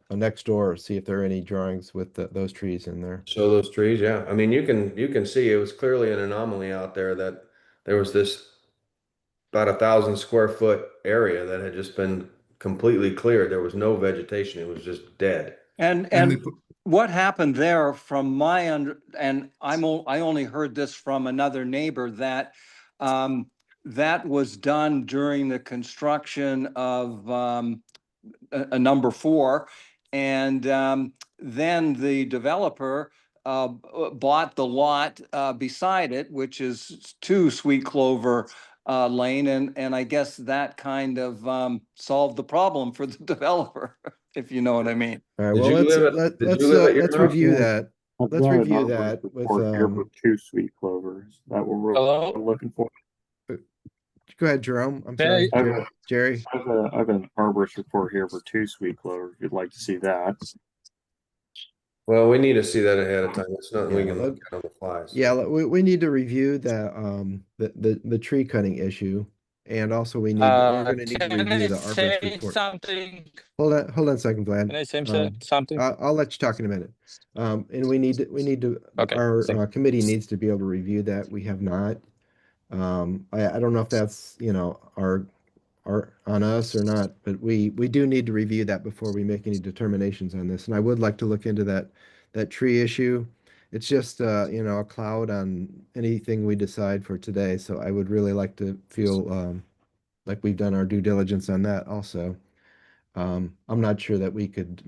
next door, see if there are any drawings with those trees in there. show those trees. Yeah, I mean you can see it was clearly an anomaly out there that there was this about 1,000 square foot area that had just been completely cleared. There was no vegetation. It was just dead. And what happened there from my and I only heard this from another neighbor that that was done during the construction of a number 4. And then the developer bought the lot beside it, which is 2 Sweet Clover Lane. And I guess that kind of solved the problem for the developer, if you know what I mean. All right, well, let's review that. I've Let's got an review arborist that with report here for 2 Sweet Clovers that we're looking for. Go ahead, Jerome. I'm Okay. sorry, Jerry. I have an arborist report here for 2 Sweet Clovers. If you'd like to see that. Well, we need to see that ahead of time. It's nothing we can look at on the fly. So. Yeah, we need to review the tree cutting issue, and also we're going to need to review the arborist report. Something. Hold on a second, Vlad. Can I say something? I'll let you talk in a minute. And we need to. Okay, our committee needs to be able to review that. We have not. I don't know if that's our on us or not, but we do need to review that before we make any determinations on this. And I would like to look into that tree issue. It's just a cloud on anything we decide for today. So I would really like to feel like we've done our due diligence on that also. I'm not sure that we could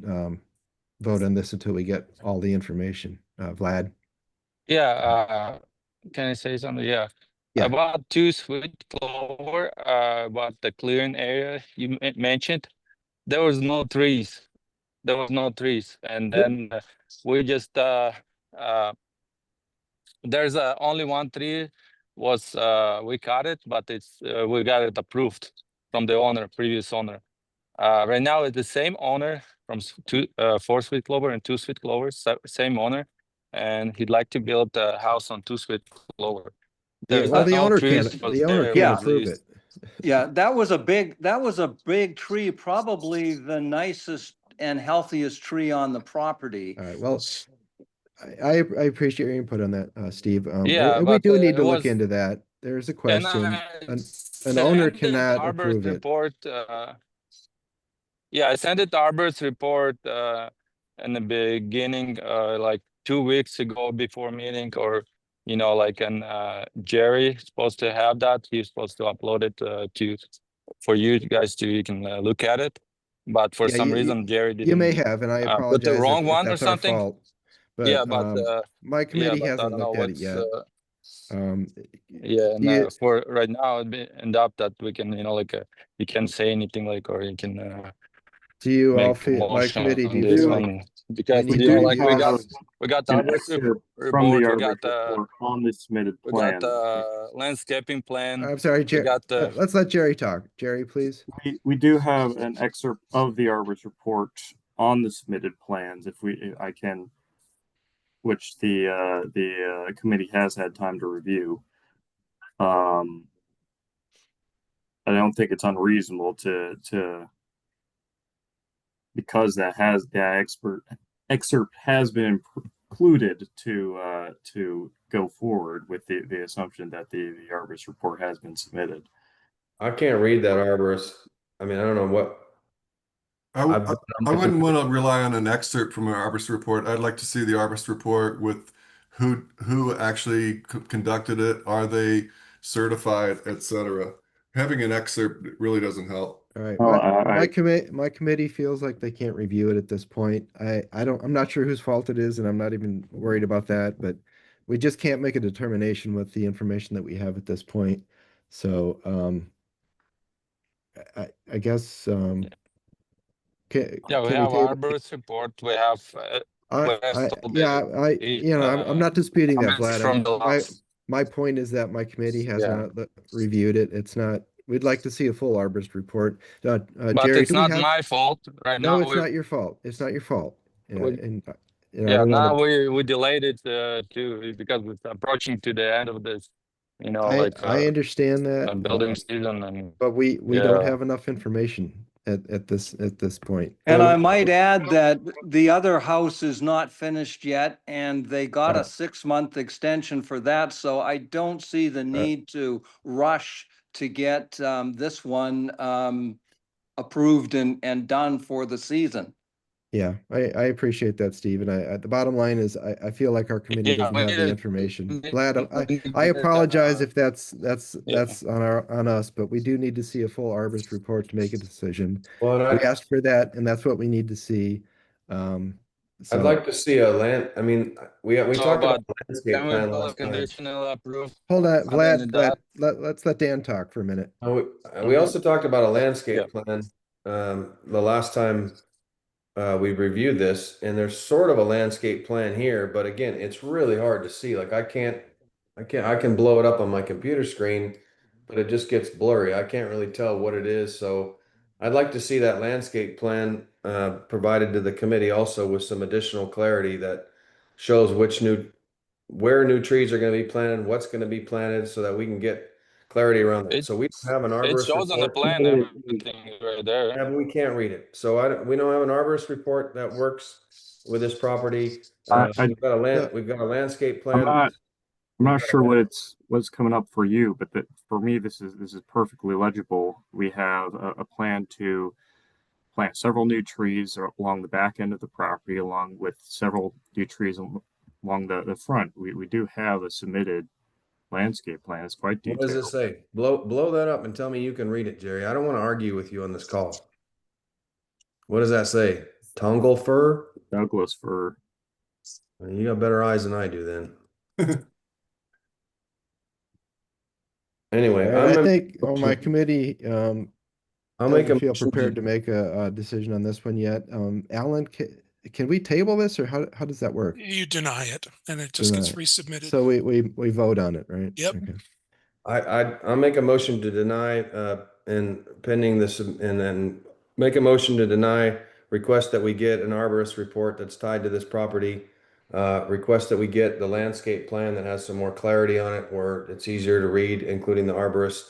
vote on this until we get all the information. Vlad? Yeah, can I say something? Yeah. About 2 Sweet Clover, about the clearing area you mentioned, there was no trees. There was no trees. And then we just, there's only one tree was, we cut it, but we got it approved from the previous owner. Right now it's the same owner from 4 Sweet Clover and 2 Sweet Clovers, same owner. And he'd like to build a house on 2 Sweet Clover. The owner can't approve it. Yeah, that was a big tree, probably the nicest and healthiest tree on the property. All right. Well, I appreciate your input on that, Steve. Yeah, we do need to look into that. There's a question. An owner cannot approve it. Report, yeah, I sent it to arborist report in the beginning, like 2 weeks ago before meeting, or and Jerry supposed to have that. He's supposed to upload it for you guys you can look at it. But for some reason, Jerry didn't. You may have, and I apologize. Put the wrong one that's or something. Our fault. But, yeah, but my committee hasn't looked at it yet. For right now, it end up that we can, you can say anything or you can. Do you all feel my committee? Do you feel like because we got the arborist report, we got on the submitted plan. We got the landscaping plan. I'm sorry, Jerry. Let's let Jerry talk. Jerry, please. We do have an excerpt of the arborist report on the submitted plans. I can, which the committee has had time to review. I don't think it's unreasonable to because the excerpt has been included to go forward with the assumption that the arborist report has been submitted. I can't read that arborist. I mean, I don't know what. I wouldn't want to rely on an excerpt from an arborist report. I'd like to see the arborist report with who actually conducted it. Are they certified, etc. Having an excerpt really doesn't help. All right. My committee feels like they can't review it at this point. I'm not sure whose fault it is, and I'm not even worried about that, but we just can't make a determination with the information that we have at this point. So I guess can Yeah, we can have table? arborist report. We have. I'm not disputing that, comments Vlad. from the last. My point is that my committee has Yeah. not reviewed it. It's not, we'd like to see a full arborist report. But Jerry, it's do we not have? my fault right No, now. it's not your fault. It's not your fault. Yeah, We- and I Yeah, don't now want to. we delayed it too because it's approaching to the end of this, I understand that, building season and but we don't have enough information at this point. And Go- I might add that the other house is not finished yet, and they got a 6-month extension for that, so I don't see the need to rush to get this one approved and done for the season. Yeah, I appreciate that, Steve. And the bottom line is I feel like our committee Yeah, doesn't we have need the it. information. Vlad, I apologize if that's on us, but we do need to see a full arborist report to make a decision. Well, We asked for that, and that's what we need to see. I'd like to see a land. I mean, we So talked about about the landscape can we plan do a last time. conditional approve? Hold on, Other than Vlad. that- Let's let Dan talk for a minute. We also talked about a landscape Yeah. plan the last time we reviewed this, and there's sort of a landscape plan here, but again, it's really hard to see. Like I can blow it up on my computer screen, but it just gets blurry. I can't really tell what it is. So I'd like to see that landscape plan provided to the committee also with some additional clarity that shows where new trees are going to be planted, what's going to be planted, so that we can get clarity around that. So we have an It arborist shows on the report. plan everything is right there. Yeah, but we can't read it. So we don't have an arborist report that works with this property. We've got a landscape plan. I'm not sure what's coming up for you, but for me this is perfectly legible. We have a plan to plant several new trees along the back end of the property, along with several new trees along the front. We do have a submitted landscape plan. It's quite detailed. What does it say? Blow that up and tell me you can read it, Jerry. I don't want to argue with you on this call. What does that say? Tongal fir? Douglas fir. Well, you got better eyes than I do then. Anyway, I think my committee I'll make doesn't a feel motion prepared to make a decision on this one yet. Alan, can we table this, or how does that work? You deny it and it just gets Deny it. resubmitted. So we vote on it, right? Yep. Okay. I'll make a motion to deny and pending this, and then make a motion to deny, request that we get an arborist report that's tied to this property. Request that we get the landscape plan that has some more clarity on it, where it's easier to read, including the arborist,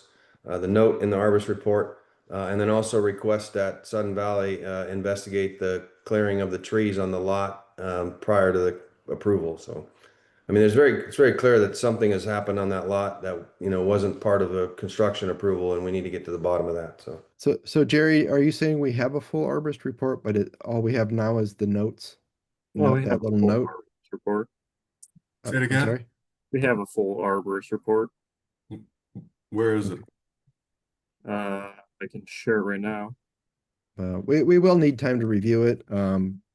the note in the arborist report. And then also request that Sudden Valley investigate the clearing of the trees on the lot prior to the approval. So, I mean, it's very clear that something has happened on that lot that, wasn't part of a construction approval, and we need to get to the bottom of that. So Jerry, are you saying we have a full arborist report, but all we have now is the notes? Well, we that have a little full note. arborist report. Say it I'm again? sorry? We have a full arborist report. Where is it? I can share right now. We will need time to review it.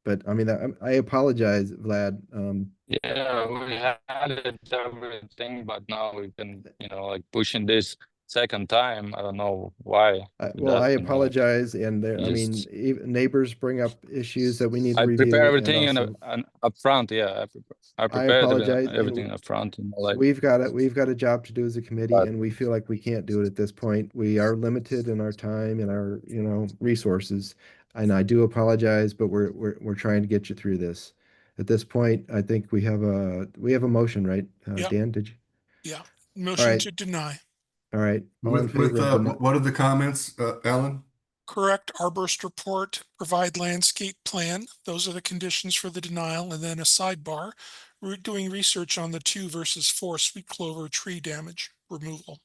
But I mean, I apologize, Vlad. Yeah, we had it everything, but now we've been, pushing this second time. I don't know why. I apologize, and I mean, even neighbors bring up issues that we need to I review. prepare and everything also- up front. Yeah, I prepared apologize, everything up front. We've got a job to do as a committee, and we feel like we can't do it at this point. We are limited in our time and our resources, and I do apologize, but we're trying to get you through this. At this point, I think we have a motion, right? Yep. Dan, did you? Yeah, motion right. to deny. All right. All in favor of the what are the comments, Alan? Correct arborist report, provide landscape plan. Those are the conditions for the denial. And then a sidebar, we're doing research on the 2 versus 4 sweet clover tree damage removal.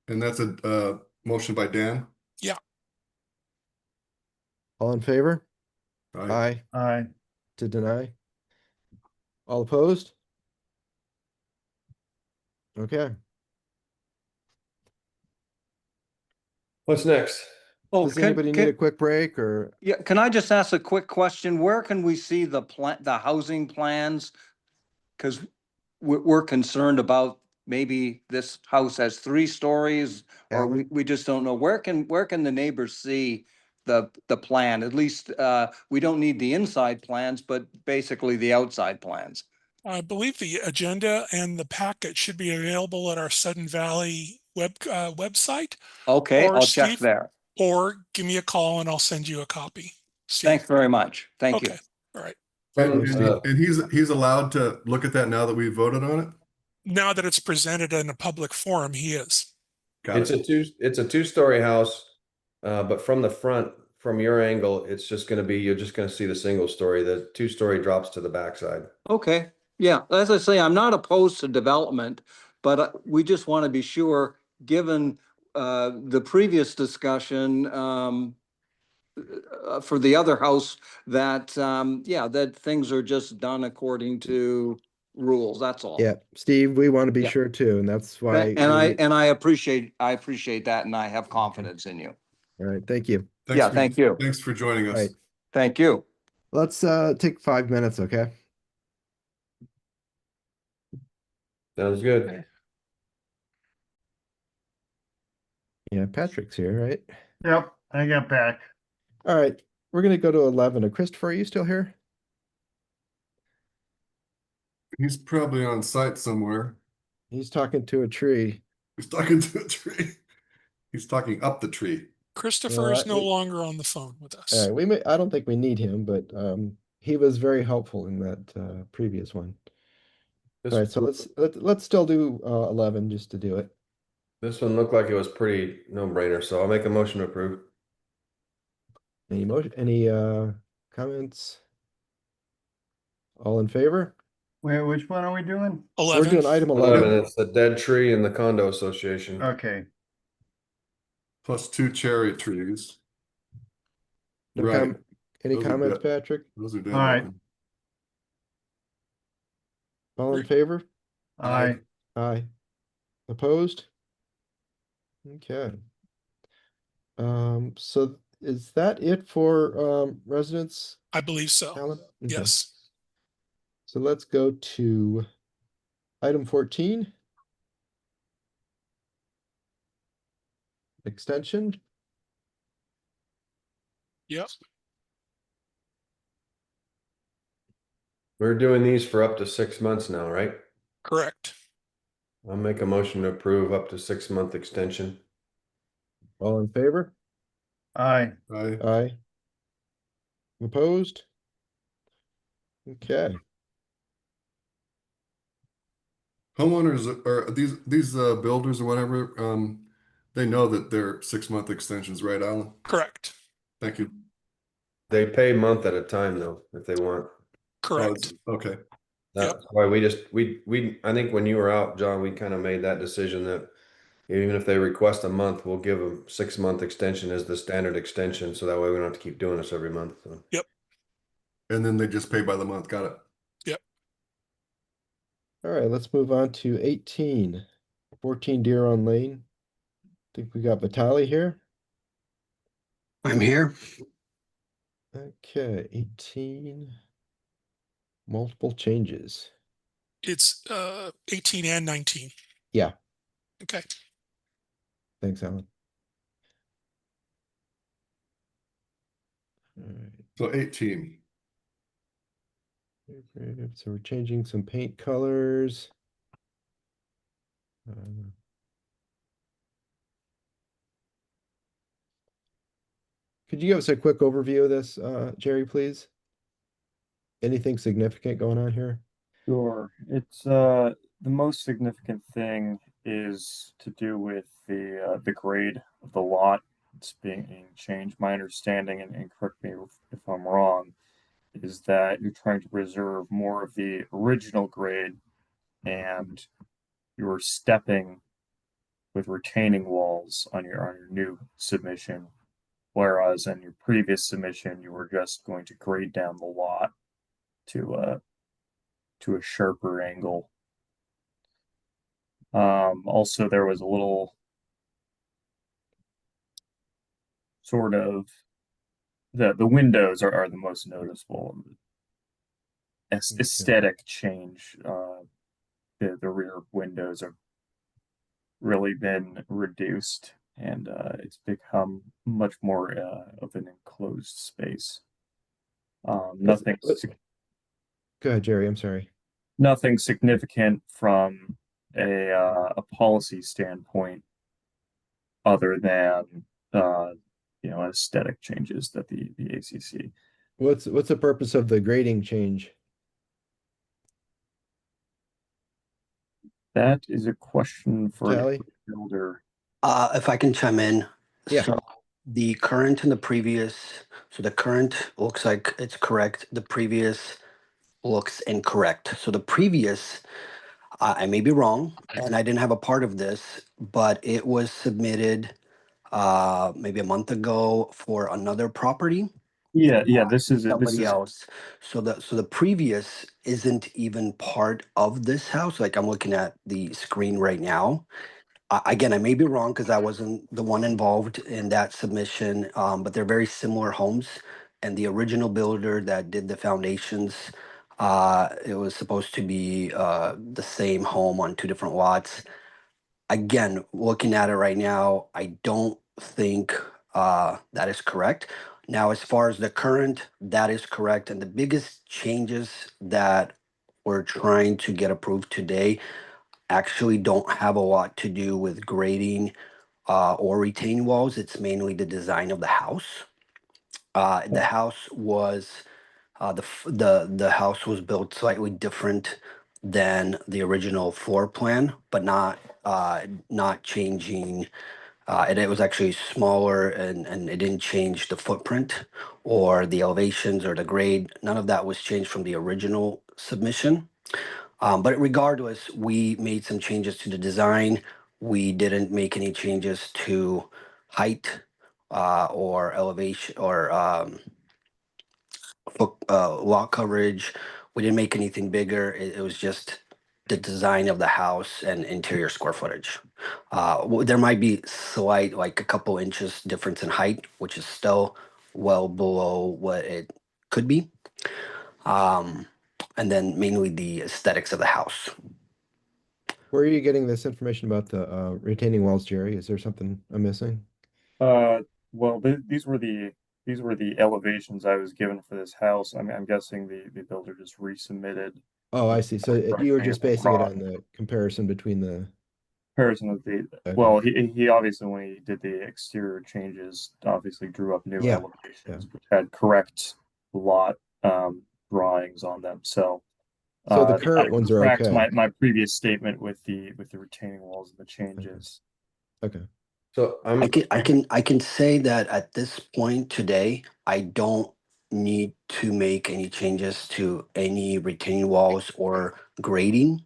And that's a motion by Dan? Yeah. All in favor? Aye. Aye. To deny? All opposed? Okay. What's next? Oh, Does anybody need a quick break, or? Yeah, can I just ask a quick question? Where can we see the housing plans? Because we're concerned about maybe this house has 3 stories, or we just don't know. Where can the neighbors see the plan? At least, we don't need the inside plans, but basically the outside plans. I believe the agenda and the packet should be available at our Sudden Valley website. Okay, Or I'll check Steve, there. or give me a call and I'll send you a copy. Steve. Thanks very much. Thank you. Okay, all right. And he's allowed to look at that now that we voted on it? Now that it's presented in a public forum, he is. It's a 2-story house, but from the front, from your angle, it's just going to be, you're just going to see the single story. The 2-story drops to the backside. Okay, yeah, as I say, I'm not opposed to development, but we just want to be sure, given the previous discussion for the other house, that, yeah, that things are just done according to rules, that's all. Yeah, Steve, we want to be Yeah. sure too, and that's why. And I appreciate that, and I have confidence in you. All right, thank you. Thank you. Thanks for joining us. All right. Thank you. Let's take 5 minutes, okay? Sounds good. Yeah, Patrick's here, right? Yep, I got back. All right, we're gonna go to 11. Christopher, are you still here? He's probably on site somewhere. He's talking to a tree. He's talking to a tree. He's talking up the tree. Christopher is no longer on the phone with us. All right, I don't think we need him, but he was very helpful in that previous one. All right, so let's still do 11 just to do it. This one looked like it was pretty no-brainer, so I'll make a motion to approve. Any comments? All in favor? Wait, which one are we doing? 11. We're doing item 11. It's the dead tree in the condo association. Okay. Plus 2 cherry trees. No Right. Any Those are comments, dead. Patrick? Those are dead. All right. All in favor? Aye. Aye. Opposed? Okay. So is that it for residents, I believe so. Alan? Okay. Yes. So let's go to item 14. Extension. Yep. We're doing these for up to 6 months now, right? Correct. I'll make a motion to approve up to 6-month extension. All in favor? Aye. Aye. Aye. Opposed? Okay. Homeowners or these builders or whatever, they know that they're 6-month extensions, right, Alan? Correct. Thank you. They pay a month at a time though, if they want. Correct. Okay. That's why I think when you were out, John, we kind of made that decision that even if they request a month, we'll give them 6-month extension as the standard extension. So that way we don't have to keep doing this every month. So. Yep. And then they just pay by the month. Got it. Yep. All right, let's move on to 18. 14 Deer on Lane. I think we got Vitali here. I'm here. Okay, 18. Multiple changes. It's 18 and 19. Yeah. Okay. Thanks, Alan. All right. So 18. So we're changing some paint colors. Could you give us a quick overview of this, Jerry, please? Anything significant going on here? Sure. It's the most significant thing is to do with the grade of the lot. It's being changed. My understanding, and correct me if I'm wrong, is that you're trying to preserve more of the original grade, and you're stepping with retaining walls on your new submission, whereas in your previous submission you were just going to grade down the lot to a sharper angle. Also, there was a little sort of the windows are the most noticeable aesthetic change. The rear windows are really been reduced, and it's become much more of an enclosed space. Nothing. Go ahead, Jerry. I'm sorry. Nothing significant from a policy standpoint, other than aesthetic changes that the ACC. What's the purpose of the grading change? That is a question for Tally? a builder. If I can chime in. Yeah. So the current and the previous, so the current looks like it's correct. The previous looks incorrect. So the previous, I may be wrong, and I didn't have a part of this, but it was submitted maybe a month ago for another property. Yeah, this is Somebody else. So the previous isn't even part of this house. Like, I'm looking at the screen right now. Again, I may be wrong because I wasn't the one involved in that submission, but they're very similar homes. And the original builder that did the foundations, it was supposed to be the same home on two different lots. Again, looking at it right now, I don't think that is correct. Now, as far as the current, that is correct. And the biggest changes that we're trying to get approved today actually don't have a lot to do with grading or retaining walls. It's mainly the design of the house. The house was the house was built slightly different than the original floor plan, but not changing. And it was actually smaller, and it didn't change the footprint or the elevations or the grade. None of that was changed from the original submission. But regardless, we made some changes to the design. We didn't make any changes to height or elevation or lot coverage. We didn't make anything bigger. It was just the design of the house and interior square footage. There might be slight, like a couple inches difference in height, which is still well below what it could be. And then mainly the aesthetics of the house. Where are you getting this information about the retaining walls, Jerry? Is there something I'm missing? Well, these were the elevations I was given for this house. I mean, I'm guessing the builder just resubmitted. Oh, I see. So you were just basing it on the comparison between the comparison of the. Okay. Well, he obviously, when he did the exterior changes, obviously drew up new elevations, which had correct lot drawings on them. So the current ones are okay. My previous statement with the retaining walls and the changes. Okay. So I can say that at this point today, I don't need to make any changes to any retaining walls or grading.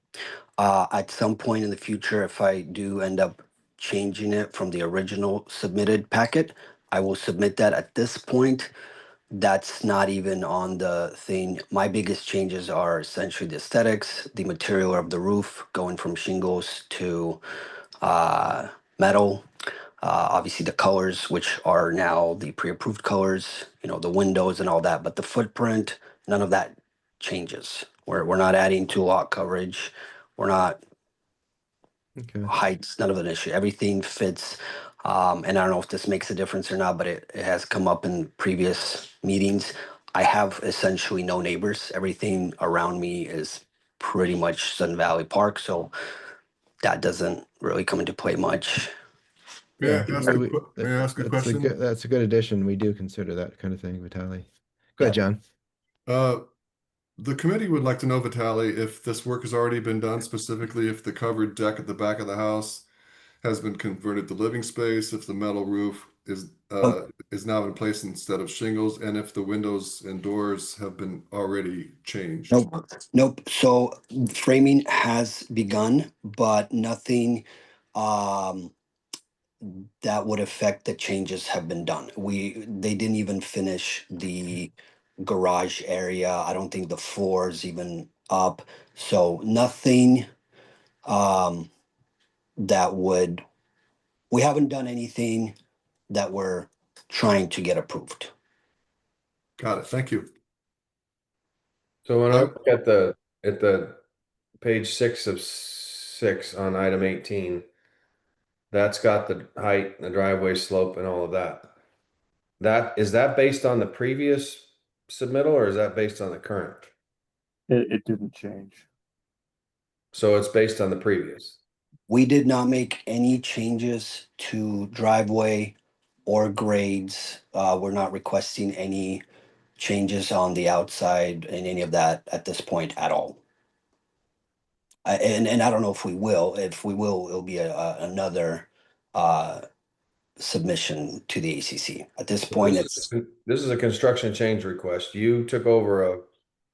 At some point in the future, if I do end up changing it from the original submitted packet, I will submit that. At this point, that's not even on the thing. My biggest changes are essentially the aesthetics, the material of the roof, going from shingles to metal. Obviously the colors, which are now the pre-approved colors, the windows and all that, but the footprint, none of that changes. We're not adding to lot coverage. We're not heights, none of an issue. Everything fits. And I don't know if this makes a difference or not, but it has come up in previous meetings. I have essentially no neighbors. Everything around me is pretty much Sun Valley Park, so that doesn't really come into play much. May I ask a question? That's a good addition. We do consider that kind of thing, Vitaly. Go ahead, John. The committee would like to know, Vitaly, if this work has already been done, specifically if the covered deck at the back of the house has been converted to living space, if the metal roof is now in place instead of shingles, and if the windows and doors have been already changed. Nope. So framing has begun, but nothing that would affect the changes have been done. They didn't even finish the garage area. I don't think the floor is even up. So nothing we haven't done anything that we're trying to get approved. Got it. Thank you. So when I look at the page 6 of 6 on item 18, That's got the height, the driveway slope and all of that. Is that based on the previous submittal or is that based on the current? It didn't change. So it's based on the previous. We did not make any changes to driveway or grades. We're not requesting any changes on the outside and any of that at this point at all. And I don't know if we will. If we will, it'll be another submission to the ACC. At this point, This is a construction change request. You took over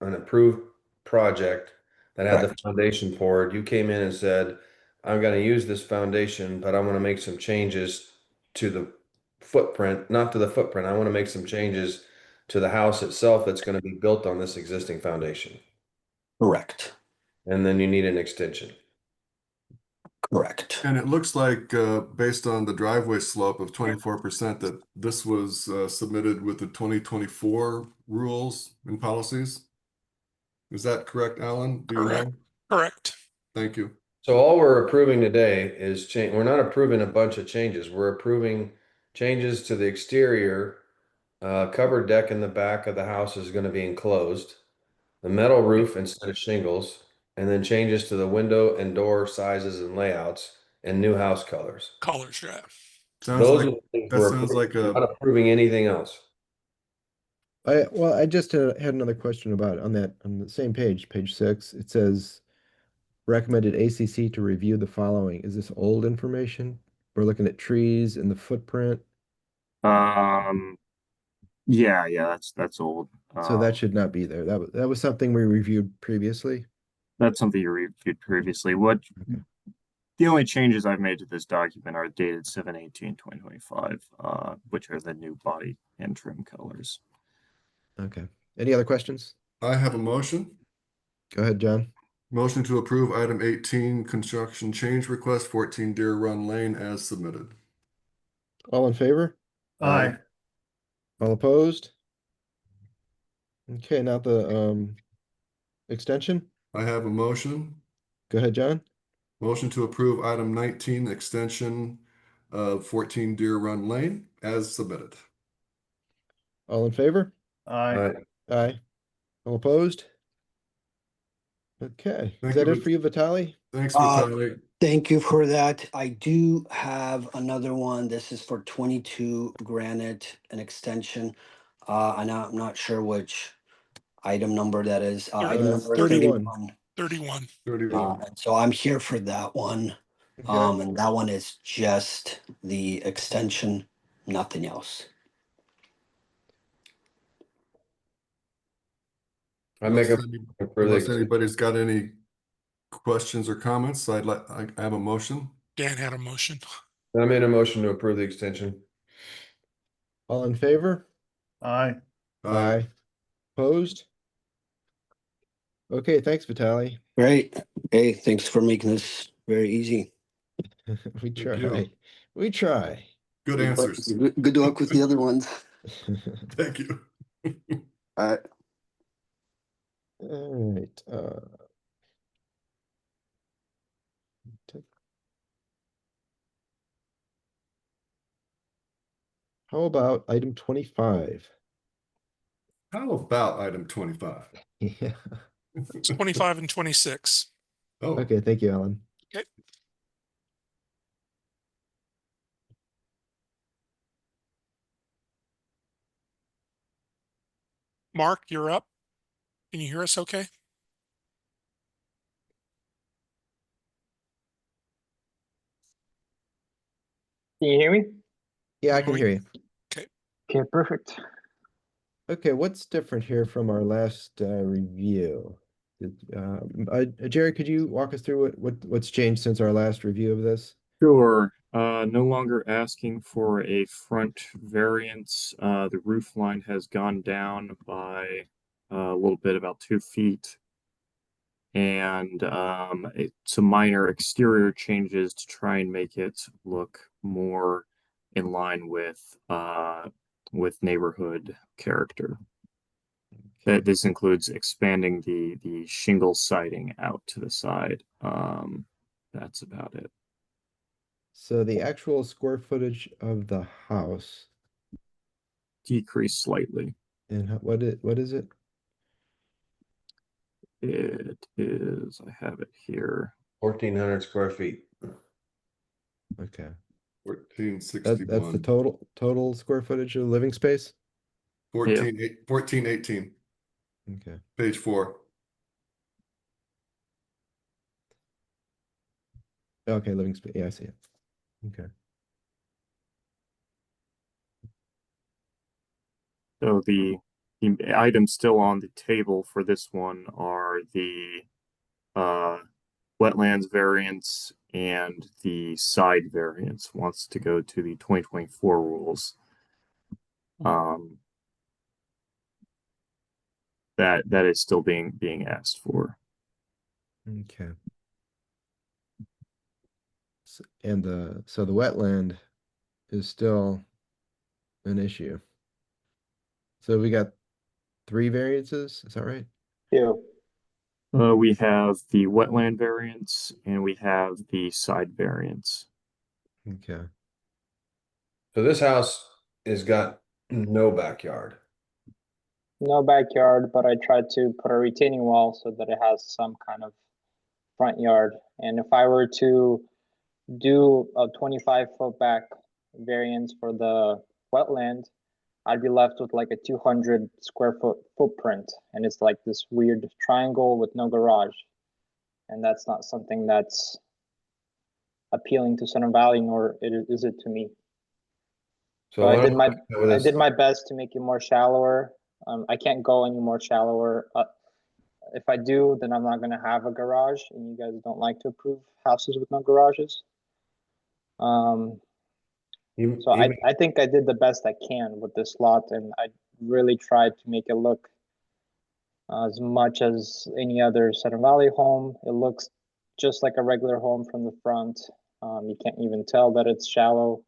an approved project that had the foundation poured. You came in and said, I'm going to use this foundation, but I want to make some changes to the footprint, not to the footprint. I want to make some changes to the house itself that's going to be built on this existing foundation. Correct. And then you need an extension. Correct. And it looks like, based on the driveway slope of 24%, that this was submitted with the 2024 rules and policies. Is that correct, Alan? Do you know? Correct. Thank you. So all we're approving today is change. We're not approving a bunch of changes. We're approving changes to the exterior. Covered deck in the back of the house is going to be enclosed. The metal roof instead of shingles, and then changes to the window and door sizes and layouts and new house colors. Colors, yeah. Those are the things we're approving. We're not approving anything else. I just had another question about on the same page 6. It says recommended ACC to review the following. Is this old information? We're looking at trees and the footprint. Yeah, that's old. So that should not be there. That was something we reviewed previously. That's something you reviewed previously. The only changes I've made to this document are dated 7/18/2025, which are the new body and trim colors. Okay. Any other questions? I have a motion. Go ahead, John. Motion to approve item 18, construction change request, 14 Deer Run Lane as submitted. All in favor? Aye. All opposed? Okay, now the extension. I have a motion. Go ahead, John. Motion to approve item 19, extension of 14 Deer Run Lane as submitted. All in favor? Aye. Aye. All opposed? Okay. Is that it for you, Vitaly? Thanks, Vitaly. Thank you for that. I do have another one. This is for 22 Granite, an extension. And I'm not sure which item number that is. Item number 31. 31. So I'm here for that one. Okay. And that one is just the extension, nothing else. Unless anybody's got any questions or comments, I have a motion. Dan had a motion. I made a motion to approve the extension. All in favor? Aye. Aye. Opposed? Okay, thanks, Vitaly. Great. Hey, thanks for making this very easy. We try. We try. Good answers. Good luck with the other ones. Thank you. All right. All right. How about item 25? How about item 25? Yeah. It's 25 and 26. Oh. Okay, thank you, Alan. Okay. Mark, you're up. Can you hear us okay? Can you hear me? Yeah, I can hear you. Okay. Okay, perfect. Okay, what's different here from our last review? Jerry, could you walk us through what's changed since our last review of this? Sure. No longer asking for a front variance. The roof line has gone down by a little bit, about 2 feet. And some minor exterior changes to try and make it look more in line with neighborhood character. This includes expanding the shingle siding out to the side. That's about it. So the actual square footage of the house Decreased slightly. and what is it? It is, I have it here. 1,400 square feet. Okay. 1461. That's the total square footage of living space? 1418. Okay. Page 4. Okay, living space. Yeah, I see it. Okay. So the items still on the table for this one are the wetlands variance and the side variance wants to go to the 2024 rules. That is still being asked for. Okay. And so the wetland is still an issue. So we got 3 variances, is that right? Yeah. We have the wetland variance and we have the side variance. Okay. So this house has got no backyard. No backyard, but I tried to put a retaining wall so that it has some kind of front yard. And if I were to do a 25-foot back variance for the wetland, I'd be left with like a 200 square foot footprint. And it's like this weird triangle with no garage. And that's not something that's appealing to Center Valley, nor is it to me. So I did my best to make it more shallower. I can't go any more shallower. If I do, then I'm not going to have a garage, and you guys don't like to approve houses with no garages. So I think I did the best I can with this lot, and I really tried to make it look as much as any other Center Valley home. It looks just like a regular home from the front. You can't even tell that it's shallow.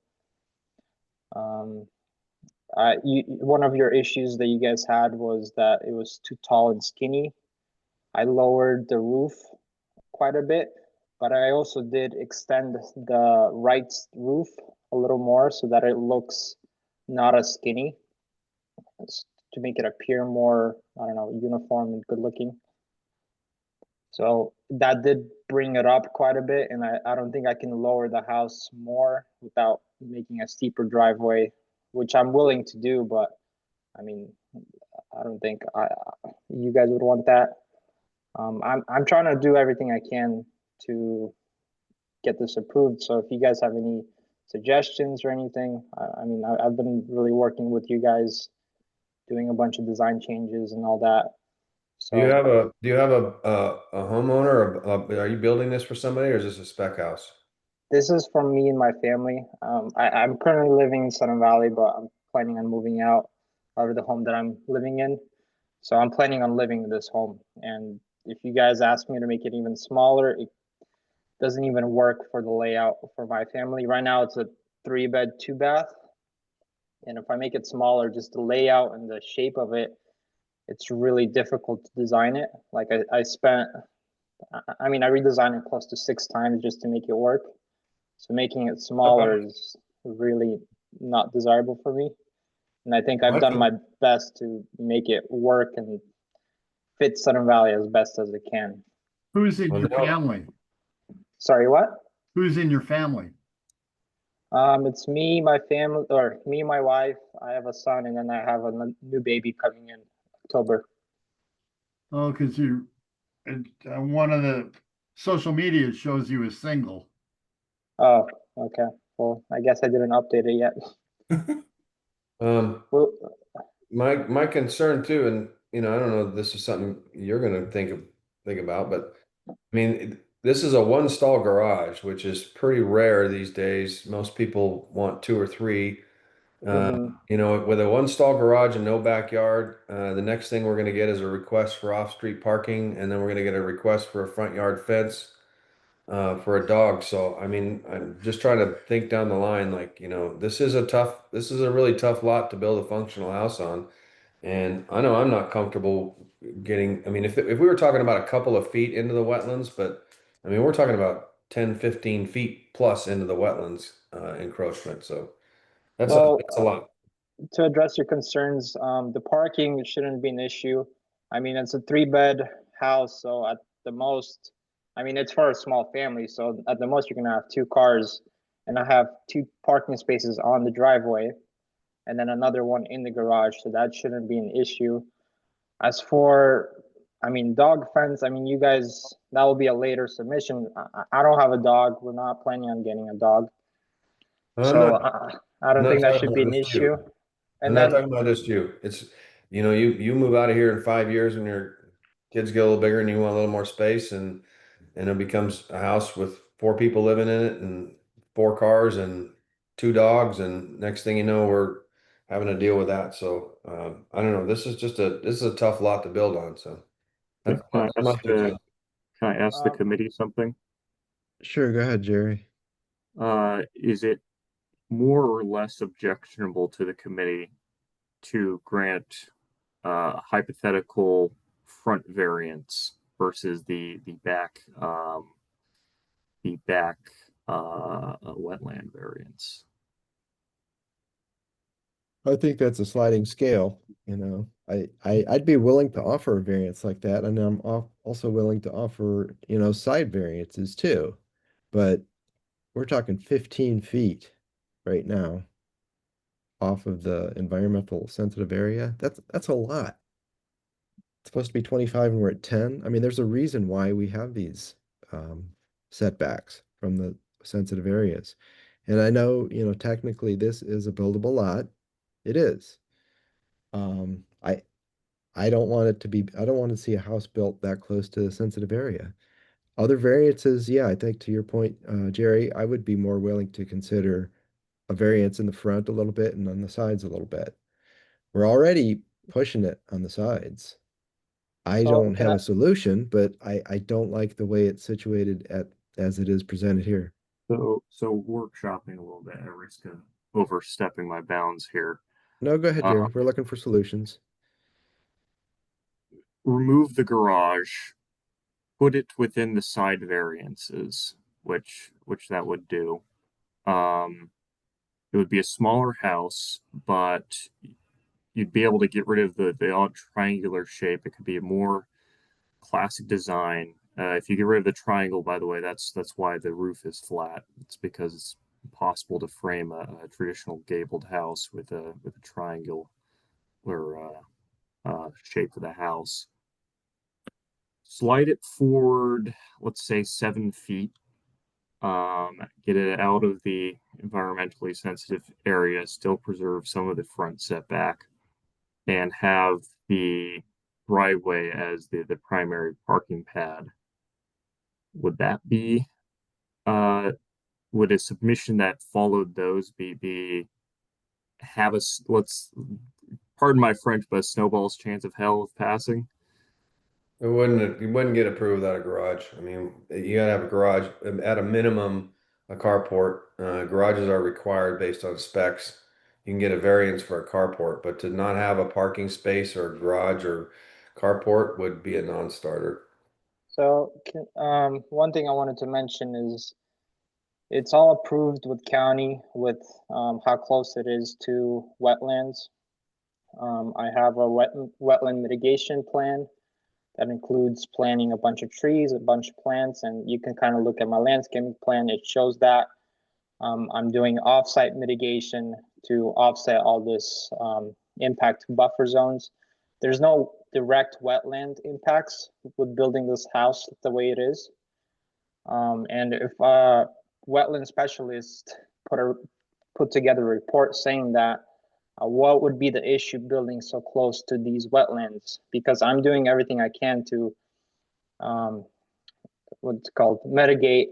One of your issues that you guys had was that it was too tall and skinny. I lowered the roof quite a bit, but I also did extend the right roof a little more so that it looks not as skinny, to make it appear more, I don't know, uniform and good looking. So that did bring it up quite a bit, and I don't think I can lower the house more without making a steeper driveway, which I'm willing to do, but I mean, I don't think you guys would want that. I'm trying to do everything I can to get this approved. So if you guys have any suggestions or anything, I mean, I've been really working with you guys, doing a bunch of design changes and all that. So do you have a homeowner, or are you building this for somebody, or is this a spec house? this is for me and my family. I'm currently living in Sun Valley, but I'm planning on moving out of the home that I'm living in. So I'm planning on living in this home. And if you guys ask me to make it even smaller, it doesn't even work for the layout for my family. Right now it's a 3-bed, 2-bath. And if I make it smaller, just the layout and the shape of it, it's really difficult to design it. Like I redesigned it close to 6 times just to make it work. So making it smaller is really not desirable for me. And I think I've done my best to make it work and fit Southern Valley as best as it can. Who's in your family? Sorry, what? Who's in your family? It's me, my family, or me, my wife. I have a son, and then I have a new baby coming in October. Oh, because one of the social media shows you as single. Oh, okay. Well, I guess I didn't update it yet. My concern too, and I don't know if this is something you're going to think about, but I mean, this is a 1-stall garage, which is pretty rare these days. Most people want 2 or 3. With a 1-stall garage and no backyard, the next thing we're going to get is a request for off-street parking, and then we're going to get a request for a front yard fence for a dog. So I mean, I'm just trying to think down the line, like, this is a really tough lot to build a functional house on. And I know I'm not comfortable getting, I mean, if we were talking about a couple of feet into the wetlands, but I mean, we're talking about 10, 15 feet plus into the wetlands encroachment. So that's Well, that's a lot. To address your concerns, the parking shouldn't be an issue. I mean, it's a 3-bed house, so at the most, I mean, it's for a small family, so at the most you're gonna have 2 cars, and I have 2 parking spaces on the driveway, and then another one in the garage, so that shouldn't be an issue. As for, I mean, dog fence, I mean, you guys, that will be a later submission. I don't have a dog. We're not planning on getting a dog. So I don't think that should be an issue. I'm And not then, talking about just you. It's, you know, you move out of here in 5 years when your kids get a little bigger and you want a little more space, and it becomes a house with 4 people living in it and 4 cars and 2 dogs, and next thing you know, we're having to deal with that. So I don't know. This is a tough lot to build on. So Can I ask the committee something? Sure, go ahead, Jerry. Is it more or less objectionable to the committee to grant hypothetical front variance versus the back wetland variance? I think that's a sliding scale, you know. I'd be willing to offer a variance like that, and I'm also willing to offer, you know, side variances too. But we're talking 15 feet right now off of the environmental sensitive area. That's a lot. It's supposed to be 25 and we're at 10. I mean, there's a reason why we have these setbacks from the sensitive areas. And I know, you know, technically this is a buildable lot. It is. I don't want it to be, I don't want to see a house built that close to the sensitive area. Other variances, yeah, I think to your point, Jerry, I would be more willing to consider a variance in the front a little bit and on the sides a little bit. We're already pushing it on the sides. I don't have a solution, but I don't like the way it's situated as it is presented here. So workshopping a little bit at risk of overstepping my bounds here. No, go ahead, Jerry. We're looking for solutions. Remove the garage, put it within the side variances, which that would do. It would be a smaller house, but you'd be able to get rid of the odd triangular shape. It could be a more classic design. If you get rid of the triangle, by the way, that's why the roof is flat. It's because it's impossible to frame a traditional gabled house with a triangle or shape of the house. Slide it forward, let's say 7 feet. Get it out of the environmentally sensitive area, still preserve some of the front setback, and have the driveway as the primary parking pad. Would that be would a submission that followed those have a, let's, pardon my French, but a snowball's chance of hell of passing? You wouldn't get approved without a garage. I mean, you gotta have a garage, at a minimum, a carport. Garages are required based on specs. You can get a variance for a carport, but to not have a parking space or garage or carport would be a non-starter. so one thing I wanted to mention is it's all approved with county with how close it is to wetlands. I have a wetland mitigation plan that includes planting a bunch of trees, a bunch of plants, and you can kind of look at my landscaping plan. It shows that I'm doing offsite mitigation to offset all this impact buffer zones. There's no direct wetland impacts with building this house the way it is. And if a wetland specialist put together a report saying that what would be the issue building so close to these wetlands, because I'm doing everything I can to what's called mitigate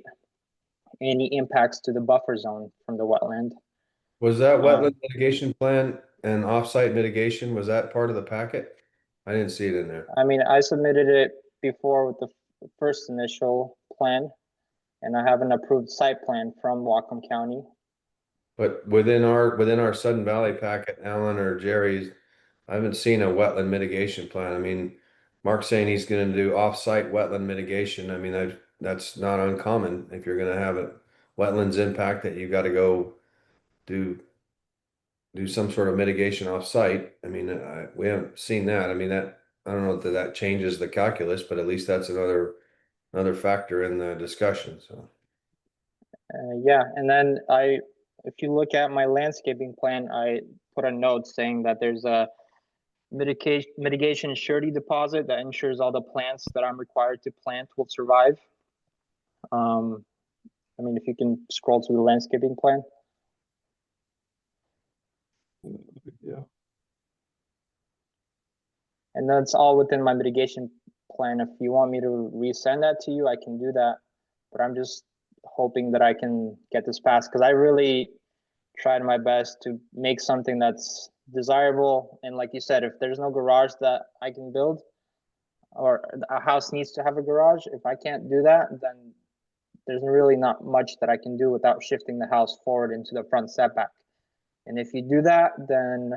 any impacts to the buffer zone from the wetland. Was that wetland mitigation plan and offsite mitigation, was that part of the packet? I didn't see it in there. I mean, I submitted it before with the first initial plan, and I have an approved site plan from Whatcom County. But within our Sudden Valley packet, Alan or Jerry's, I haven't seen a wetland mitigation plan. I mean, Mark's saying he's going to do off-site wetland mitigation. I mean, that's not uncommon. If you're gonna have a wetlands impact, that you gotta go do some sort of mitigation off-site. I mean, we haven't seen that. I mean, that, I don't know that that changes the calculus, but at least that's another factor in the discussion, so. Yeah, and then if you look at my landscaping plan, I put a note saying that there's a mitigation surety deposit that ensures all the plants that I'm required to plant will survive. I mean, if you can scroll to the landscaping plan. Yeah. And that's all within my mitigation plan. If you want me to resend that to you, I can do that. But I'm just hoping that I can get this passed, because I really tried my best to make something that's desirable. And like you said, if there's no garage that I can build, or a house needs to have a garage, if I can't do that, then there's really not much that I can do without shifting the house forward into the front setback. And if you do that, then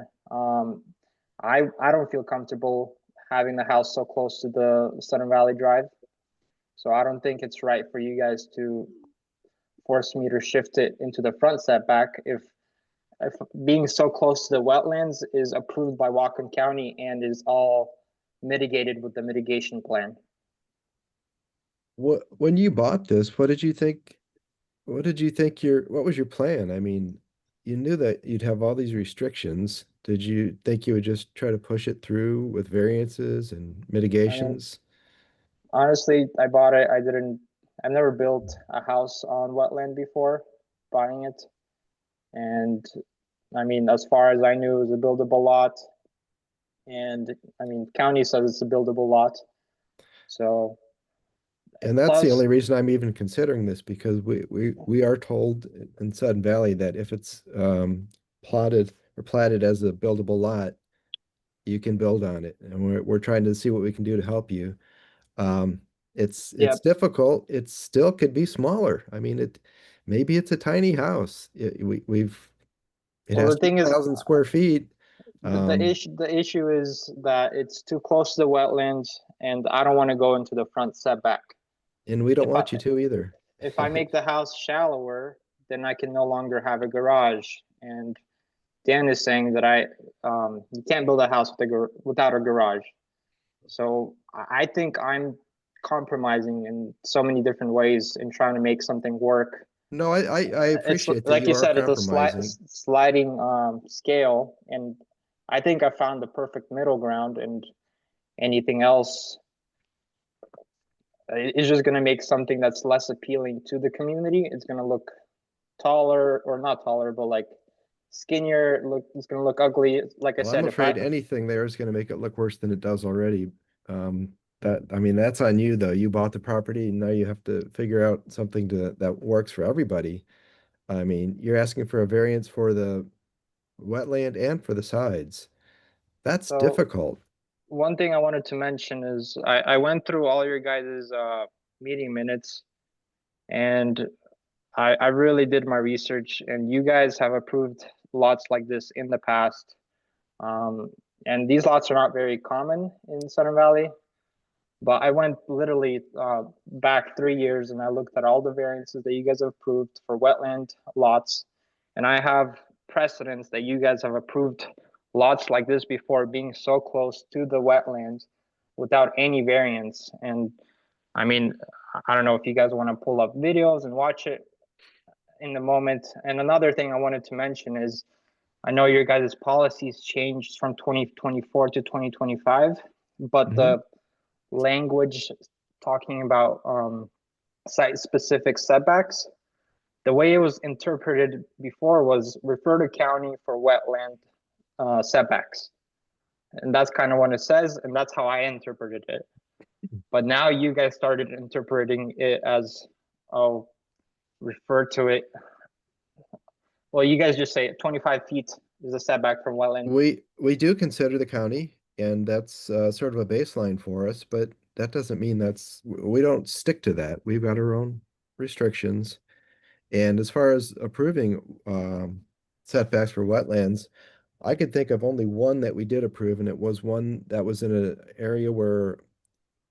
I don't feel comfortable having the house so close to the Southern Valley Drive. So I don't think it's right for you guys to force me to shift it into the front setback if being so close to the wetlands is approved by Whatcom County and is all mitigated with the mitigation plan. When you bought this, what did you think? What was your plan? I mean, you knew that you'd have all these restrictions. Did you think you would just try to push it through with variances and mitigations? Honestly, I bought it. I've never built a house on wetland before buying it. And I mean, as far as I knew, it was a buildable lot. And I mean, county says it's a buildable lot. So. And that's the only reason I'm even considering this, because we are told in Sudden Valley that if it's plotted or platted as a buildable lot, you can build on it. And we're trying to see what we can do to help you. It's difficult. It still could be smaller. I mean, maybe it's a tiny house. It has 2,000 square feet. The issue is that it's too close to the wetlands, and I don't want to go into the front setback. And we don't want you to either. If I make the house shallower, then I can no longer have a garage. And Dan is saying that you can't build a house without a garage. So I think I'm compromising in so many different ways in trying to make something work. No, I appreciate that. Like you said, it's compromising. a sliding scale, and I think I found the perfect middle ground. And anything else is just going to make something that's less appealing to the community. It's going to look taller, or not taller, but like skinnier. It's going to look ugly. Like I said, I'm afraid anything there is going to make it look worse than it does already. I mean, that's on you though. You bought the property, and now you have to figure out something that works for everybody. I mean, you're asking for a variance for the wetland and for the sides. That's difficult. One thing I wanted to mention is I went through all your guys' meeting minutes, and I really did my research, and you guys have approved lots like this in the past. And these lots are not very common in Southern Valley, but I went literally back 3 years, and I looked at all the variances that you guys have approved for wetland lots, and I have precedents that you guys have approved lots like this before, being so close to the wetlands without any variance. And I mean, I don't know if you guys want to pull up videos and watch it in the moment. And another thing I wanted to mention is, I know your guys' policies changed from 2024 to 2025, but the language talking about site-specific setbacks, the way it was interpreted before was refer to county for wetland setbacks. And that's kind of what it says, and that's how I interpreted it. But now you guys started interpreting it as, refer to it. Well, you guys just say 25 feet is a setback from wetland. We do consider the county, and that's sort of a baseline for us, but that doesn't mean we don't stick to that. We've got our own restrictions. And as far as approving setbacks for wetlands, I could think of only one that we did approve, and it was one that was in an area where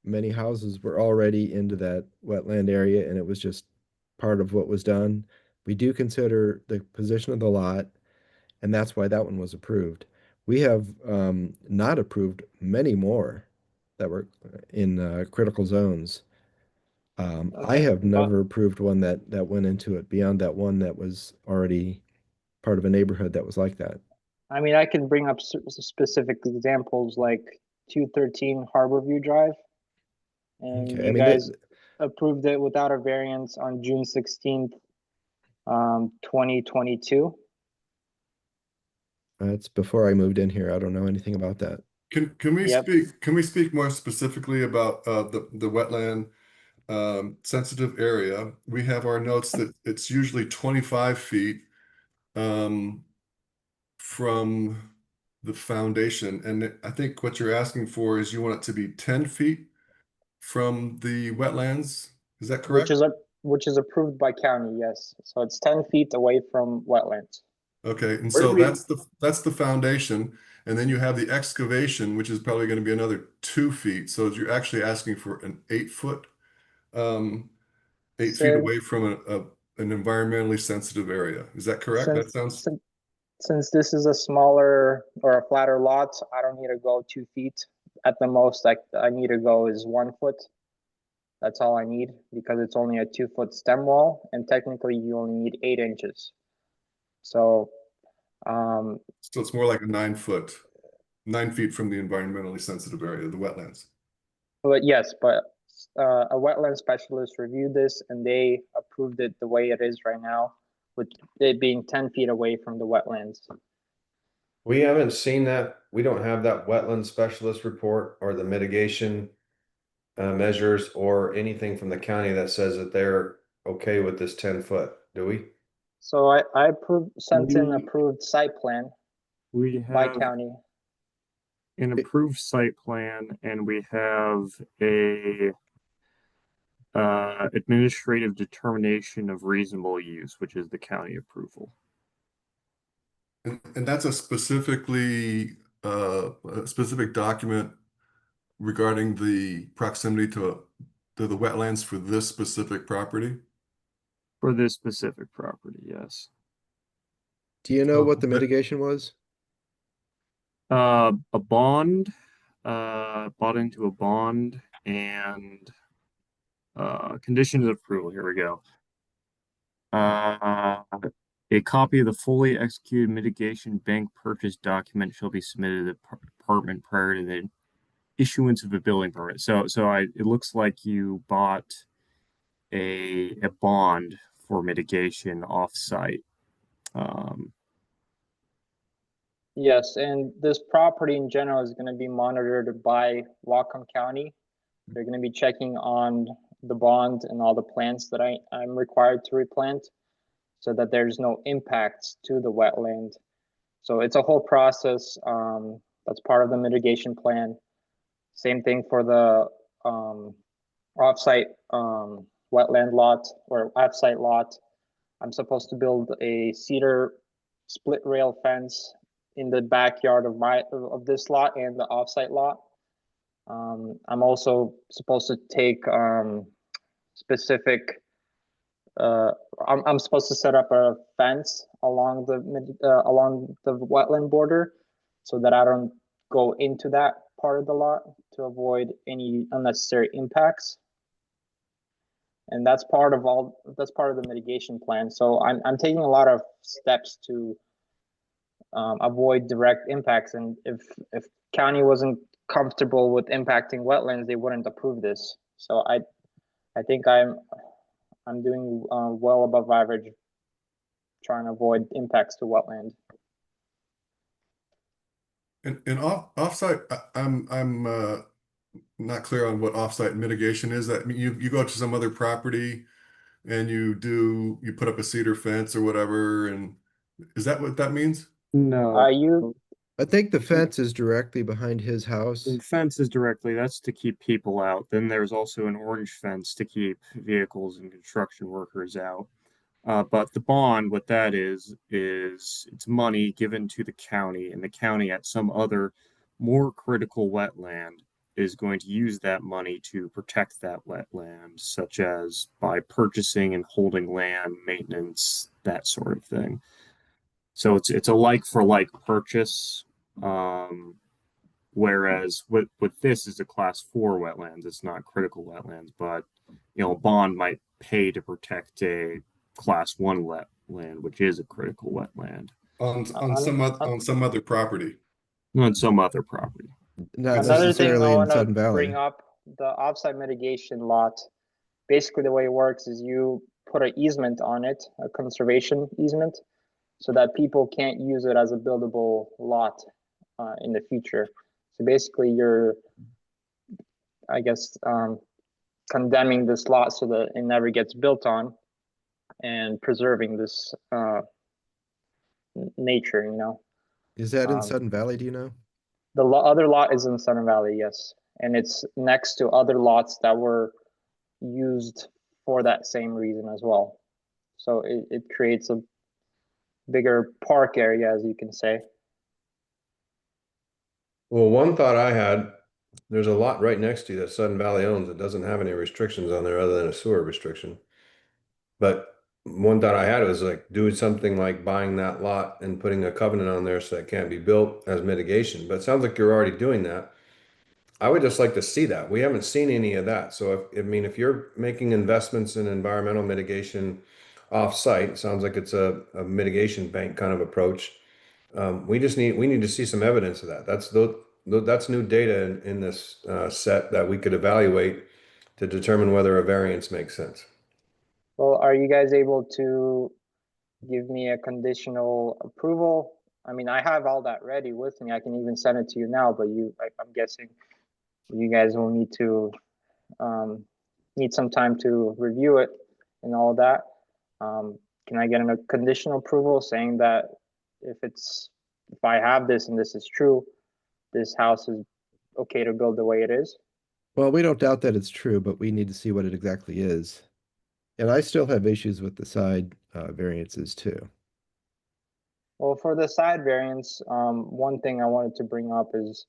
many houses were already into that wetland area and it was just part of what was done. We do consider the position of the lot, and that's why that one was approved. We have not approved many more that were in critical zones. I have never approved one that went into it beyond that one that was already part of a neighborhood that was like that. I mean, I can bring up specific examples like 213 Harborview Drive. And Okay, I you mean, guys approved it without a variance on June 16th, 2022. that's before I moved in here. I don't know anything about that. Can we Yep. speak more specifically about the wetland sensitive area? We have our notes that it's usually 25 feet from the foundation, and I think what you're asking for is you want it to be 10 feet from the wetlands. Is that correct? Which is approved by county, yes. So it's 10 feet away from wetlands. Okay, and Where so do we- that's the foundation, and then you have the excavation, which is probably going to be another 2 feet. So you're actually asking for an 8 foot, 8 feet away from an environmentally sensitive area. Is that correct? That sounds. Since this is a smaller or a flatter lot, I don't need to go 2 feet. At the most, I need to go is 1 foot. That's all I need because it's only a 2-foot stem wall, and technically you only need 8 inches. So it's more like a 9 foot, 9 feet from the environmentally sensitive area, the wetlands. But yes, but a wetland specialist reviewed this and they approved it the way it is right now, with it being 10 feet away from the wetlands. We haven't seen that. We don't have that wetland specialist report or the mitigation measures or anything from the county that says that they're okay with this 10 foot, do we? So I sent in approved site plan We by have county. an approved site plan, and we have a administrative determination of reasonable use, which is the county approval. And that's a specific document regarding the proximity to the wetlands for this specific property? For this specific property, yes. Do you know what the mitigation was? A bond, bought into a bond, and conditions of approval. Here we go. A copy of the fully executed mitigation bank purchase document shall be submitted to the department prior to the issuance of a building permit. So it looks like you bought a bond for mitigation off-site. Yes, and this property in general is going to be monitored by Whatcom County. They're going to be checking on the bond and all the plants that I'm required to replant so that there's no impacts to the wetland. So it's a whole process that's part of the mitigation plan. Same thing for the off-site wetland lot or off-site lot. I'm supposed to build a cedar split rail fence in the backyard of this lot and the off-site lot. I'm also supposed to take specific. I'm supposed to set up a fence along the wetland border, so that I don't go into that part of the lot to avoid any unnecessary impacts. And that's part of the mitigation plan. So I'm taking a lot of steps to avoid direct impacts. And if county wasn't comfortable with impacting wetlands, they wouldn't approve this. So I think I'm doing well above average trying to avoid impacts to wetland. And offsite, I'm not clear on what offsite mitigation is. That you go to some other property and you put up a cedar fence or whatever, and is that what that means? No. I think the fence is directly behind his house. The fence is directly, that's to keep people out. Then there's also an orange fence to keep vehicles and construction workers out. But the bond, what that is it's money given to the county, and the county at some other more critical wetland is going to use that money to protect that wetland, such as by purchasing and holding land, maintenance, that sort of thing. So it's a like for like purchase. Whereas with this is a class 4 wetlands, it's not critical wetlands, but a bond might pay to protect a class 1 wetland, which is a critical wetland. On some other property. On some other property. Not Another thing I necessarily in want to Sudden Valley. bring up, the offsite mitigation lot, basically the way it works is you put an easement on it, a conservation easement, so that people can't use it as a buildable lot in the future. So basically you're, I guess, condemning this lot so that it never gets built on and preserving this nature, Is that in Sudden Valley, do you know? The other lot is in Sudden Valley, yes. And it's next to other lots that were used for that same reason as well. So it creates a bigger park area, as you can say. Well, one thought I had, there's a lot right next to you that Sudden Valley owns that doesn't have any restrictions on there other than a sewer restriction. But one thought I had was like doing something like buying that lot and putting a covenant on there so that it can't be built as mitigation. But it sounds like you're already doing that. I would just like to see that. We haven't seen any of that. So if you're making investments in environmental mitigation off-site, sounds like it's a mitigation bank kind of approach. We need to see some evidence of that. That's new data in this set that we could evaluate to determine whether a variance makes sense. Well, are you guys able to give me a conditional approval? I mean, I have all that ready with me. I can even send it to you now, but I'm guessing you guys will need to need some time to review it and all that. Can I get a conditional approval saying that if I have this and this is true, this house is okay to build the way it is? Well, we don't doubt that it's true, but we need to see what it exactly is. And I still have issues with the side variances too. Well, for the side variance, one thing I wanted to bring up is,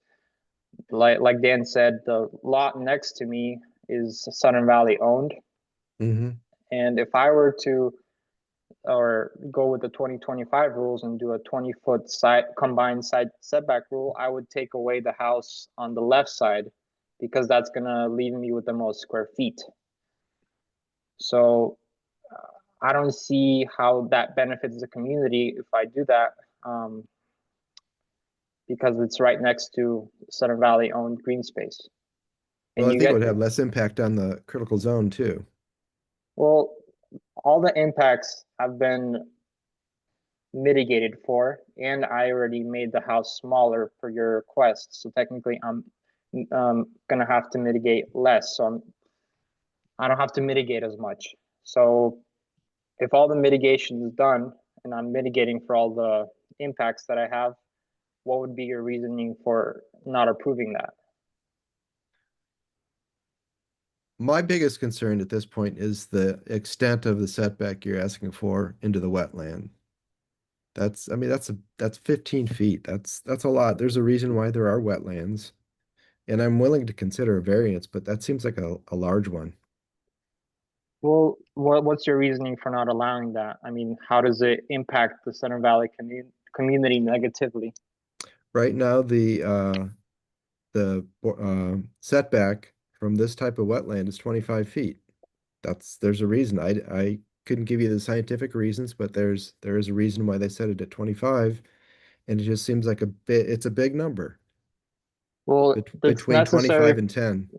like Dan said, the lot next to me is Sudden Valley owned. Mm-hmm. And if I were to go with the 2025 rules and do a 20-foot combined side setback rule, I would take away the house on the left side because that's going to leave me with the most square feet. So I don't see how that benefits the community if I do that, because it's right next to Sudden Valley owned green space. Well, I think it would have less impact on the critical zone too. Well, all the impacts have been mitigated for, and I already made the house smaller per your request. So technically I'm gonna have to mitigate less. So I don't have to mitigate as much. So if all the mitigation is done and I'm mitigating for all the impacts that I have, what would be your reasoning for not approving that? My biggest concern at this point is the extent of the setback you're asking for into the wetland. That's 15 feet. That's a lot. There's a reason why there are wetlands. And I'm willing to consider a variance, but that seems like a large one. Well, what's your reasoning for not allowing that? I mean, how does it impact the Sudden Valley community negatively? Right now, the setback from this type of wetland is 25 feet. There's a reason. I couldn't give you the scientific reasons, but there is a reason why they set it at 25, and it just seems like it's a big number. Well, between 25 and 10.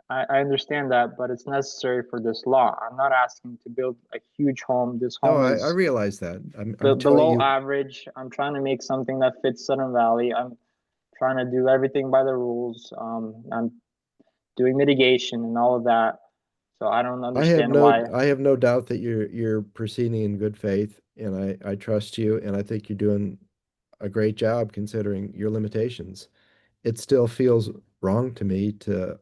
I understand that, but it's necessary for this law. I'm not asking to build a huge home. This home No, is I realize that. I'm below average. I'm trying to make something that fits Sudden Valley. I'm trying to do everything by the rules. I'm doing mitigation and all of that. So I don't understand why. I have no doubt that you're proceeding in good faith, and I trust you, and I think you're doing a great job considering your limitations. It still feels wrong to me to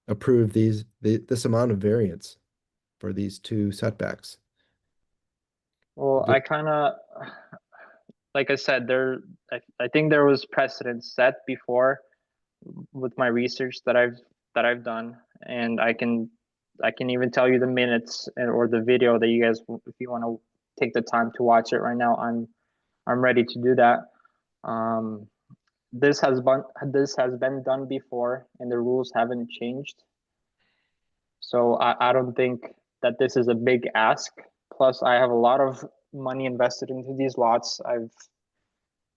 approve this amount of variance for these two setbacks. Well, I kind of, like I said, I think there was precedent set before with my research that I've done, and I can even tell you the minutes or the video that you guys, if you want to take the time to watch it right now, I'm ready to do that. This has been done before, and the rules haven't changed. So I don't think that this is a big ask. Plus, I have a lot of money invested into these lots. I've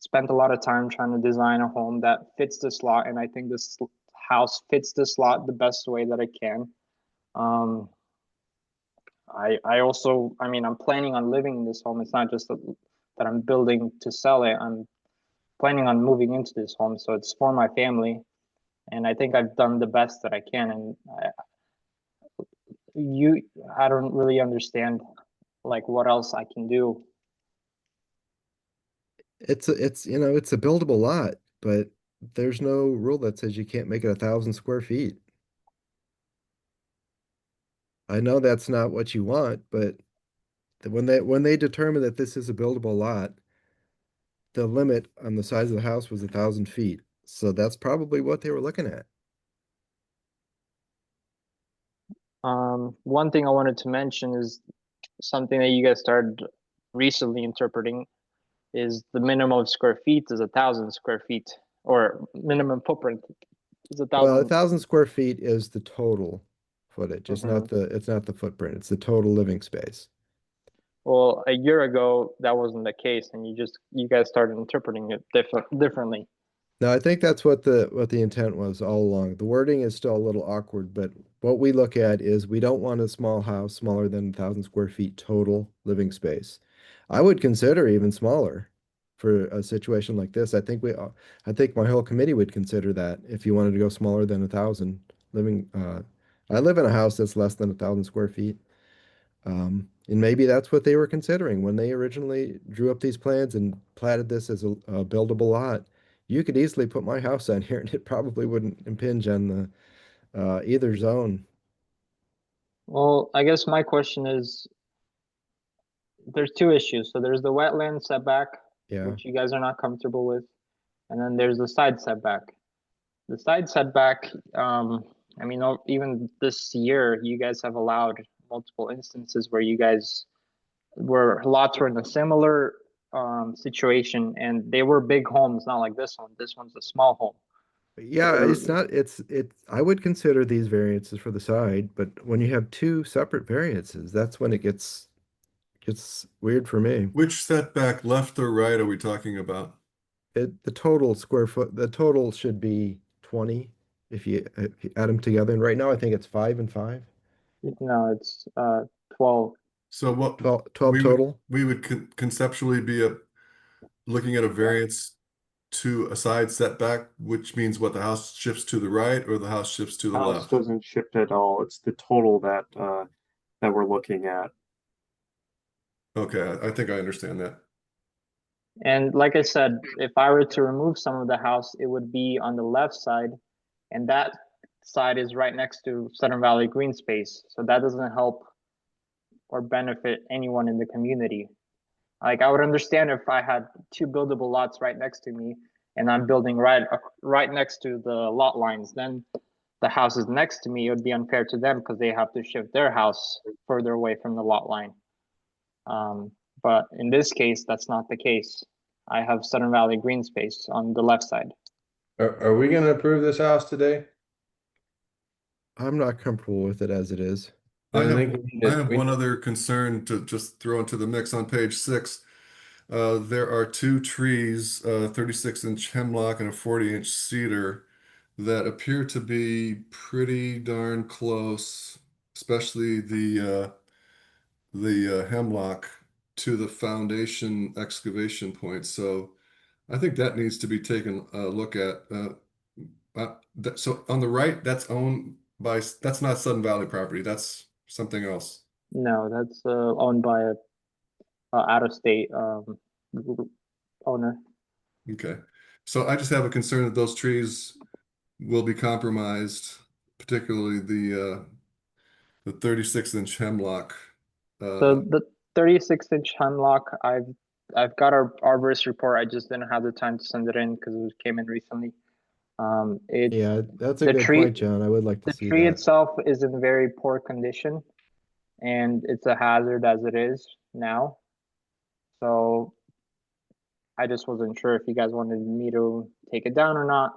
spent a lot of time trying to design a home that fits this lot, and I think this house fits this lot the best way that it can. I also, I mean, I'm planning on living in this home. It's not just that I'm building to sell it. I'm planning on moving into this home, so it's for my family, and I think I've done the best that I can. And I don't really understand like what else I can do. It's it's a buildable lot, but there's no rule that says you can't make it 1,000 square feet. I know that's not what you want, but when they determine that this is a buildable lot, the limit on the size of the house was 1,000 feet. So that's probably what they were looking at. One thing I wanted to mention is something that you guys started recently interpreting is the minimum of square feet is 1,000 square feet, or minimum footprint is 1,000. Well, 1,000 square feet is the total footage. It's not the footprint. It's the total living space. Well, a year ago that wasn't the case, and you guys started interpreting it differently. No, I think that's what the intent was all along. The wording is still a little awkward, but what we look at is we don't want a small house smaller than 1,000 square feet total living space. I would consider even smaller for a situation like this. I think my whole committee would consider that if you wanted to go smaller than 1,000 living. I live in a house that's less than 1,000 square feet. And maybe that's what they were considering when they originally drew up these plans and platted this as a buildable lot. You could easily put my house on here and it probably wouldn't impinge on the either zone. Well, I guess my question is, there's two issues. So there's the wetland setback, Yeah. which you guys are not comfortable with, and then there's the side setback. The side setback, I mean, even this year, you guys have allowed multiple instances where lots were in a similar situation, and they were big homes, not like this one. This one's a small home. Yeah, I would consider these variances for the side, but when you have two separate variances, that's when it gets weird for me. Which setback, left or right, are we talking about? The total square foot, the total should be 20 if you add them together. And right now, I think it's 5 and 5. No, it's 12. So what 12 we total? We would conceptually be looking at a variance to a side setback, which means what, the house shifts to the right or the house shifts to the House left? doesn't shift at all. It's the total that we're looking at. Okay, I think I understand that. And like I said, if I were to remove some of the house, it would be on the left side, and that side is right next to Southern Valley Green Space. So that doesn't help or benefit anyone in the community. Like, I would understand if I had two buildable lots right next to me and I'm building right next to the lot lines, then the houses next to me, it would be unfair to them because they have to shift their house further away from the lot line. But in this case, that's not the case. I have Southern Valley Green Space on the left side. Are we going to approve this house today? I'm not comfortable with it as it is. I have one other concern to just throw into the mix on page 6. There are two trees, 36-inch hemlock and a 40-inch cedar, that appear to be pretty darn close, especially the hemlock, to the foundation excavation point. So I think that needs to be taken a look at. So on the right, that's not Sudden Valley property. That's something else. No, that's owned by a out-of-state owner. Okay. So I just have a concern that those trees will be compromised, particularly the 36-inch hemlock. So the 36-inch hemlock, I've got our arborist report. I just didn't have the time to send it in because it came in recently. Yeah, that's a the good tree, point, John. I would like to the see tree that. itself is in very poor condition, and it's a hazard as it is now. So I just wasn't sure if you guys wanted me to take it down or not.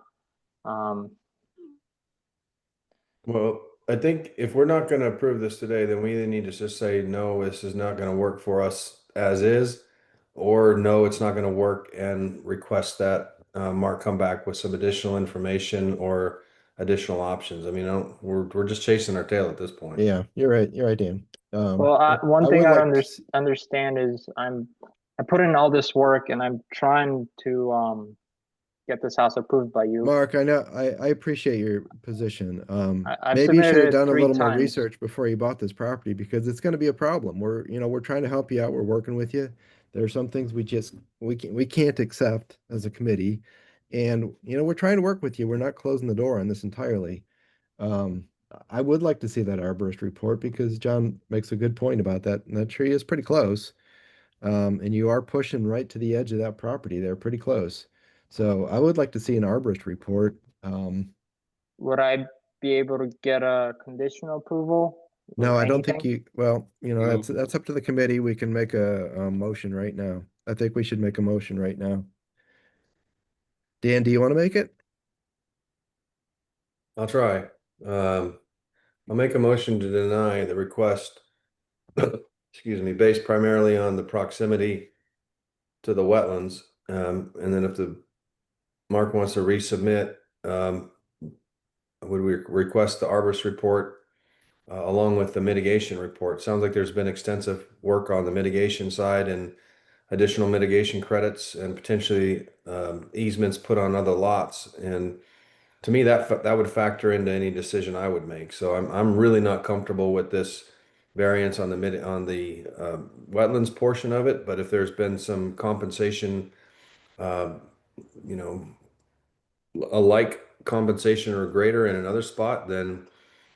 Well, I think if we're not going to approve this today, then we either need to just say, no, this is not going to work for us as is, or no, it's not going to work, and request that Mark come back with some additional information or additional options. I mean, we're just chasing our tail at this point. Yeah, you're right. You're right, Dan. Well, one I thing would I like to see- understand is I put in all this work and I'm trying to get this house approved by you. Mark, I know I appreciate your position. I've Maybe you should have submitted done a 3 little more times. research before you bought this property because it's going to be a problem. We're trying to help you out. We're working with you. There are some things we can't accept as a committee, and we're trying to work with you. We're not closing the door on this entirely. I would like to see that arborist report because John makes a good point about that. And that tree is pretty close. And you are pushing right to the edge of that property. They're pretty close. So I would like to see an arborist report. Would I be able to get a conditional approval? No, with I don't think anything? that's up to the committee. We can make a motion right now. I think we should make a motion right now. Dan, do you want to make it? I'll try. I'll make a motion to deny the request, excuse me, based primarily on the proximity to the wetlands. And then if Mark wants to resubmit, would we request the arborist report along with the mitigation report? Sounds like there's been extensive work on the mitigation side and additional mitigation credits and potentially easements put on other lots. And to me, that would factor into any decision I would make. So I'm really not comfortable with this variance on the wetlands portion of it. But if there's been some compensation, a like compensation or greater in another spot, then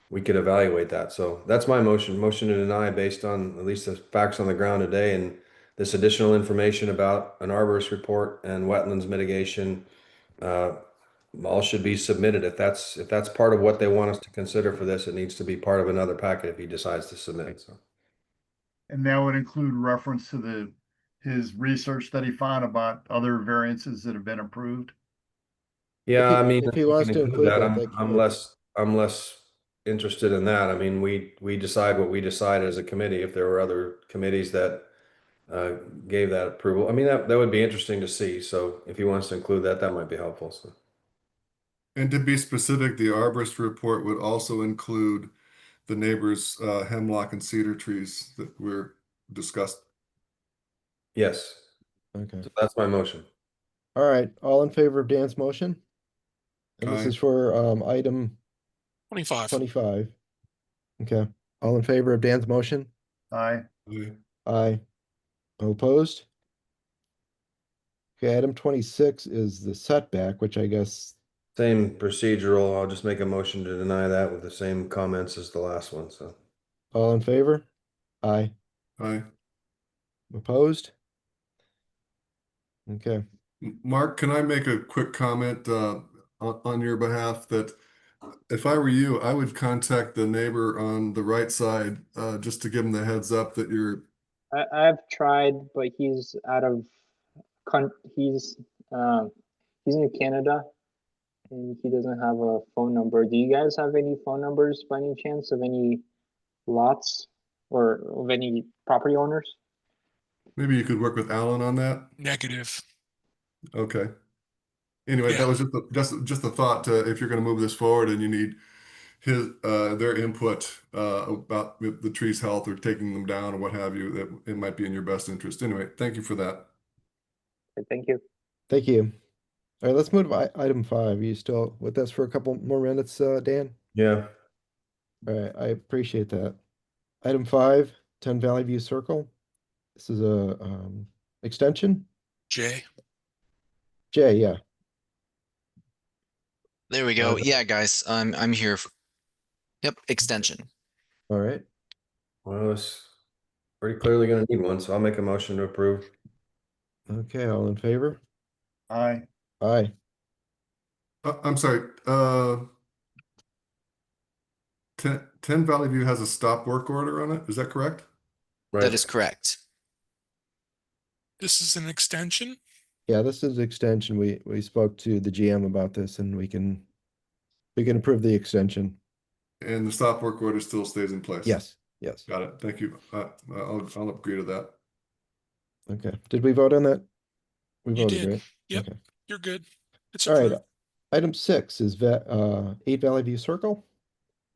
we could evaluate that. So that's my motion to deny based on at least the facts on the ground today and this additional information about an arborist report and wetlands mitigation. All should be submitted. If that's part of what they want us to consider for this, it needs to be part of another packet if he decides to submit. So. And that would include reference to his research that he found about other variances that have been approved. Yeah, I mean, if he wants to include that, I'm less interested in that. I mean, we decide what we decide as a committee. If there were other committees that gave that approval, I mean, that would be interesting to see. So if he wants to include that, that might be helpful. So. And to be specific, the arborist report would also include the neighbors' hemlock and cedar trees that were discussed. Yes. Okay. So that's my motion. All right. All in favor of Dan's motion? And this Aye. is for item 25. Okay. All in favor of Dan's motion? Aye. Aye. All opposed? Okay, item 26 is the setback, which I guess. Same procedural. I'll just make a motion to deny that with the same comments as the last one. So. All in favor? Aye. Aye. Opposed? Okay. Mark, can I make a quick comment on your behalf that if I were you, I would contact the neighbor on the right side just to give him the heads up that you're. I've tried, but he's out of he's in Canada and he doesn't have a phone number. Do you guys have any phone numbers by any chance of any lots or of any property owners? Maybe you could work with Alan on that. Negative. Okay. Anyway, Yeah. that was just a thought. If you're going to move this forward and you need their input about the tree's health or taking them down or what have you, that it might be in your best interest. Anyway, thank you for that. Thank you. Thank you. All right, let's move to item 5. Are you still with us for a couple more minutes, Dan? Yeah. All right, I appreciate that. Item 5, 10 Valley View Circle. This is a extension. Jay. Jay, yeah. There we go. Yeah, guys, I'm here. Yep, extension. All right. Well, it's pretty clearly going to need one, so I'll make a motion to approve. Okay, all in favor? Aye. Aye. I'm sorry, 10 Valley View has a stop work order on it, is that correct? That is correct. This is an extension. Yeah, this is extension. We spoke to the GM about this and we can approve the extension. And the stop work order still stays in place? Yes, yes. Got it, thank you. I'll agree to that. Okay. Did we vote on that? We You voted, did. right? Yep. Okay. You're good. It's All right. approved. Item 6 is 8 Valley View Circle.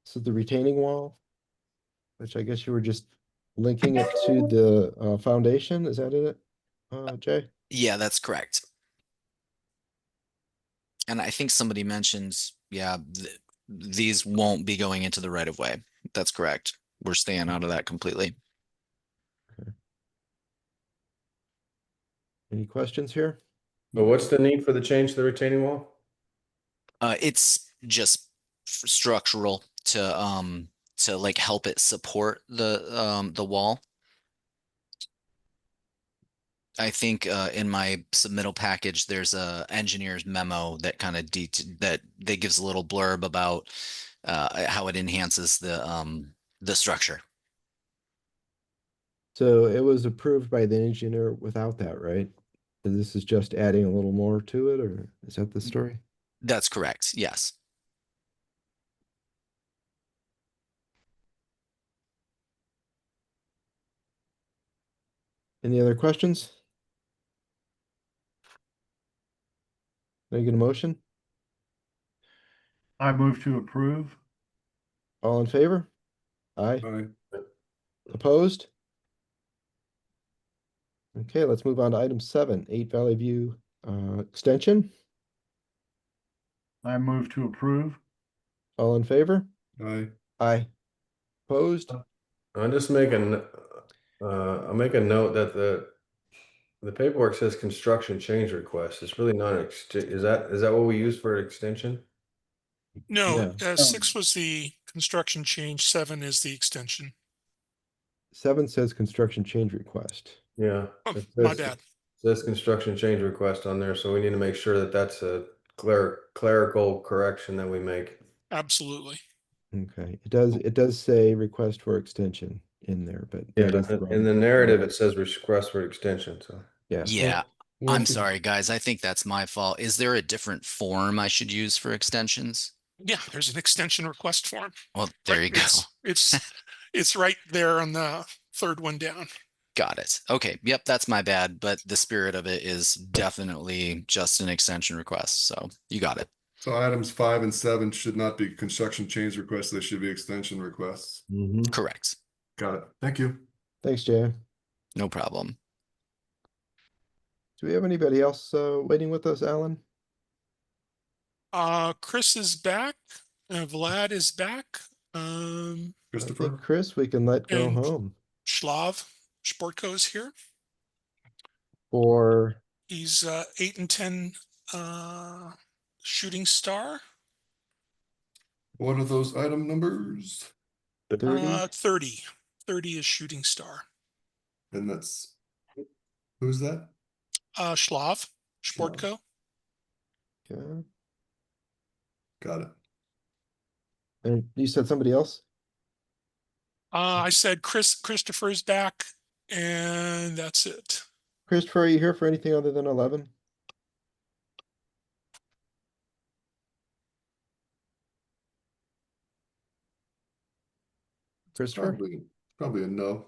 This is the retaining wall, which I guess you were just linking it to the foundation. Is that it, Jay? Yeah, that's correct. And I think somebody mentioned, yeah, these won't be going into the right of way. That's correct. We're staying out of that completely. Okay. Any questions here? But what's the need for the change to the retaining wall? It's just structural to like help it support the wall. I think in my submittal package, there's a engineer's memo that kind of that gives a little blurb about how it enhances the structure. So it was approved by the engineer without that, right? So this is just adding a little more to it, or is that the story? That's correct. Yes. Any other questions? Can I get a motion? I move to approve. All in favor? Aye. Aye. Opposed? Okay, let's move on to item 7, 8 Valley View extension. I move to approve. All in favor? Aye. Aye. Opposed? I'm just making, I'll make a note that the paperwork says construction change request. It's really not an is that what we use for extension? No, Yeah. 6 was the construction change. 7 is the extension. 7 says construction change request. Yeah. Oh, It my says- bad. Says construction change request on there, so we need to make sure that that's a clerical correction that we make. Absolutely. Okay, it does say request for extension in there, but Yeah, that is the in the wrong- narrative, it says request for extension, so. Yeah. Yeah. Well, I'm could- sorry, guys. I think that's my fault. Is there a different form I should use for extensions? Yeah, there's an extension request form. Well, there you go. It's right there on the third one down. Got it. Okay. Yep, that's my bad. But the spirit of it is definitely just an extension request. So you got it. So items 5 and 7 should not be construction change requests, they should be extension requests. Correct. Got it, thank you. Thanks, Jay. No problem. Do we have anybody else waiting with us, Alan? Chris is back. Vlad is back. I Christopher? think Chris, we can let go And- home Sportko is here. for He's 8 and 10 shooting star. What are those item numbers? 30. 30. 30 is shooting star. And that's, who's that? Sportko. Okay. Got it. And you said somebody else? I said Christopher is back, and that's it. Christopher, are you here for anything other than 11? Christopher? Probably a no.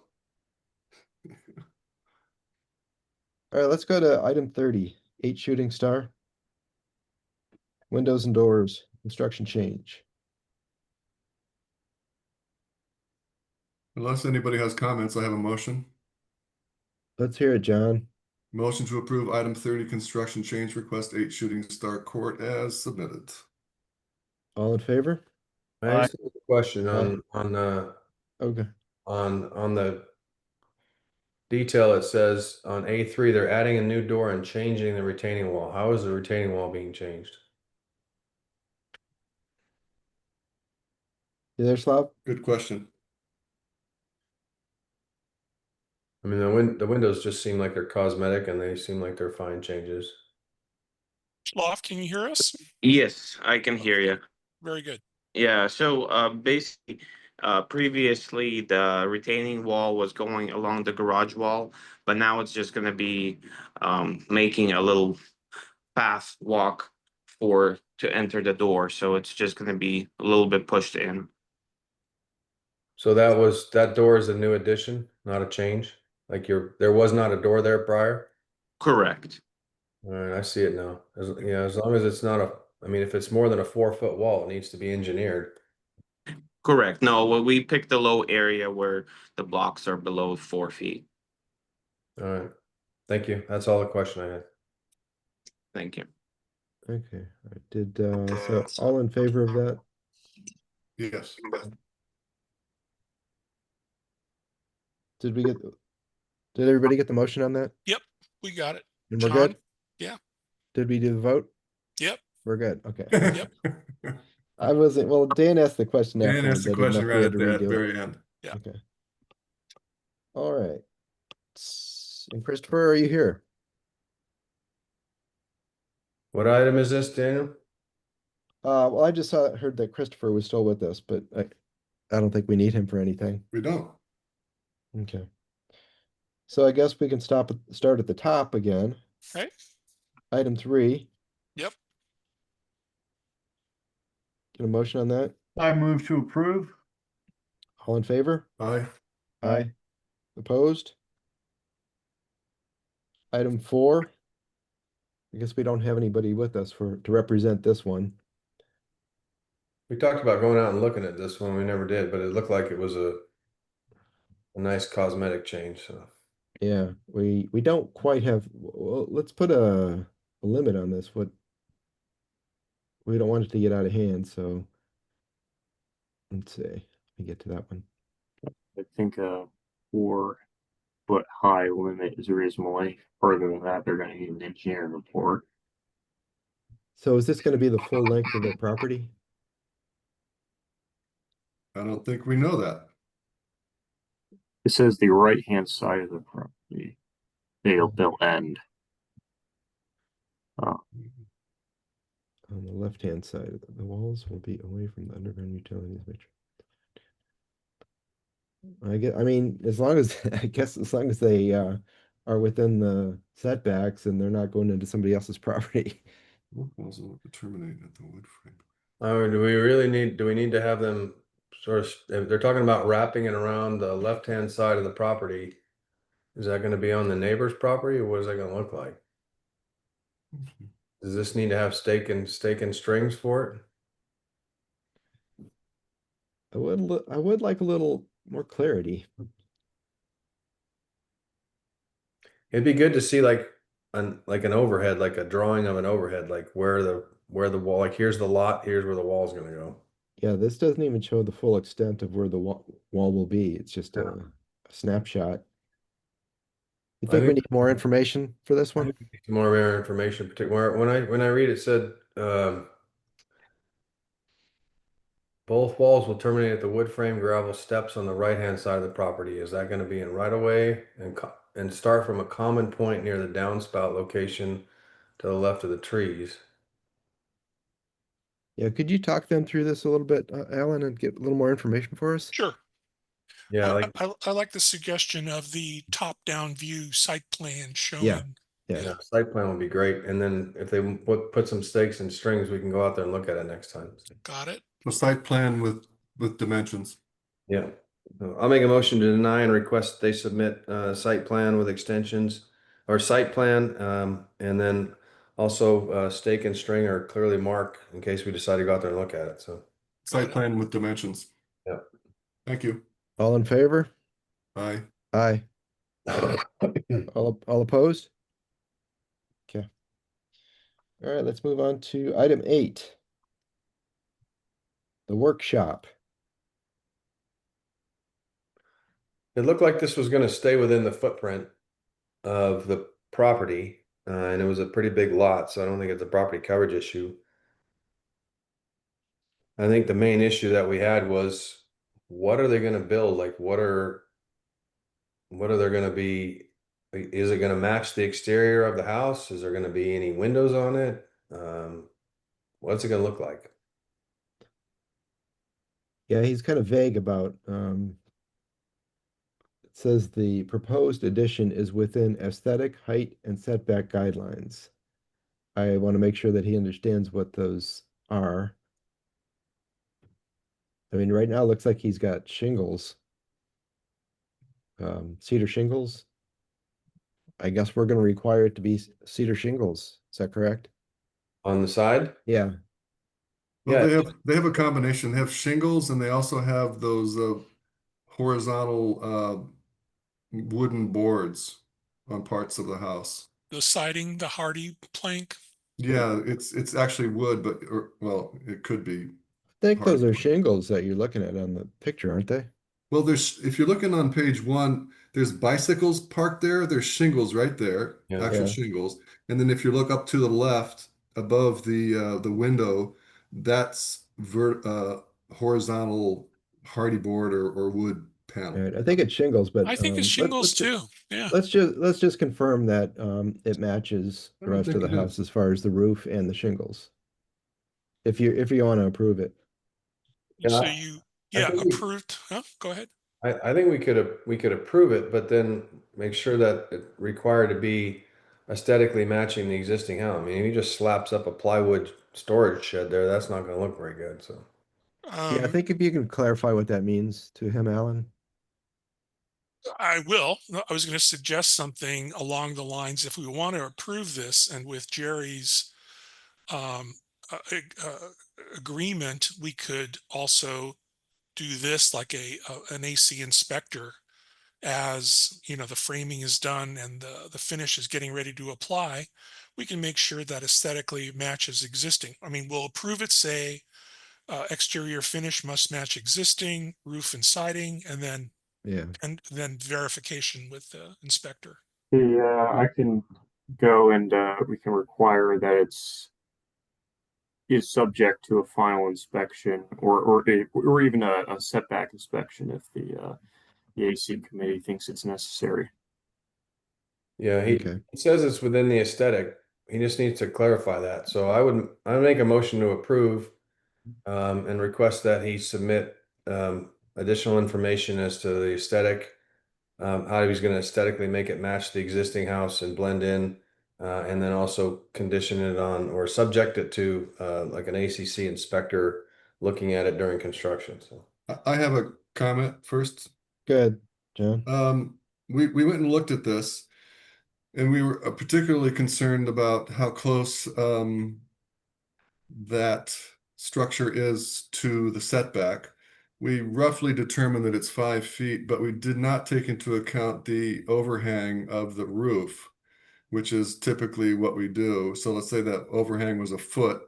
All right, let's go to item 30, 8 shooting star. Windows and doors, construction change. Unless anybody has comments, I have a motion. Let's hear it, John. Motion to approve item 30 construction change request 8 shooting star court as submitted. All in favor? I just have a question on Okay. on the detail. It says on A3 they're adding a new door and changing the retaining wall. How is the retaining wall being changed? You there, Slav? Good question. I mean, the windows just seem like they're cosmetic and they seem like they're fine changes. Loft, can you hear us? Yes, I can hear you. Very good. Yeah, so basically, previously the retaining wall was going along the garage wall, but now it's just gonna be making a little path walk to enter the door. So it's just gonna be a little bit pushed in. So that door is a new addition, not a change? Like there was not a door there prior? Correct. All right, I see it now. As long as it's not I mean, if it's more than a 4-foot wall, it needs to be engineered. Correct. No, well, we picked the low area where the blocks are below 4 feet. All right. Thank you. That's all the question I had. Thank you. Okay, I did, so all in favor of that? Yes. Did everybody get the motion on that? Yep, we got it. And we're John? good? Yeah. Did we do the vote? Yep. We're good, okay. Yep. I wasn't, well, Dan asked the question Dan afterwards. asked the I didn't know question if we right had at to the redo it. very end. Yeah. Okay. All right. And Christopher, are you here? What item is this, Daniel? Well, I just heard that Christopher was still with us, but I don't think we need him for anything. We don't. Okay. So I guess we can start at the top again. Okay. Item 3. Yep. Get a motion on that? I move to approve. All in favor? Aye. Aye. Opposed? Item 4. I guess we don't have anybody with us to represent this one. We talked about going out and looking at this one. We never did, but it looked like it was a nice cosmetic change. So Yeah, we don't quite have, well, let's put a limit on this. We don't want it to get out of hand, so let's see. Let me get to that one. I think a 4-foot high limit is reasonable. Any further than that, they're going to need an engineering report. So is this going to be the full length of their property? I don't think we know that. It says the right-hand side of the property. They'll end. On the left-hand side, the walls will be away from the underground utilities. I mean, as long as I guess as long as they are within the setbacks and they're not going into somebody else's property. Walls will terminate at the wood frame. do we need to have them sort of, if they're talking about wrapping it around the left-hand side of the property, is that going to be on the neighbor's property or what is that going to look like? Does this need to have stake and strings for it? I would like a little more clarity. It'd be good to see like an overhead, like a drawing of an overhead, like where the wall, like here's the lot, here's where the wall's gonna go. Yeah, this doesn't even show the full extent of where the wall will be. It's just a snapshot. You think we need more information for this one? More information, particularly when I read it said both walls will terminate at the wood frame gravel steps on the right-hand side of the property. Is that going to be in right of way and start from a common point near the downspout location to the left of the trees? Yeah, could you talk them through this a little bit, Alan, and get a little more information for us? Sure. Yeah, I like the suggestion of the top-down view site plan showing. Yeah, site plan would be great. And then if they put some stakes and strings, we can go out there and look at it next time. Got it. A site plan with dimensions. Yeah. I'll make a motion to deny and request they submit site plan with extensions or site plan, and then also stake and string are clearly marked in case we decide to go out there and look at it. So site plan with dimensions. Yeah. Thank you. All in favor? Aye. Aye. All opposed? Okay. All right, let's move on to item 8. The workshop. It looked like this was going to stay within the footprint of the property, and it was a pretty big lot, so I don't think it's a property coverage issue. I think the main issue that we had was what are they going to build? Like what are there going to be? Is it going to match the exterior of the house? Is there going to be any windows on it? What's it gonna look like? Yeah, he's kind of vague about, it says the proposed addition is within aesthetic, height, and setback guidelines. I want to make sure that he understands what those are. I mean, right now it looks like he's got shingles. Cedar shingles. I guess we're gonna require it to be cedar shingles. Is that correct? On the side? Yeah, Well, Yeah. they have a combination. They have shingles and they also have those horizontal wooden boards on parts of the house. The siding, the hardy plank. Yeah, it's actually wood, but well, it could be. I think those hard. are shingles that you're looking at on the picture, aren't they? Well, if you're looking on page 1, there's bicycles parked there. There's shingles right there, Yeah. actual Yeah. shingles. And then if you look up to the left above the window, that's horizontal hardy board or wood panel. Right, I think it's shingles, but I think it's shingles too. Yeah. let's just confirm that it matches I the don't rest of think the it house is. as far as the roof and the shingles. If you want to approve it. So Yeah, you, I yeah, think we- approved. Huh? Go ahead. I think we could approve it, but then make sure that it required to be aesthetically matching the existing house. I mean, if he just slaps up a plywood storage shed there, that's not gonna look very good, so. Yeah, I think if you can clarify what that means to him, Alan. I will. I was going to suggest something along the lines, if we want to approve this and with Jerry's um, agreement, we could also do this like an AC inspector as, you know, the framing is done and the finish is getting ready to apply. We can make sure that aesthetically matches existing. I mean, we'll approve it, say, exterior finish must match existing, roof and siding, and then Yeah. verification with the inspector. Yeah, I can go and we can require that is subject to a final inspection or even a setback inspection if the AC committee thinks it's necessary. Yeah, Okay. he says it's within the aesthetic. He just needs to clarify that. So I would make a motion to approve and request that he submit additional information as to the aesthetic, how he's going to aesthetically make it match the existing house and blend in, and then also condition it on or subject it to like an ACC inspector looking at it during construction. So I have a comment first. Good, John. We went and looked at this, and we were particularly concerned about how close that structure is to the setback. We roughly determined that it's 5 feet, but we did not take into account the overhang of the roof, which is typically what we do. So let's say that overhang was a foot.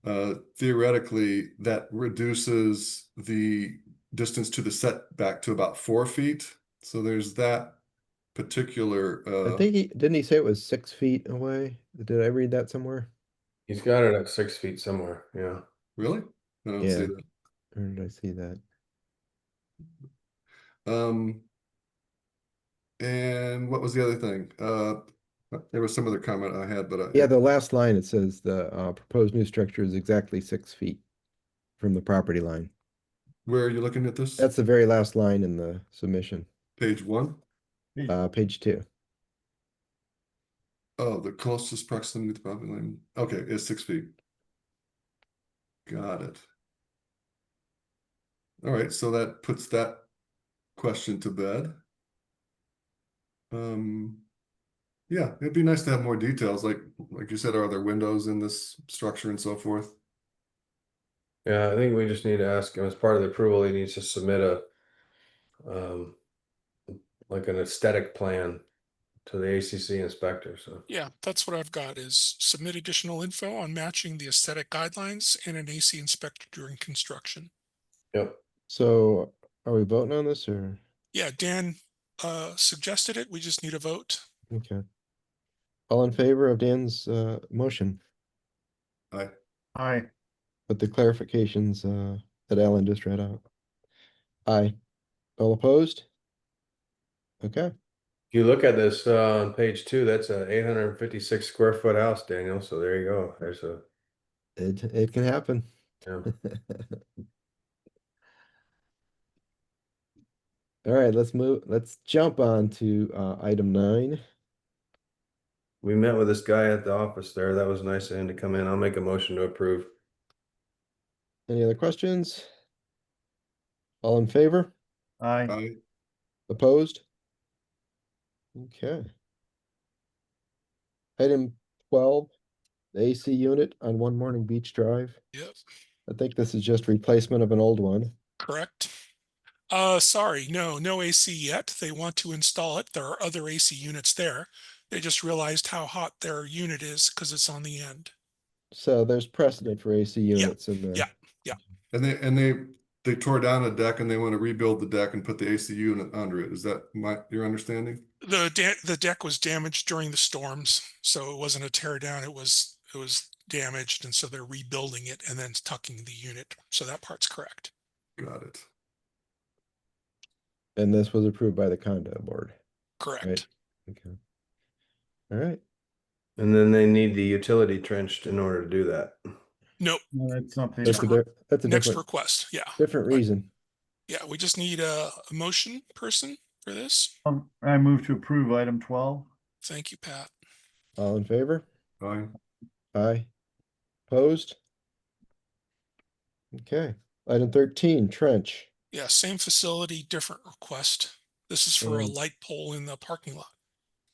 Theoretically, that reduces the distance to the setback to about 4 feet. So there's that particular. I think didn't he say it was 6 feet away? Did I read that somewhere? he's got it at 6 feet somewhere. Yeah. Really? I don't see that. Where did I see that? And what was the other thing? There was some other comment I had, but Yeah, the last line, it says the proposed new structure is exactly 6 feet from the property line. Where are you looking at this? That's the very last line in the submission. Page 1? Page 2. Oh, the closest proximity to the property line. Okay, is 6 feet. Got it. All right, so that puts that question to bed. Yeah, it'd be nice to have more details, like you said, are there windows in this structure and so forth? Yeah, I think we just need to ask him as part of the approval, he needs to submit a like an aesthetic plan to the ACC inspector. So Yeah, that's what I've got is submit additional info on matching the aesthetic guidelines and an AC inspector during construction. Yep. So are we voting on this or? Yeah, Dan suggested it. We just need a vote. Okay. All in favor of Dan's motion? Aye. Aye. With the clarifications that Alan just read out. Aye. All opposed? Okay. If you look at this on page 2, that's a 856 square foot house, Daniel. So there you go. There's a It can happen. yeah. All right, let's jump on to item 9. We met with this guy at the office there. That was nice of him to come in. I'll make a motion to approve. Any other questions? All in favor? Aye. Aye. Opposed? Okay. Item 12, the AC unit on One Morning Beach Drive. Yep, I think this is just replacement of an old one. correct. Sorry, no AC yet. They want to install it. There are other AC units there. They just realized how hot their unit is because it's on the end. So there's precedent for AC units in the. Yeah. And they tore down a deck and they want to rebuild the deck and put the AC unit under it. Is that your understanding? The deck was damaged during the storms, so it wasn't a tear down. It was damaged, and so they're rebuilding it and then tucking the unit. So that part's correct. Got it. And this was approved by the condo board. Correct. Right? Okay. All right. And then they need the utility trenched in order to do that. Nope. No, that's something. That's a Next different request. Yeah. different reason. Yeah, we just need a motion person for this. I move to approve item 12. Thank you, Pat. All in favor? Aye. Aye. Opposed? Okay. Item 13, trench. Yeah, same facility, different request. This is for a And- light pole in the parking lot.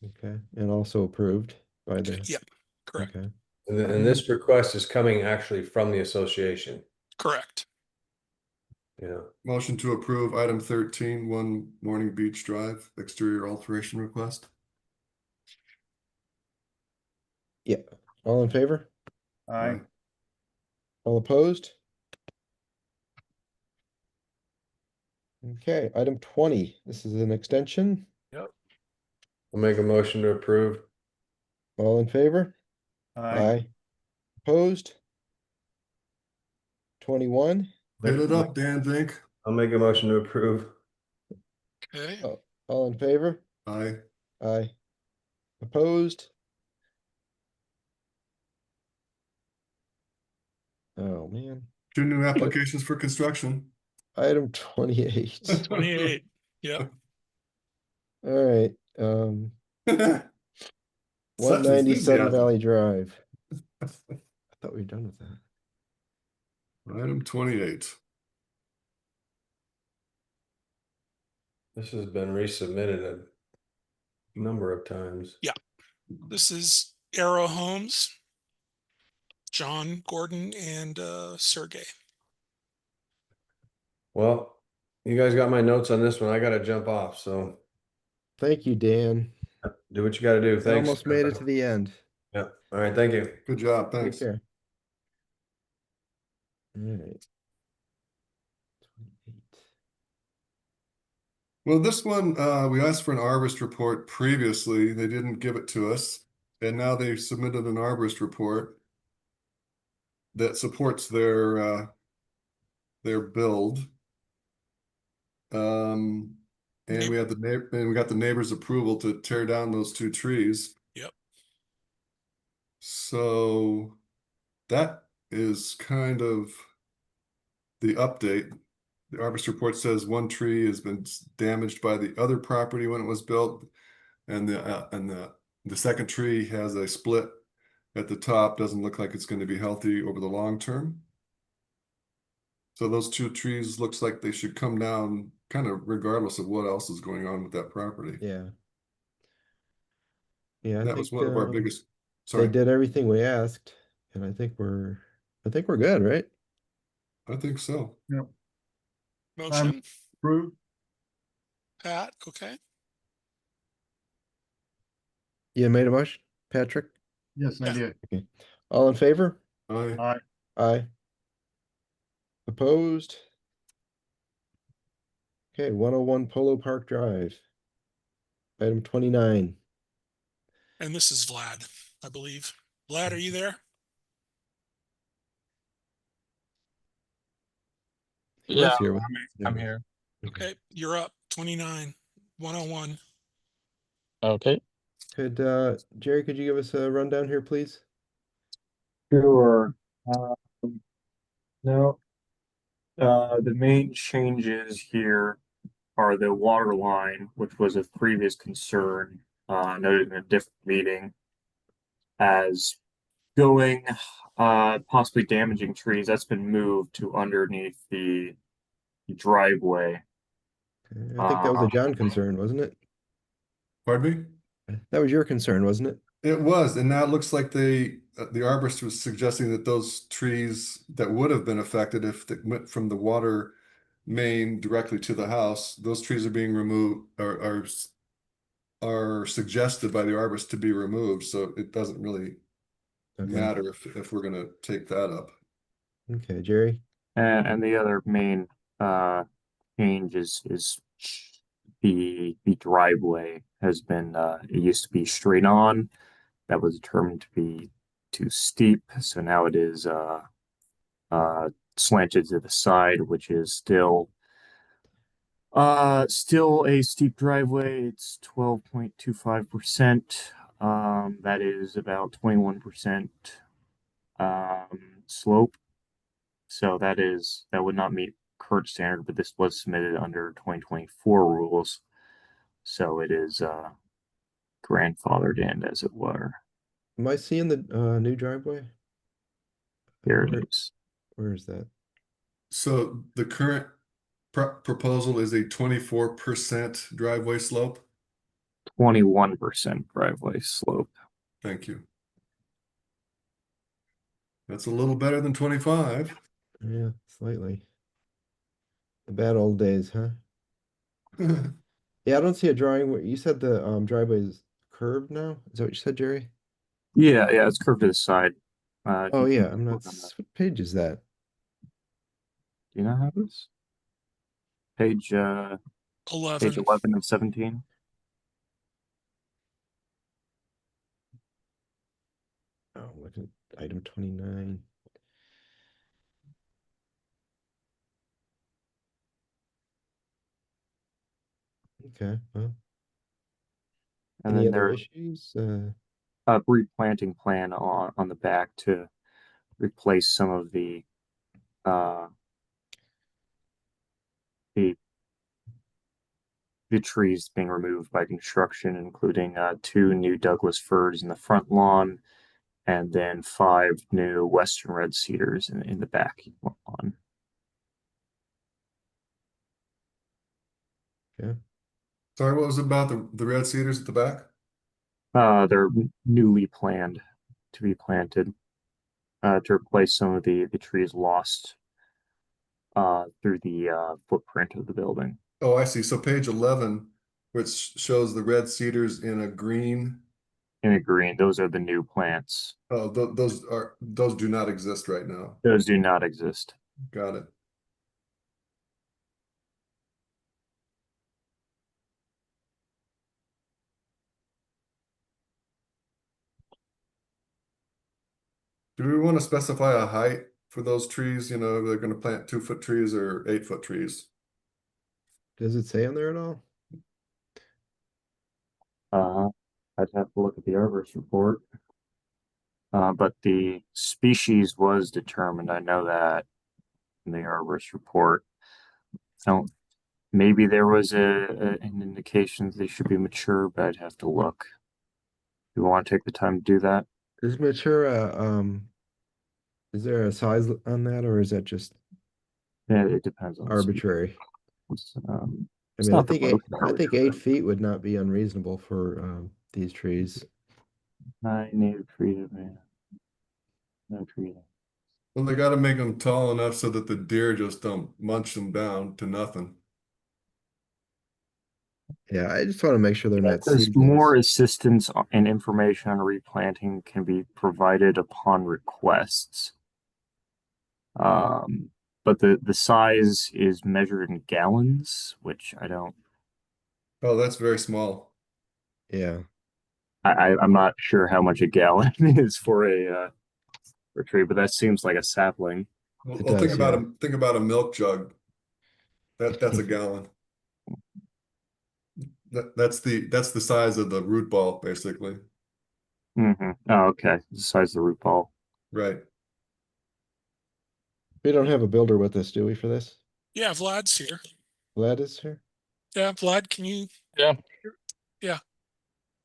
Okay, and also approved by the. Yep, correct. Okay. And this request is coming actually from the association. Correct. Yeah. Motion to approve item 13, One Morning Beach Drive, exterior alteration request. Yeah. All in favor? Aye. All opposed? Okay, item 20. This is an extension. Yep. I'll make a motion to approve. All in favor? Aye. Opposed? 21. Hit it up, Dan Vink. I'll make a motion to approve. Okay. All in favor? Aye. Aye. Opposed? Oh, man. 2 new applications for construction. Item 28. 28. Yep. All right. Such 197 enthusiasm. Valley Drive. I thought we were done with that. Item 28. This has been resubmitted a number of times. Yeah. This is Arrow Homes, John, Gordon, and Sergey. Well, you guys got my notes on this one. I got to jump off. So Thank you, Dan. do what you got to do. We Thanks. almost made it to the end. Yeah. All right. Thank you. Good job. Take Thanks. care. All right. 28. Well, this one, we asked for an arborist report previously. They didn't give it to us. And now they've submitted an arborist report that supports their build. And we have we got the neighbor's approval to tear down those 2 trees. Yep. So that is kind of the update. The arborist report says 1 tree has been damaged by the other property when it was built, and the second tree has a split at the top. Doesn't look like it's going to be healthy over the long term. So those 2 trees looks like they should come down kind of regardless of what else is going on with that property. Yeah. Yeah, That was one of our biggest. Sorry, They did everything we asked, and I think we're good, right? I think so. Yep. Motion. Approve. Pat. Okay. You made a motion, Patrick? Yes, I Yeah. did. Okay. All in favor? Aye. Aye. Aye. Opposed? Okay, 101 Polo Park Drive. Item 29. And this is Vlad, I believe. Vlad, are you there? He was Yeah, here. I'm here. Okay, you're up. 29, 101. Okay. Could Jerry, could you give us a rundown here, please? Sure. No, the main changes here are the water line, which was a previous concern, noted in a different meeting, as going, possibly damaging trees. That's been moved to underneath the driveway. I think that was a John concern, wasn't it? Pardon me? That was your concern, wasn't it? It was, and now it looks like the arborist was suggesting that those trees that would have been affected if they went from the water main directly to the house, those trees are being removed, are suggested by the arborist to be removed. So it doesn't really matter if we're going to take that up. Okay, Jerry. And the other main change is the driveway has been it used to be straight on. That was determined to be too steep, so now it is slanted to the side, which is still a steep driveway. It's 12.25%. That is about 21% slope. So that would not meet current standard, but this was submitted under 2024 rules. So it is grandfathered in, as it were. Am I seeing the new driveway? There it is. Where is that? So the current proposal is a 24% driveway slope? 21% driveway slope. Thank you. That's a little better than 25. Yeah, slightly. The bad old days, huh? Yeah, I don't see a drawing where you said the driveway is curved now. Is that what you said, Jerry? Yeah, it's curved to the side. Oh yeah, I'm not. What page is that? Do you not have this? Page 11. Page 11 of 17. Oh, look at item 29. Okay, well. And Any then other there's issues? a replanting plan on the back to replace some of the trees being removed by construction, including 2 new Douglas firs in the front lawn, and then 5 new western red cedars in the back lawn. Yeah. Sorry, what was it about the red cedars at the back? They're newly planned to be planted to replace some of the trees lost through the footprint of the building. Oh, I see. So page 11, which shows the red cedars in a green. In a green, those are the new plants. Oh, those do not exist right now. Those do not exist. Got it. Do we want to specify a height for those trees? You know, they're going to plant 2-foot trees or 8-foot trees. Does it say on there at all? I'd have to look at the arborist report. But the species was determined. I know that in the arborist report. So maybe there was an indication they should be mature, but I'd have to look. Do you want to take the time to do that? Is mature is there a size on that, or is that just it depends on arbitrary? I mean, I think 8 feet would not be unreasonable for these trees. 9 native trees, man. No tree. Well, they got to make them tall enough so that the deer just don't munch them down to nothing. Yeah, I just want to make sure they're not There's seedlings. more assistance and information on replanting can be provided upon requests. But the size is measured in gallons, which I don't. Oh, that's very small. Yeah. I'm not sure how much a gallon is for a tree, but that seems like a sapling. Well, think about a milk jug. That's a gallon. That's the size of the root ball, basically. Mm-hmm. Oh, okay. The size of the root ball. Right. We don't have a builder with us, do we, for this? Yeah, Vlad's here. Vlad is here? Yeah, Vlad, can you? Yeah. Yeah.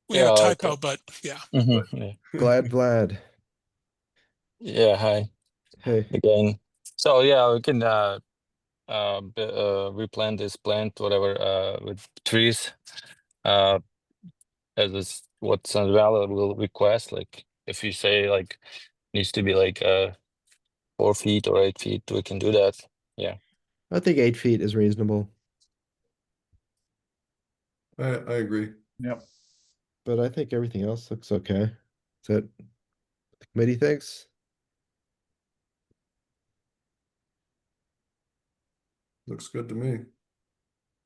We had a typo, but yeah. Yeah. Glad Vlad. Yeah, hi Hey. again. So yeah, we can replant this plant, whatever, with trees. As is what Sun Valley will request. Like if you say like needs to be like 4 feet or 8 feet, we can do that. Yeah. I think 8 feet is reasonable, I agree. Yep. but I think everything else looks okay. Is that what the committee thinks? Looks good to me.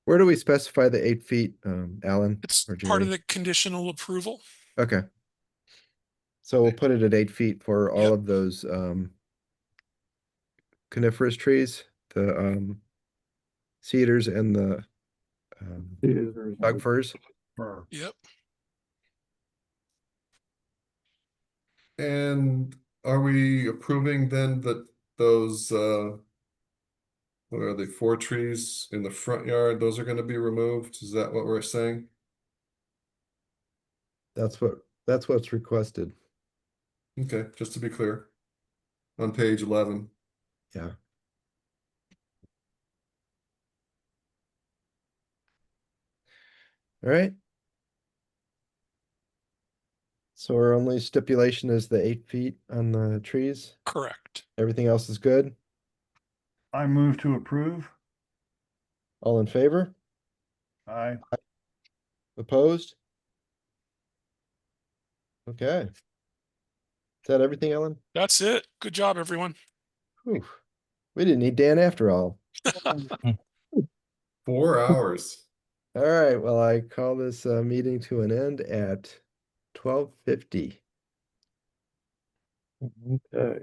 Where do we specify the 8 feet, Alan It's or part of Jerry? the conditional approval. Okay. So we'll put it at 8 feet for all of those coniferous trees, the cedars and the dog firs. Yep. And are we approving then that those what are they, 4 trees in the front yard, those are going to be removed? Is that what we're saying? That's what's requested. Okay, just to be clear. On page 11. Yeah. All right. So our only stipulation is the 8 feet on the trees. Correct. Everything else is good. I move to approve. All in favor? Aye. Opposed? Okay. Is that everything, Ellen? That's it. Good job, everyone. Whew. We didn't need Dan after all. 4 hours. All right, well, I call this meeting to an end at 12:50. Okay.